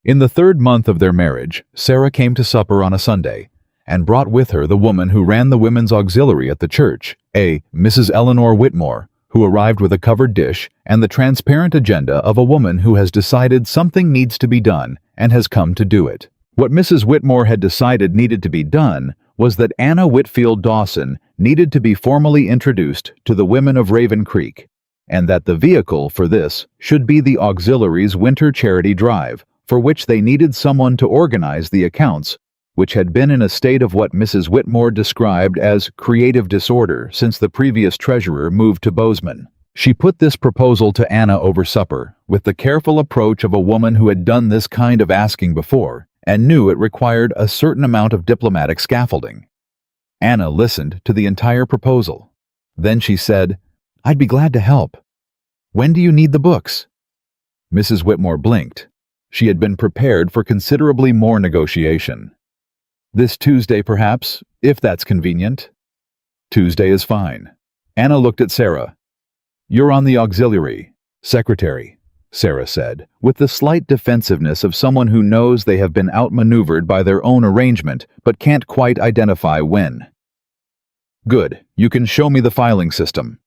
In the 3rd month of their marriage, Sarah came to supper on a Sunday, and brought with her the woman who ran the women's auxiliary at the church, a Mrs. Eleanor Whitmore, who arrived with a covered dish and the transparent agenda of a woman who has decided something needs to be done and has come to do it. What Mrs. Whitmore had decided needed to be done was that Anna Whitfield Dawson needed to be formally introduced to the women of Raven Creek, and that the vehicle for this should be the auxiliary's winter charity drive, for which they needed someone to organize the accounts, which had been in a state of what Mrs. Whitmore described as creative disorder since the previous treasurer moved to Bozeman. She put this proposal to Anna over supper, with the careful approach of a woman who had done this kind of asking before, and knew it required a certain amount of diplomatic scaffolding. Anna listened to the entire proposal. Then she said, "I'd be glad to help. When do you need the books?" Mrs. Whitmore blinked. She had been prepared for considerably more negotiation. "This Tuesday, perhaps, if that's convenient." "Tuesday is fine." Anna looked at Sarah. "You're on the auxiliary, secretary," Sarah said, with the slight defensiveness of someone who knows they have been outmaneuvered by their own arrangement but can't quite identify when. "Good, you can show me the filing system."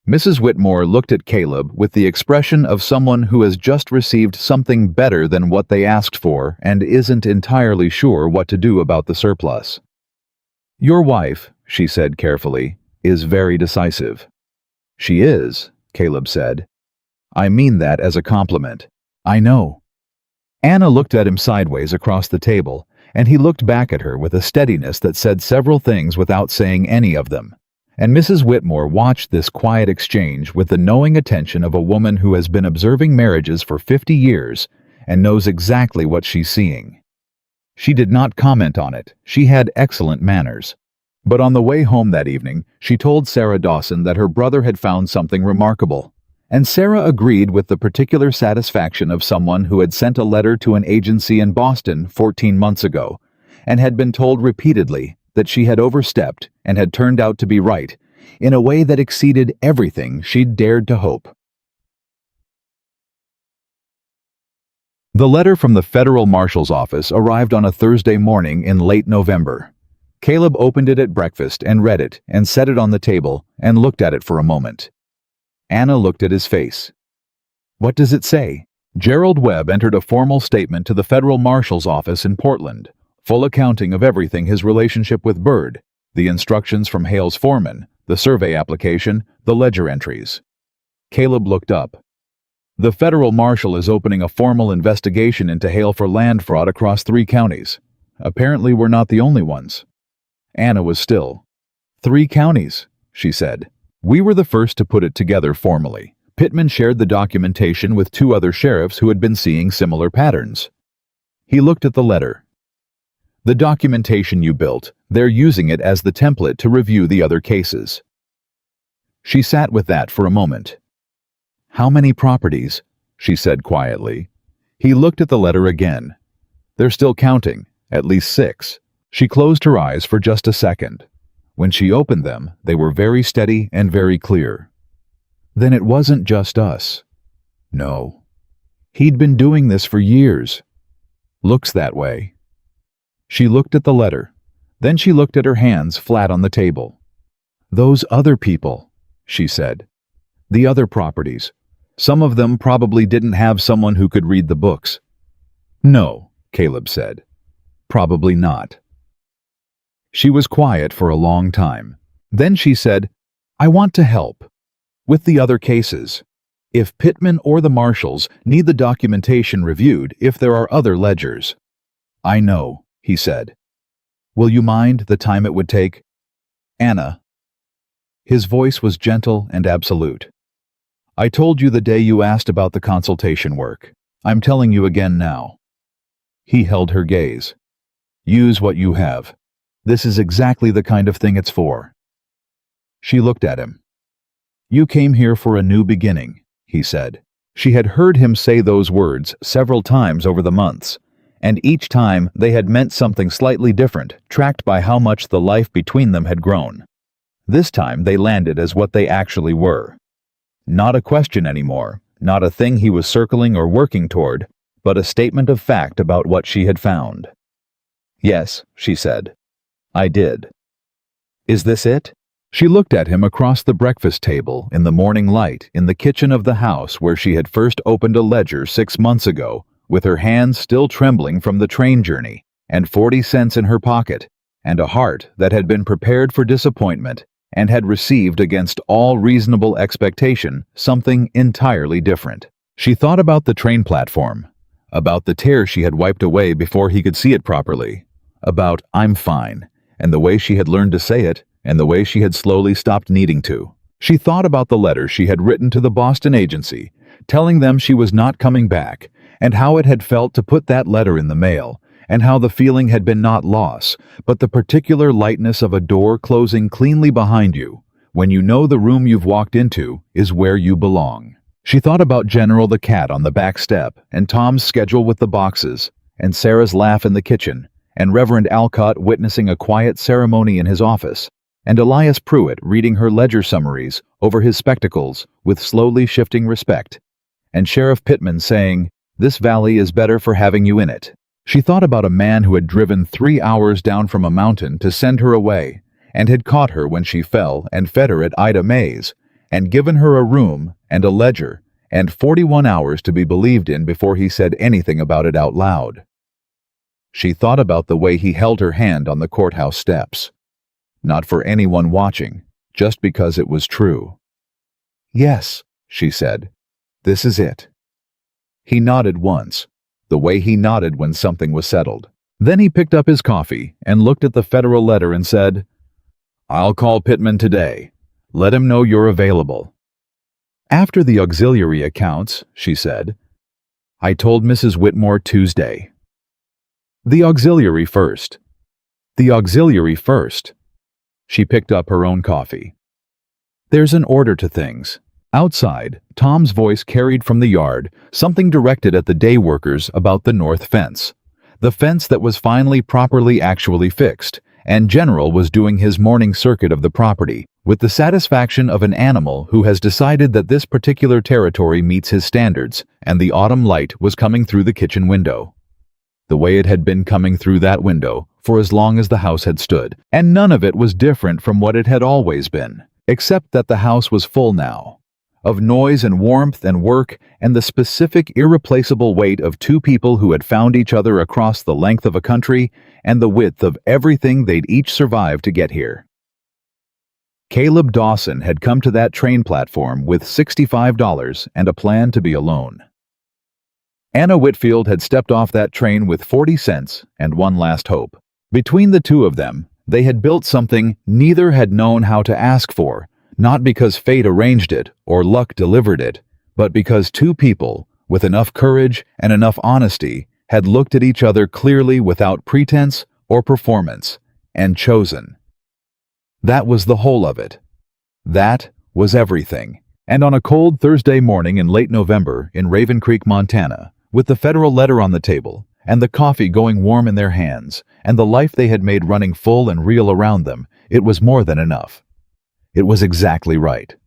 Mrs. Whitmore looked at Caleb with the expression of someone who has just received something better than what they asked for and isn't entirely sure what to do about the surplus. "Your wife," she said carefully, "is very decisive." "She is," Caleb said. "I mean that as a compliment." "I know." Anna looked at him sideways across the table, and he looked back at her with a steadiness that said several things without saying any of them. And Mrs. Whitmore watched this quiet exchange with the knowing attention of a woman who has been observing marriages for 50 years and knows exactly what she's seeing. She did not comment on it. She had excellent manners. But on the way home that evening, she told Sarah Dawson that her brother had found something remarkable. And Sarah agreed with the particular satisfaction of someone who had sent a letter to an agency in Boston 14 months ago and had been told repeatedly that she had overstepped and had turned out to be right, in a way that exceeded everything she'd dared to hope. The letter from the federal marshal's office arrived on a Thursday morning in late November. Caleb opened it at breakfast and read it and set it on the table and looked at it for a moment. Anna looked at his face. "What does it say?" Gerald Webb entered a formal statement to the federal marshal's office in Portland, full accounting of everything: his relationship with Bird, the instructions from Hale's foreman, the survey application, the ledger entries. Caleb looked up. "The federal marshal is opening a formal investigation into Hale for land fraud across 3 counties. Apparently we're not the only ones." Anna was still. "3 counties," she said. "We were the first to put it together formally. Pittman shared the documentation with 2 other sheriffs who had been seeing similar patterns." He looked at the letter. "The documentation you built, they're using it as the template to review the other cases." She sat with that for a moment. "How many properties?" she said quietly. He looked at the letter again. They're still counting, at least 6. She closed her eyes for just a second. When she opened them, they were very steady and very clear. Then it wasn't just us. No. He'd been doing this for years. Looks that way. She looked at the letter. Then she looked at her hands flat on the table. Those other people, she said. The other properties. Some of them probably didn't have someone who could read the books. No, Caleb said. Probably not. She was quiet for a long time. Then she said, I want to help. With the other cases. If Pittman or the marshals need the documentation reviewed if there are other ledgers. I know, he said. Will you mind the time it would take? Anna. His voice was gentle and absolute. I told you the day you asked about the consultation work. I'm telling you again now. He held her gaze. Use what you have. This is exactly the kind of thing it's for. She looked at him. You came here for a new beginning, he said. She had heard him say those words several times over the months, and each time they had meant something slightly different, tracked by how much the life between them had grown. This time they landed as what they actually were. Not a question anymore, not a thing he was circling or working toward, but a statement of fact about what she had found. Yes, she said. I did. Is this it? She looked at him across the breakfast table in the morning light in the kitchen of the house where she had first opened a ledger 6 months ago, with her hands still trembling from the train journey, and 40 cents in her pocket, and a heart that had been prepared for disappointment and had received against all reasonable expectation something entirely different. She thought about the train platform, about the tear she had wiped away before he could see it properly, about I'm fine, and the way she had learned to say it, and the way she had slowly stopped needing to. She thought about the letter she had written to the Boston agency, telling them she was not coming back, and how it had felt to put that letter in the mail, and how the feeling had been not loss, but the particular lightness of a door closing cleanly behind you, when you know the room you've walked into is where you belong. She thought about General the cat on the back step, and Tom's schedule with the boxes, and Sarah's laugh in the kitchen, and Reverend Alcott witnessing a quiet ceremony in his office, and Elias Pruitt reading her ledger summaries over his spectacles with slowly shifting respect, and Sheriff Pittman saying, "This valley is better for having you in it." She thought about a man who had driven 3 hours down from a mountain to send her away, and had caught her when she fell and fed her at Ida May's, and given her a room and a ledger, and 41 hours to be believed in before he said anything about it out loud. She thought about the way he held her hand on the courthouse steps. Not for anyone watching, just because it was true. "Yes," she said. "This is it." He nodded once, the way he nodded when something was settled. Then he picked up his coffee and looked at the federal letter and said, "I'll call Pittman today. Let him know you're available." "After the auxiliary accounts," she said. "I told Mrs. Whitmore Tuesday." "The auxiliary first." "The auxiliary first." She picked up her own coffee. "There's an order to things." Outside, Tom's voice carried from the yard something directed at the day workers about the north fence. The fence that was finally properly actually fixed, and General was doing his morning circuit of the property, with the satisfaction of an animal who has decided that this particular territory meets his standards, and the autumn light was coming through the kitchen window. The way it had been coming through that window for as long as the house had stood, and none of it was different from what it had always been, except that the house was full now, of noise and warmth and work and the specific irreplaceable weight of two people who had found each other across the length of a country and the width of everything they'd each survived to get here. Caleb Dawson had come to that train platform with $65 and a plan to be alone. Anna Whitfield had stepped off that train with 40 cents and one last hope. Between the two of them, they had built something neither had known how to ask for, not because fate arranged it or luck delivered it, but because two people, with enough courage and enough honesty, had looked at each other clearly without pretense or performance, and chosen. That was the whole of it. That was everything. And on a cold Thursday morning in late November in Raven Creek, Montana, With the federal letter on the table, and the coffee going warm in their hands, and the life they had made running full and real around them, it was more than enough. It was exactly right.